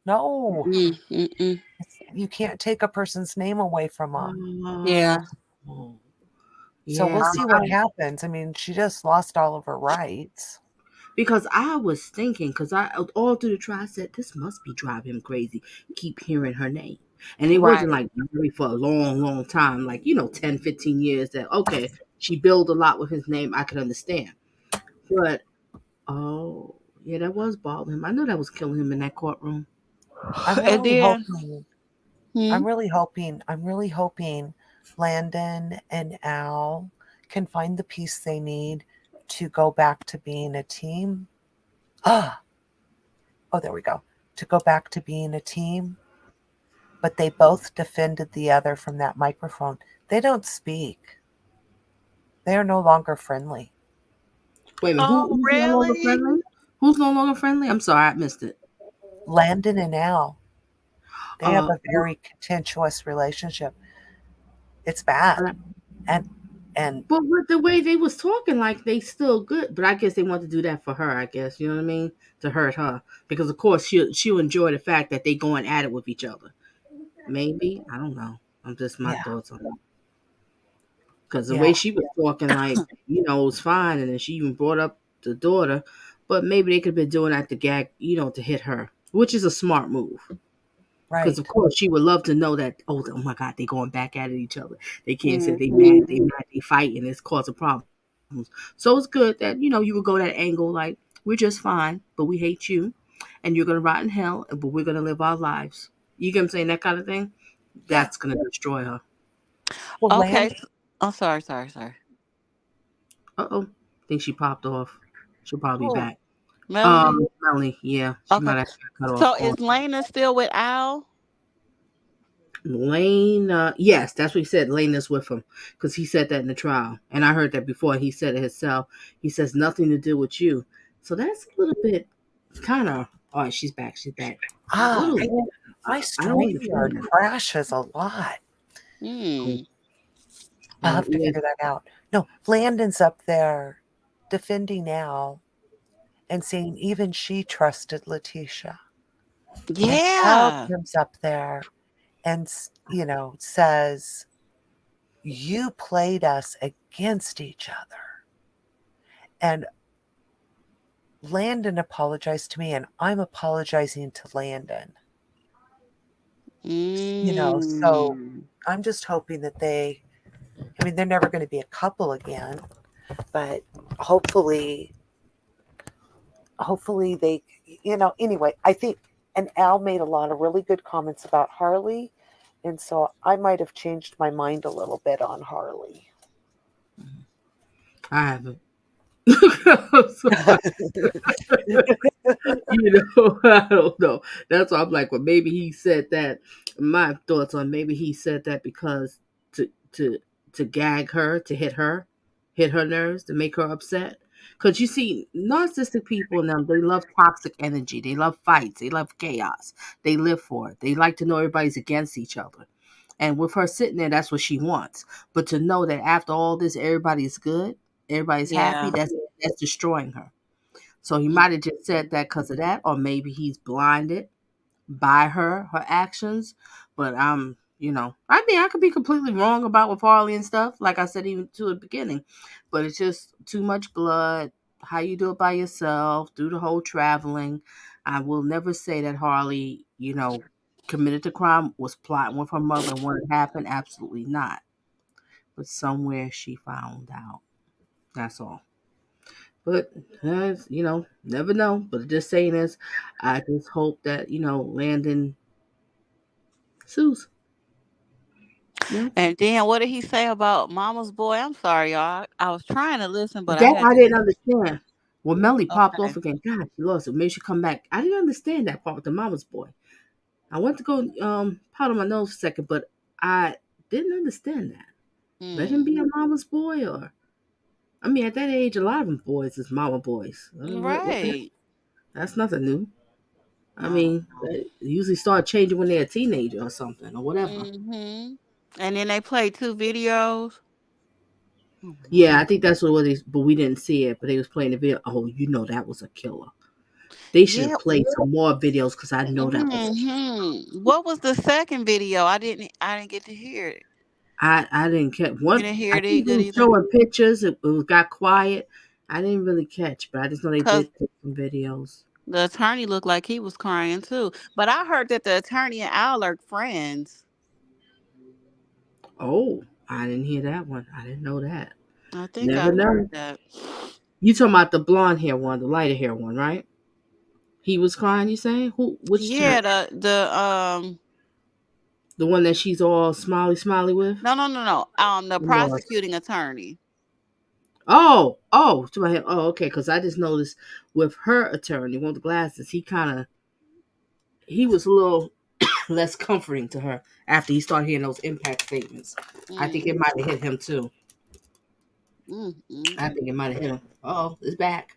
No. Mm-mm. You can't take a person's name away from them. Yeah. So we'll Yeah. see what happens. I mean, she just lost all of her rights. Because I was thinking, because I all through the trial I said, this must be driving him crazy. Keep hearing her name. And it wasn't like for a long, long time, like, 10, 15 years that, okay, she billed a lot with his name. I could understand. But, yeah, that was bothering him. I knew that was killing him in that courtroom. I'm really hoping Landon and Al can find the peace they need to go back to being a team. oh, there we go, to go back to being a team, but they both defended the other from that microphone. They don't speak. They are no longer friendly. Wait a minute, Oh, who's no longer really? friendly? Who's no longer friendly? I'm sorry, I missed it. Landon and Al, they have Uh, a very contentious relationship. It's bad. And but with the way they was talking, like they still good. But I guess they want to do that for her. I guess you know what I mean, to hurt her because of course she'll enjoy the fact that they going at it with each other. Maybe I don't know. I'm just my yeah, thoughts on it. Because the yeah, way she was talking, like it was fine, and then she even brought up the daughter. But maybe they could have been doing that to gag, to hit her, which is a smart move. Because right. of course she would love to know that. Oh my God, they going back at each other. They can't say they mad, Mm-hmm. they fighting. It's causing problems. So it's good that you would go that angle. Like we're just fine, but we hate you, and you're gonna rot in hell. But we're gonna live our lives. You get what I'm saying? That kind of thing. Yeah. That's gonna destroy her. Well, Okay. Land, Oh, sorry. Uh-oh. Think she popped off. She'll probably be Who? back. Melanie? Melanie, yeah. She Okay. might have got cut off So call. is Lena still with Al? Lane, yes, that's what he said. Lane is with him. Because he said that in the trial. And I heard that before. He said it himself. He says nothing to do with you. So that's a little bit kind of all right, she's back. She's back. ah, Little my I don't StreamYard understand that. crashes a lot. Hmm. I'll have to Yeah. figure that out. No, Landon's up there defending Al and saying even she trusted Letecia. And Al Yeah. comes up there and, says, you played us against each other. And Landon apologized to me, and I'm apologizing to Landon. So Mm. I'm just hoping that they're never going to be a couple again, but hopefully they, anyway, I think, and Al made a lot of really good comments about Harley. And so I might have changed my mind a little bit on Harley. I haven't. I don't know. That's why I'm like, well, maybe he said that. My thoughts on maybe he said that because to gag her, to hit her nerves, to make her upset. Because you see, narcissistic people and them, they love toxic energy. They love fights. They love chaos. They live for it. They like to know everybody's against each other. And with her sitting there, that's what she wants. But to know that after all this, everybody's good, everybody's happy, Yeah. that's destroying her. So he might have just said that because of that, or maybe he's blinded by her actions. But I mean, I could be completely wrong about with Harley and stuff. Like I said, even to the beginning, but it's just too much blood. How you do it by yourself, do the whole traveling. I will never say that Harley, committed the crime, was plotting with her mother, and what had happened. Absolutely not. But somewhere she found out. That's all. But never know. But just saying this, I just hope that Landon sues. Yeah, And then what did he say about Mama's boy? I'm sorry, y'all. I was trying to listen, but I that had I to didn't do. understand. When Melly popped off Okay. again, God, she lost it. Maybe she come back. I didn't understand that part with the mama's boy. I went to go powder my nose for a second, but I didn't understand that. Let him Hmm. be a mama's boy, or I mean, at that age, a lot of them boys is mama boys. I mean, what the heck? Right. That's nothing new. I I don't mean, know. they usually start changing when they're a teenager or something or whatever. Mm-hmm. And then they played 2 videos. Oh Yeah, Lord. I think that's what it was, but we didn't see it. But they was playing the video. Oh, that was a killer. They should Yeah. have played some more videos because I know that was a killer. Mm-hmm. What was the second video? I didn't get to hear it. I didn't catch You one. didn't hear I it think they good were either? showing pictures. It got quiet. I didn't really catch, but I just know they Cause did take some videos. the attorney looked like he was crying too. But I heard that the attorney and Al are friends. Oh, I didn't hear that one. I didn't know that. I think Never I heard know. that. You talking about the blonde hair one, the lighter hair one, right? He was crying. You saying who? Which Yeah, turn? the The one that she's all smiley, smiley with? no. The I'm lost. prosecuting attorney. To my head. Oh, okay. Because I just noticed with her attorney, one with the glasses, he kind of he was a little less comforting to her after he started hearing those impact statements. I think it might have hit him too. I think it might have hit him. Oh, it's back.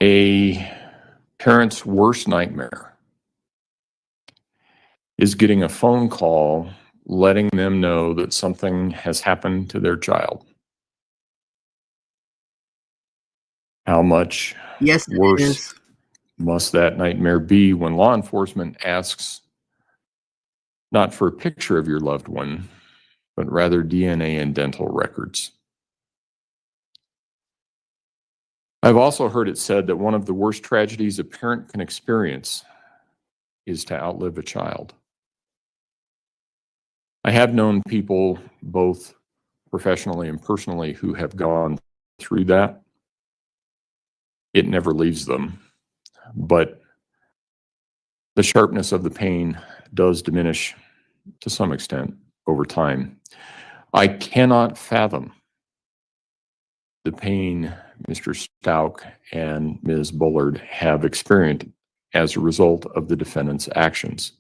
A parent's worst nightmare is getting a phone call letting them know that something has happened to their child. How much Yes, it worse is. must that nightmare be when law enforcement asks not for a picture of your loved one, but rather DNA and dental records? I've also heard it said that one of the worst tragedies a parent can experience is to outlive a child. I have known people, both professionally and personally, who have gone through that. It never leaves them, but the sharpness of the pain does diminish to some extent over time. I cannot fathom the pain Mr. Stauch and Ms. Bullard have experienced as a result of the defendant's actions.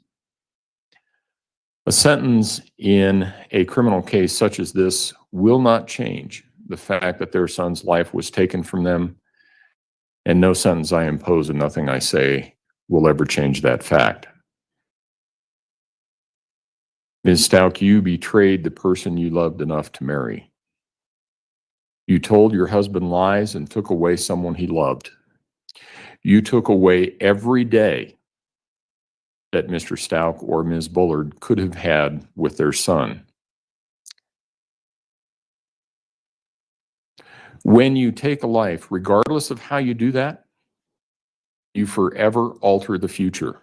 A sentence in a criminal case such as this will not change the fact that their son's life was taken from them, and no sentence I impose and nothing I say will ever change that fact. Ms. Stauch, you betrayed the person you loved enough to marry. You told your husband lies and took away someone he loved. You took away every day that Mr. Stauch or Ms. Bullard could have had with their son. When you take a life, regardless of how you do that, you forever alter the future.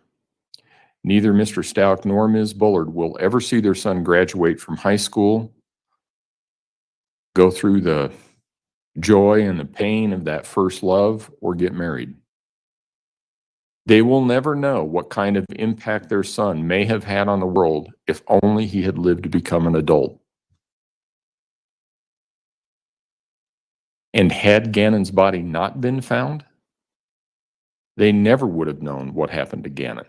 Neither Mr. Stauch nor Ms. Bullard will ever see their son graduate from high school, go through the joy and the pain of that first love, or get married. They will never know what kind of impact their son may have had on the world if only he had lived to become an adult. And had Gannon's body not been found, they never would have known what happened to Gannon.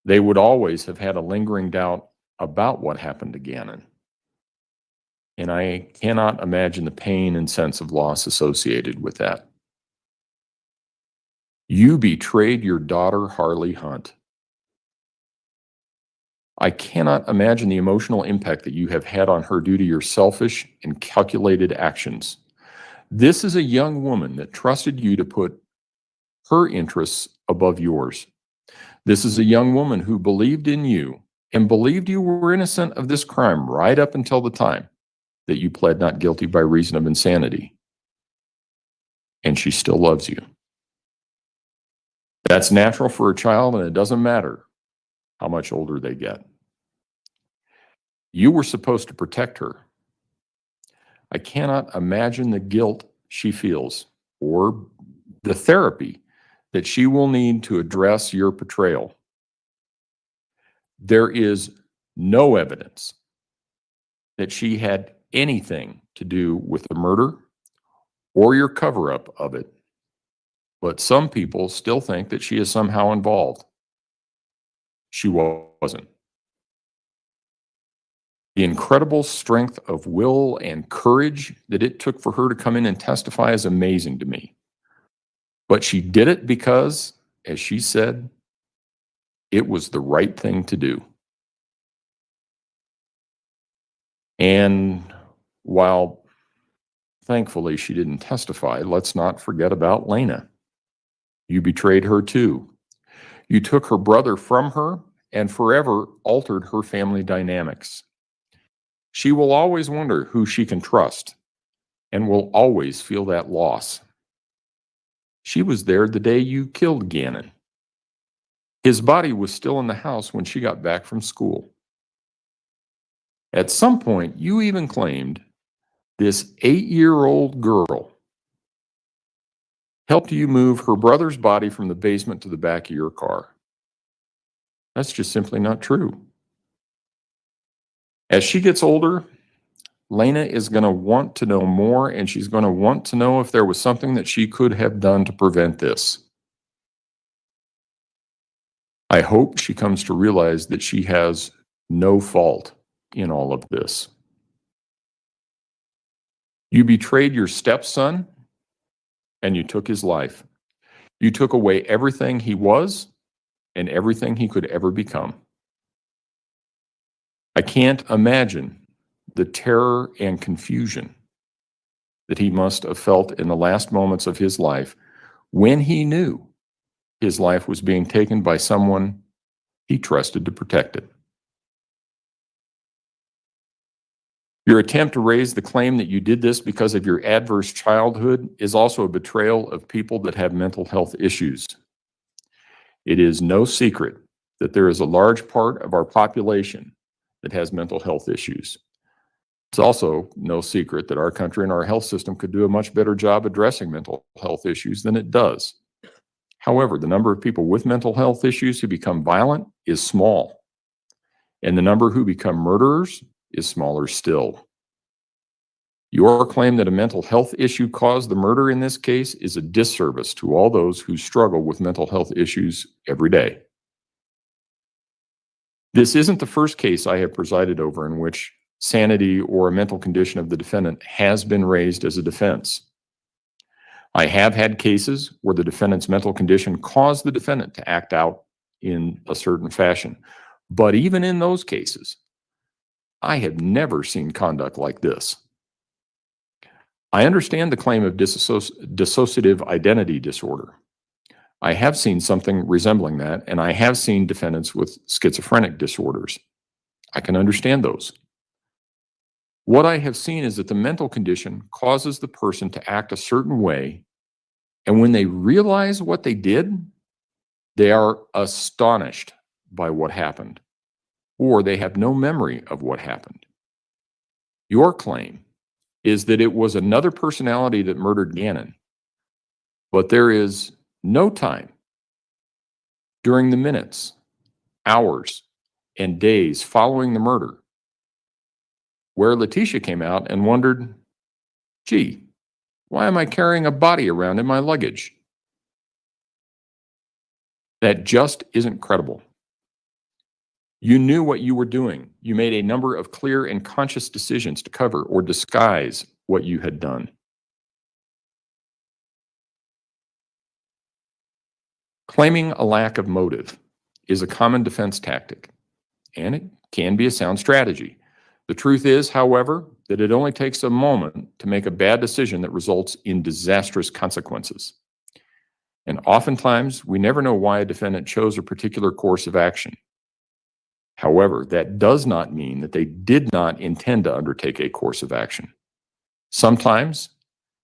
They would always have had a lingering doubt about what happened to Gannon. And I cannot imagine the pain and sense of loss associated with that. You betrayed your daughter, Harley Hunt. I cannot imagine the emotional impact that you have had on her due to your selfish and calculated actions. This is a young woman that trusted you to put her interests above yours. This is a young woman who believed in you and believed you were innocent of this crime right up until the time that you pled not guilty by reason of insanity. And she still loves you. That's natural for a child, and it doesn't matter how much older they get. You were supposed to protect her. I cannot imagine the guilt she feels or the therapy that she will need to address your betrayal. There is no evidence that she had anything to do with the murder or your cover-up of it, but some people still think that she is somehow involved. She wasn't. The incredible strength of will and courage that it took for her to come in and testify is amazing to me. But she did it because, as she said, it was the right thing to do. And while thankfully she didn't testify, let's not forget about Lena. You betrayed her too. You took her brother from her and forever altered her family dynamics. She will always wonder who she can trust and will always feel that loss. She was there the day you killed Gannon. His body was still in the house when she got back from school. At some point, you even claimed this 8-year-old girl helped you move her brother's body from the basement to the back of your car. That's just simply not true. As she gets older, Lena is going to want to know more, and she's going to want to know if there was something that she could have done to prevent this. I hope she comes to realize that she has no fault in all of this. You betrayed your stepson, and you took his life. You took away everything he was and everything he could ever become. I can't imagine the terror and confusion that he must have felt in the last moments of his life when he knew his life was being taken by someone he trusted to protect it. Your attempt to raise the claim that you did this because of your adverse childhood is also a betrayal of people that have mental health issues. It is no secret that there is a large part of our population that has mental health issues. It's also no secret that our country and our health system could do a much better job addressing mental health issues than it does. However, the number of people with mental health issues who become violent is small, and the number who become murderers is smaller still. Your claim that a mental health issue caused the murder in this case is a disservice to all those who struggle with mental health issues every day. This isn't the first case I have presided over in which sanity or a mental condition of the defendant has been raised as a defense. I have had cases where the defendant's mental condition caused the defendant to act out in a certain fashion. But even in those cases, I have never seen conduct like this. I understand the claim of dissociative identity disorder. I have seen something resembling that, and I have seen defendants with schizophrenic disorders. I can understand those. What I have seen is that the mental condition causes the person to act a certain way, and when they realize what they did, they are astonished by what happened, or they have no memory of what happened. Your claim is that it was another personality that murdered Gannon, but there is no time during the minutes, hours, and days following the murder where Letecia came out and wondered, gee, why am I carrying a body around in my luggage? That just isn't credible. You knew what you were doing. You made a number of clear and conscious decisions to cover or disguise what you had done. Claiming a lack of motive is a common defense tactic, and it can be a sound strategy. The truth is, however, that it only takes a moment to make a bad decision that results in disastrous consequences. And oftentimes, we never know why a defendant chose a particular course of action. However, that does not mean that they did not intend to undertake a course of action. Sometimes,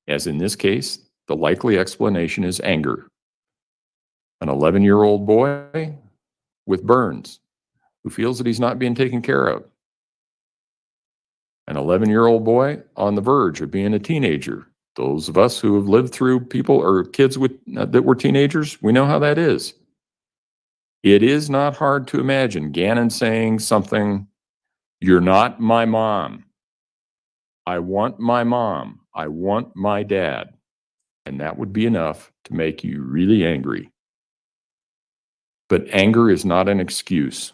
as in this case, the likely explanation is anger. An 11-year-old boy with burns who feels that he's not being taken care of. An 11-year-old boy on the verge of being a teenager. Those of us who have lived through people or kids with that were teenagers, we know how that is. It is not hard to imagine Gannon saying something, "You're not my mom. I want my mom. I want my dad." And that would be enough to make you really angry. But anger is not an excuse.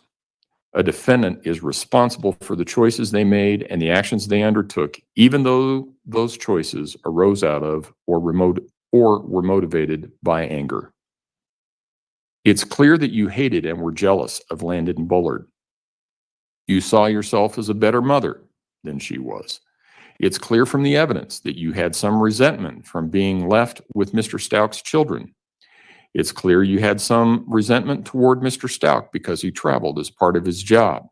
A defendant is responsible for the choices they made and the actions they undertook, even though those choices arose out of or were motivated by anger. It's clear that you hated and were jealous of Landon Bullard. You saw yourself as a better mother than she was. It's clear from the evidence that you had some resentment from being left with Mr. Stauch's children. It's clear you had some resentment toward Mr. Stauch because he traveled as part of his job.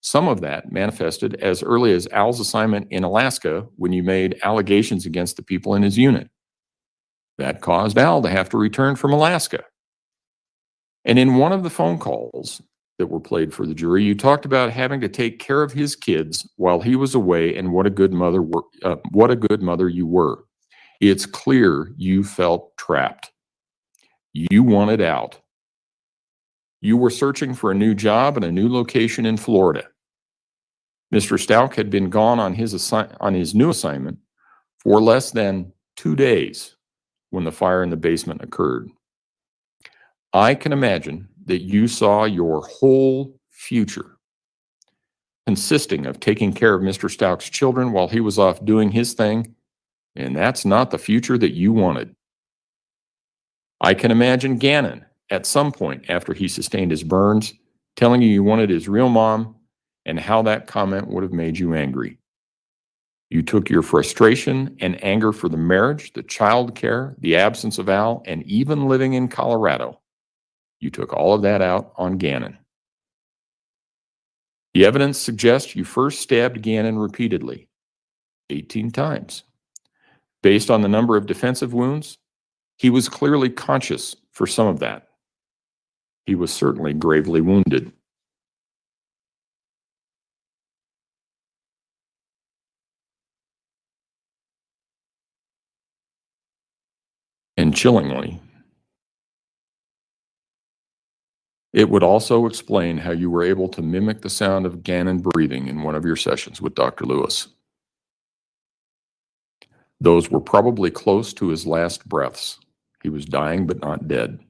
Some of that manifested as early as Al's assignment in Alaska when you made allegations against the people in his unit. That caused Al to have to return from Alaska. And in one of the phone calls that were played for the jury, you talked about having to take care of his kids while he was away, and what a good mother you were. It's clear you felt trapped. You wanted out. You were searching for a new job and a new location in Florida. Mr. Stauch had been gone on his new assignment for less than 2 days when the fire in the basement occurred. I can imagine that you saw your whole future consisting of taking care of Mr. Stauch's children while he was off doing his thing, and that's not the future that you wanted. I can imagine Gannon, at some point after he sustained his burns, telling you wanted his real mom and how that comment would have made you angry. You took your frustration and anger for the marriage, the child care, the absence of Al, and even living in Colorado. You took all of that out on Gannon. The evidence suggests you first stabbed Gannon repeatedly, 18 times. Based on the number of defensive wounds, he was clearly conscious for some of that. He was certainly gravely wounded. And chillingly, it would also explain how you were able to mimic the sound of Gannon breathing in one of your sessions with Dr. Lewis. Those were probably close to his last breaths. He was dying but not dead.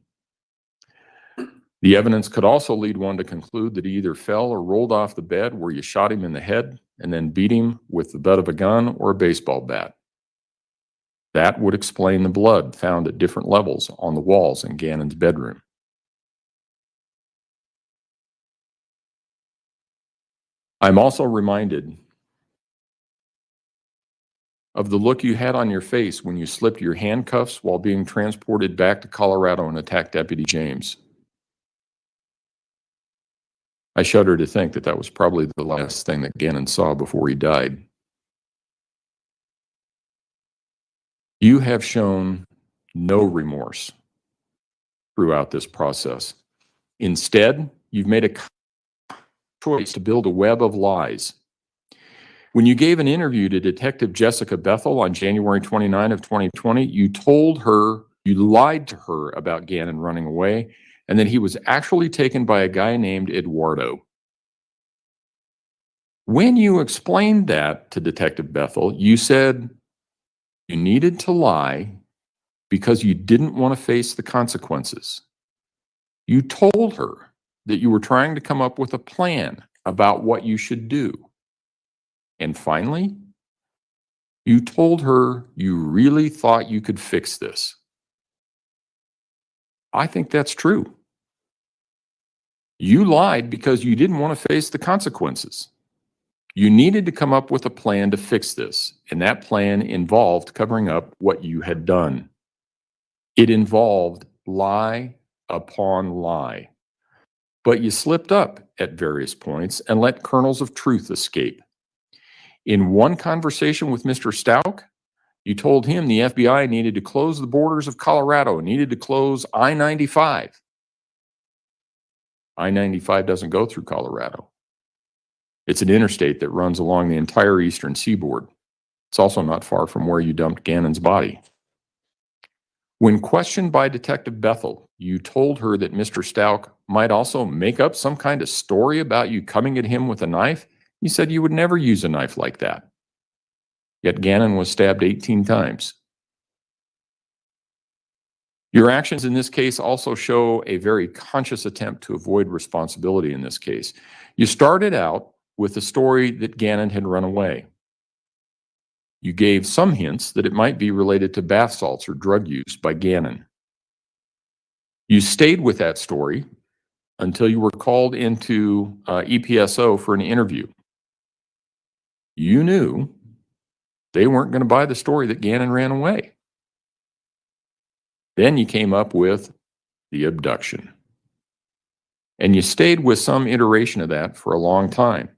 The evidence could also lead one to conclude that he either fell or rolled off the bed where you shot him in the head and then beat him with the butt of a gun or a baseball bat. That would explain the blood found at different levels on the walls in Gannon's bedroom. I'm also reminded of the look you had on your face when you slipped your handcuffs while being transported back to Colorado and attacked Deputy James. I shudder to think that that was probably the last thing that Gannon saw before he died. You have shown no remorse throughout this process. Instead, you've made a choice to build a web of lies. When you gave an interview to Detective Jessica Bethel on January 29 of 2020, you lied to her about Gannon running away and that he was actually taken by a guy named Eduardo. When you explained that to Detective Bethel, you said you needed to lie because you didn't want to face the consequences. You told her that you were trying to come up with a plan about what you should do. And finally, you told her you really thought you could fix this. I think that's true. You lied because you didn't want to face the consequences. You needed to come up with a plan to fix this, and that plan involved covering up what you had done. It involved lie upon lie. But you slipped up at various points and let kernels of truth escape. In one conversation with Mr. Stauch, you told him the FBI needed to close the borders of Colorado, needed to close I-95. I-95 doesn't go through Colorado. It's an interstate that runs along the entire eastern seaboard. It's also not far from where you dumped Gannon's body. When questioned by Detective Bethel, you told her that Mr. Stauch might also make up some kind of story about you coming at him with a knife. You said you would never use a knife like that. Yet Gannon was stabbed 18 times. Your actions in this case also show a very conscious attempt to avoid responsibility in this case. You started out with the story that Gannon had run away. You gave some hints that it might be related to bath salts or drug use by Gannon. You stayed with that story until you were called into EPSO for an interview. You knew they weren't going to buy the story that Gannon ran away. Then you came up with the abduction. And you stayed with some iteration of that for a long time.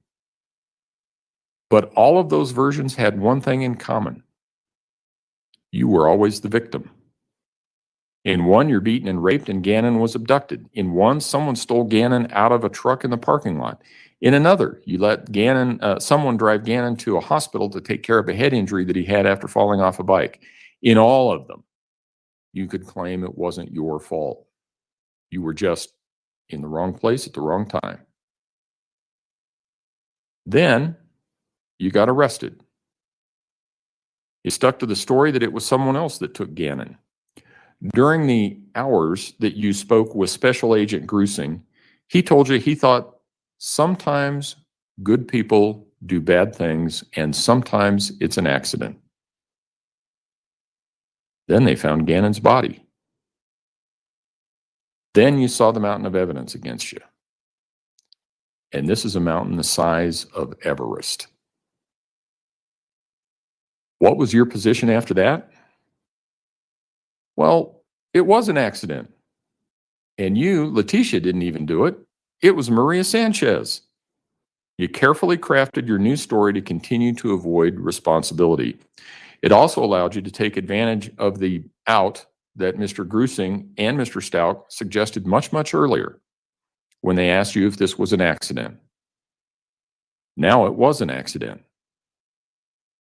But all of those versions had one thing in common. You were always the victim. In one, you're beaten and raped and Gannon was abducted. In one, someone stole Gannon out of a truck in the parking lot. In another, you let someone drive Gannon to a hospital to take care of a head injury that he had after falling off a bike. In all of them, you could claim it wasn't your fault. You were just in the wrong place at the wrong time. Then you got arrested. You stuck to the story that it was someone else that took Gannon. During the hours that you spoke with Special Agent Grusing, he told you he thought sometimes good people do bad things and sometimes it's an accident. Then they found Gannon's body. Then you saw the mountain of evidence against you. And this is a mountain the size of Everest. What was your position after that? Well, it was an accident. And you, Letecia, didn't even do it. It was Maria Sanchez. You carefully crafted your new story to continue to avoid responsibility. It also allowed you to take advantage of the out that Mr. Grusing and Mr. Stauch suggested much, much earlier when they asked you if this was an accident. Now it was an accident.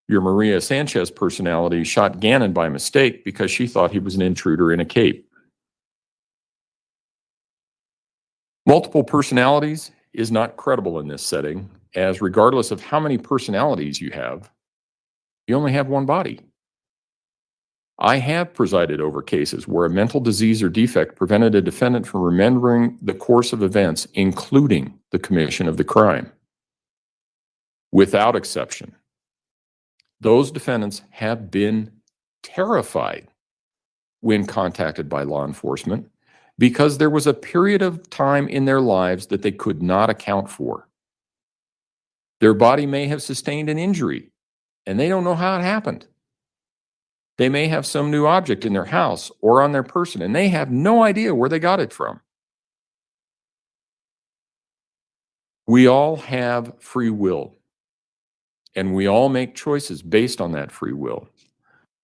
Your Maria Sanchez personality shot Gannon by mistake because she thought he was an intruder in a cape. Multiple personalities is not credible in this setting, as regardless of how many personalities you have, you only have one body. I have presided over cases where a mental disease or defect prevented a defendant from remembering the course of events, including the commission of the crime. Without exception, those defendants have been terrified when contacted by law enforcement because there was a period of time in their lives that they could not account for. Their body may have sustained an injury, and they don't know how it happened. They may have some new object in their house or on their person, and they have no idea where they got it from. We all have free will, and we all make choices based on that free will.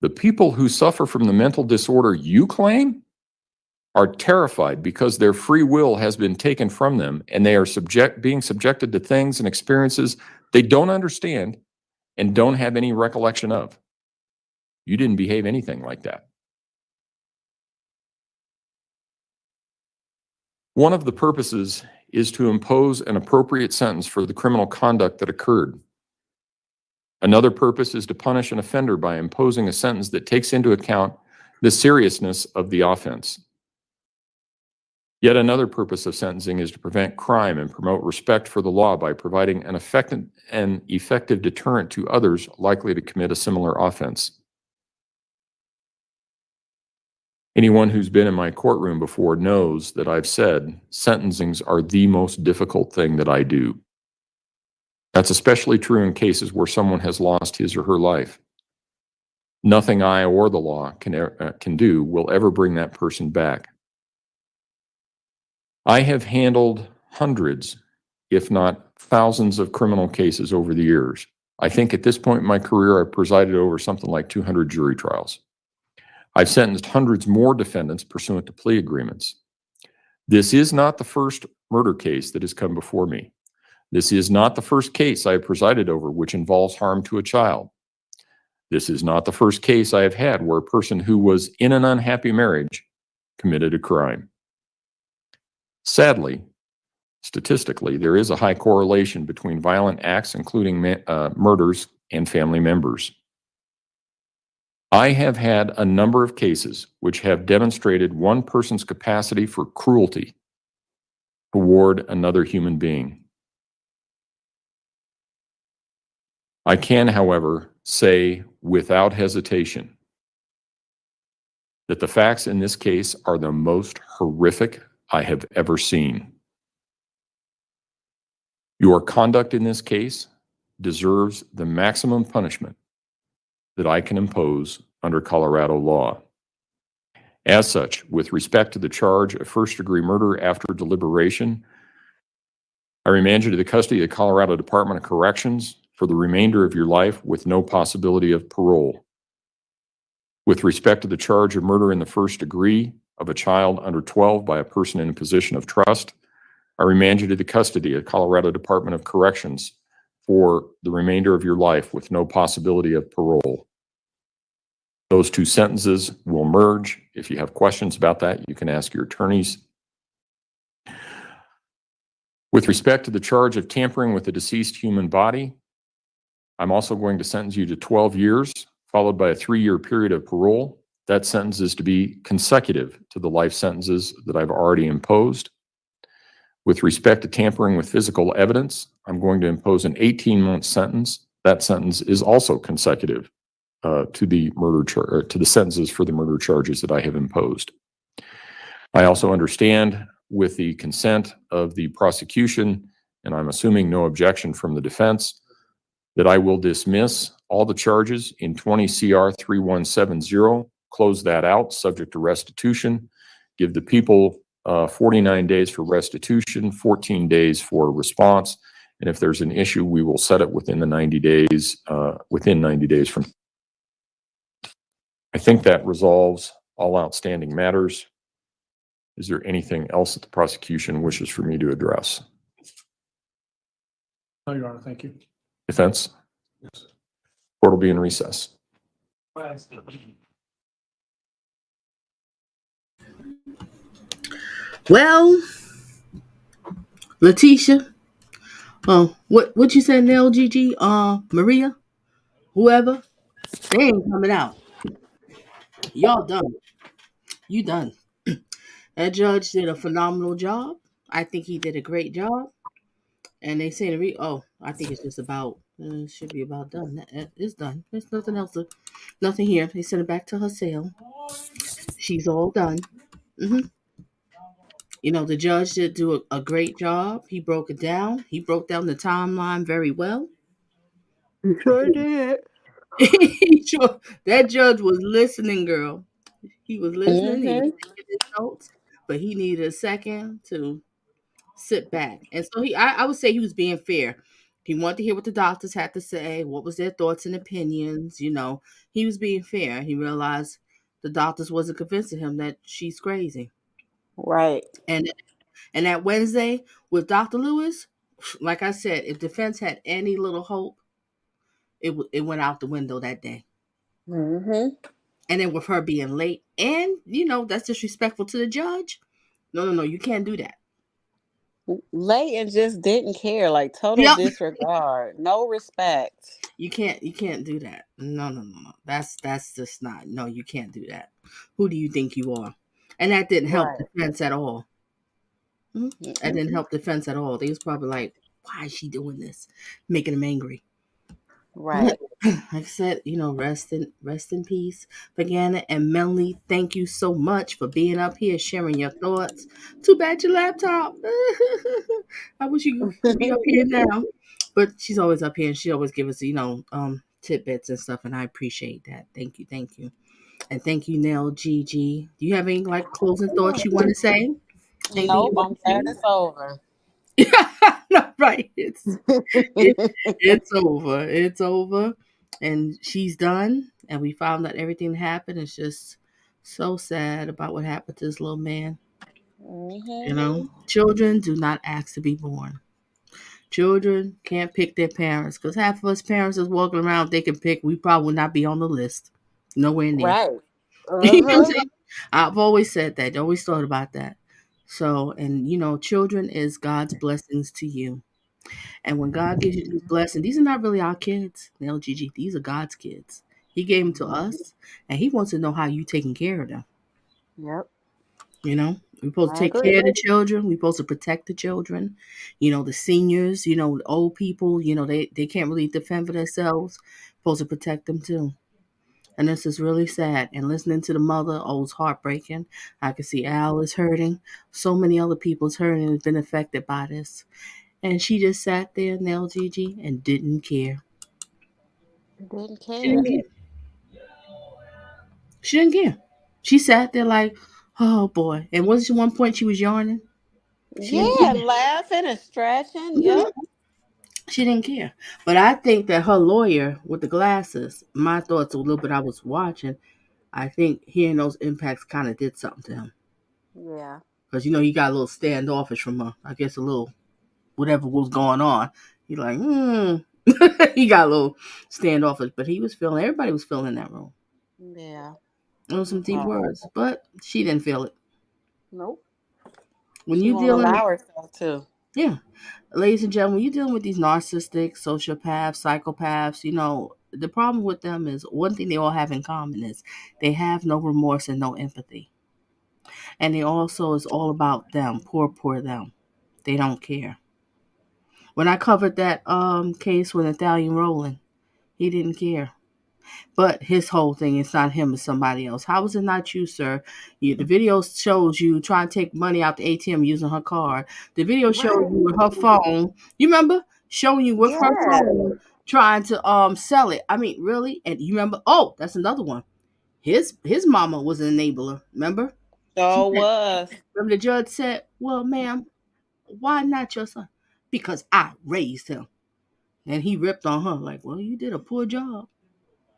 The people who suffer from the mental disorder you claim are terrified because their free will has been taken from them, and they are being subjected to things and experiences they don't understand and don't have any recollection of. You didn't behave anything like that. One of the purposes is to impose an appropriate sentence for the criminal conduct that occurred. Another purpose is to punish an offender by imposing a sentence that takes into account the seriousness of the offense. Yet another purpose of sentencing is to prevent crime and promote respect for the law by providing an effective deterrent to others likely to commit a similar offense. Anyone who's been in my courtroom before knows that I've said sentencings are the most difficult thing that I do. That's especially true in cases where someone has lost his or her life. Nothing I or the law can do will ever bring that person back. I have handled hundreds, if not thousands, of criminal cases over the years. I think at this point in my career, I've presided over something like 200 jury trials. I've sentenced hundreds more defendants pursuant to plea agreements. This is not the first murder case that has come before me. This is not the first case I have presided over which involves harm to a child. This is not the first case I have had where a person who was in an unhappy marriage committed a crime. Sadly, statistically, there is a high correlation between violent acts, including murders, and family members. I have had a number of cases which have demonstrated one person's capacity for cruelty toward another human being. I can, however, say without hesitation that the facts in this case are the most horrific I have ever seen. Your conduct in this case deserves the maximum punishment that I can impose under Colorado law. As such, with respect to the charge of first-degree murder after deliberation, I remand you to the custody of the Colorado Department of Corrections for the remainder of your life with no possibility of parole. With respect to the charge of murder in the first degree, of a child under 12 by a person in a position of trust, I remand you to the custody of Colorado Department of Corrections for the remainder of your life with no possibility of parole. Those two sentences will merge. If you have questions about that, you can ask your attorneys. With respect to the charge of tampering with a deceased human body, I'm also going to sentence you to 12 years, followed by a 3-year period of parole. That sentence is to be consecutive to the life sentences that I've already imposed. With respect to tampering with physical evidence, I'm going to impose an 18-month sentence. That sentence is also consecutive to the to the sentences for the murder charges that I have imposed. I also understand, with the consent of the prosecution, and I'm assuming no objection from the defense, that I will dismiss all the charges in 20 CR 3170, close that out, subject to restitution, give the people 49 days for restitution, 14 days for response, and if there's an issue, we will set it within the 90 days, from. I think that resolves all outstanding matters. Is there anything else that the prosecution wishes for me to address? No, Your Honor, thank you. Defense? Yes. Court will be in recess. Well, Letecia, what you said, Nell, Gigi, Maria, whoever, they ain't coming out. Y'all done. You done. That judge did a phenomenal job. I think he did a great job. And they say I think it's just about, it should be about done. It's done. There's nothing else, nothing here. They sent it back to her cell. She's all done. hmm the judge did do a great job. He broke it down. He broke down the timeline very well. You sure did. Sure, that judge was listening, girl. He was listening. He was taking his notes, but he needed a second to sit back. And so I would say he was being fair. He wanted to hear what the doctors had to say, what was their thoughts and opinions. He was being fair. He realized the doctors wasn't convincing him that she's crazy. Right. And that Wednesday with Dr. Lewis, like I said, if defense had any little hope, it went out the window that day. Mm-hmm. And then with her being late, and that's disrespectful to the judge. No, you can't do that. Late and just didn't care, like total disregard, no respect. You can't do that. No. That's just not. No, you can't do that. Who do you think you are? And that didn't help defense at all. That didn't help defense at all. They was probably like, why is she doing this? Making them angry. Right. Like I said, rest in peace. Gannon and Melanie, thank you so much for being up here, sharing your thoughts. Too bad your laptop. I wish you could be up here now. But she's always up here and she always gives us, tidbits and stuff, and I appreciate that. Thank you. And thank you, Nell, Gigi. Do you have any closing thoughts you want to say? Nope, I'm glad it's over. No, right. It's over. It's over. And she's done. And we found out everything happened. It's just so sad about what happened to this little man. Mm-hmm. Children do not ask to be born. Children can't pick their parents, because half of us parents is walking around, if they can pick, we probably would not be on the list. Nowhere near. Right. You know what I'm saying? I've always said that. Always thought about that. So, and children is God's blessings to you. And when God gives you these blessings, these are not really our kids, the LGG. These are God's kids. He gave them to us, and He wants to know how you taking care of them. Yep. We're supposed to take care of the children. We're supposed to protect the children. The seniors, the old people, they can't really defend for themselves. Supposed to protect them too. And this is really sad. And listening to the mother, it's heartbreaking. I can see Al is hurting. So many other people's hurting and been affected by this. And she just sat there, Nell Gigi, and didn't care. Didn't care. She didn't care. She didn't care. She sat there like, oh boy. And wasn't one point she was yarning? Laughing and stretching. Yep. She didn't care. But I think that her lawyer with the glasses, my thoughts a little bit I was watching, I think hearing those impacts kind of did something to him. Yeah. Because, he got a little standoffish from her. I guess a little whatever was going on. He's like, he got a little standoffish, but everybody was feeling in that room. Yeah. Those some deep Hard. words, but she didn't feel it. Nope. When She you won't dealing, allow herself to. yeah, ladies and gentlemen, when you're dealing with these narcissistic, sociopaths, psychopaths, the problem with them is one thing they all have in common is they have no remorse and no empathy. And they also is all about them, poor them. They don't care. When I covered that case with Italian Roland, he didn't care. But his whole thing, it's not him, it's somebody else. How is it not you, sir? The video shows you trying to take money out the ATM using her card. The video shows you with her phone. You remember? Showing you with her Yeah. phone trying to sell it. I mean, really? And you remember? Oh, that's another one. His mama was an enabler. Remember? So was. Remember the judge said, "Well, ma'am, why not your son?" Because I raised him. And he ripped on her like, "Well, you did a poor job."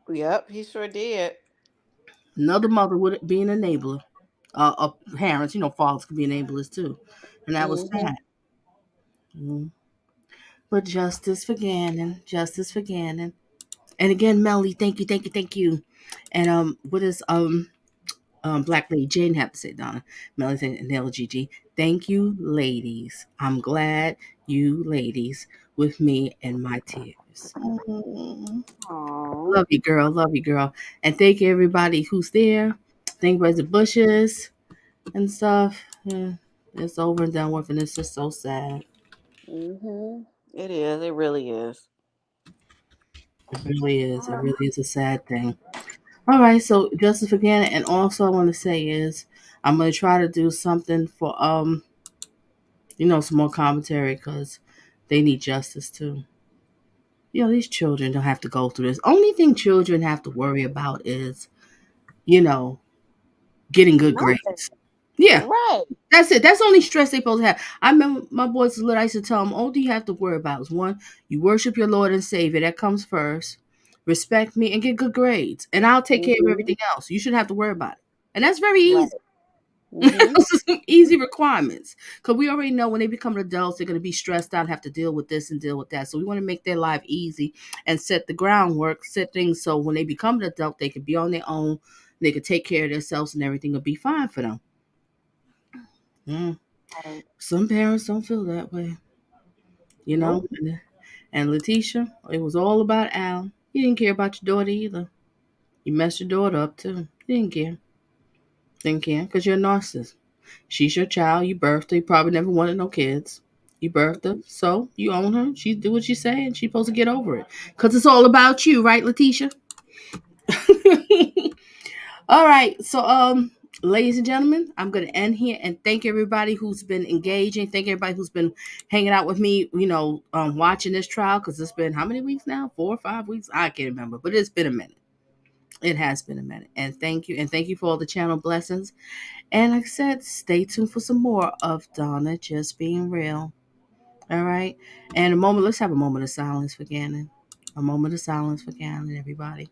Yep, he sure did. Another mother would be an enabler. Parents, fathers can be enablers too. And that was Mm-hmm. sad. Mm. But justice for Gannon. Justice for Gannon. And again, Melly, thank you, thank you, thank you. And what does Black Lady Jane have to say, Donna? Melly and LGG. Thank you, ladies. I'm glad you ladies with me and my tears. Mm. Aww. Love you, girl. Love you, girl. And thank you, everybody who's there. Thank you, the Bushes and stuff. Yeah, it's over and done with, and it's just so sad. Mm-hmm. It is. It really is. It really is. It really is a sad thing. All right, so justice for Gannon, and also I want to say is I'm gonna try to do something for some more commentary because they need justice too. These children don't have to go through this. Only thing children have to worry about is, you know, getting good Nothing. grades. Yeah, Right. that's it. That's the only stress they supposed to have. I remember my boys was little. I used to tell them, all you have to worry about is one, you worship your Lord and Savior. That comes first. Respect me and get good grades, and I'll take care of Mm-hmm. everything else. You shouldn't have to worry about it, and that's very Right. easy. Mm-hmm. Those are some easy requirements because we already know when they become adults, they're going to be stressed out, have to deal with this and deal with that. So we want to make their life easy and set the groundwork, set things so when they become an adult, they can be on their own, they can take care of themselves, and everything will be fine for them. Mm. Right. Some parents don't feel that way, Nope. And Letecia, it was all about Al. He didn't care about your daughter either. You messed your daughter up too. He didn't care. Didn't care because you're a narcissist. She's your child. You birthed her. You probably never wanted no kids. You birthed her, so you own her. She do what she say, and she's supposed to get over it. Because it's all about you, right, Letecia? All right. So, ladies and gentlemen, I'm going to end here and thank everybody who's been engaging. Thank everybody who's been hanging out with me, watching this trial because it's been how many weeks now? 4 or 5 weeks? I can't remember, but it's been a minute. It has been a minute. And thank you. And thank you for all the channel blessings. And like I said, stay tuned for some more of Donna Just Being Real. All right. And let's have a moment of silence for Gannon. A moment of silence for Gannon, everybody.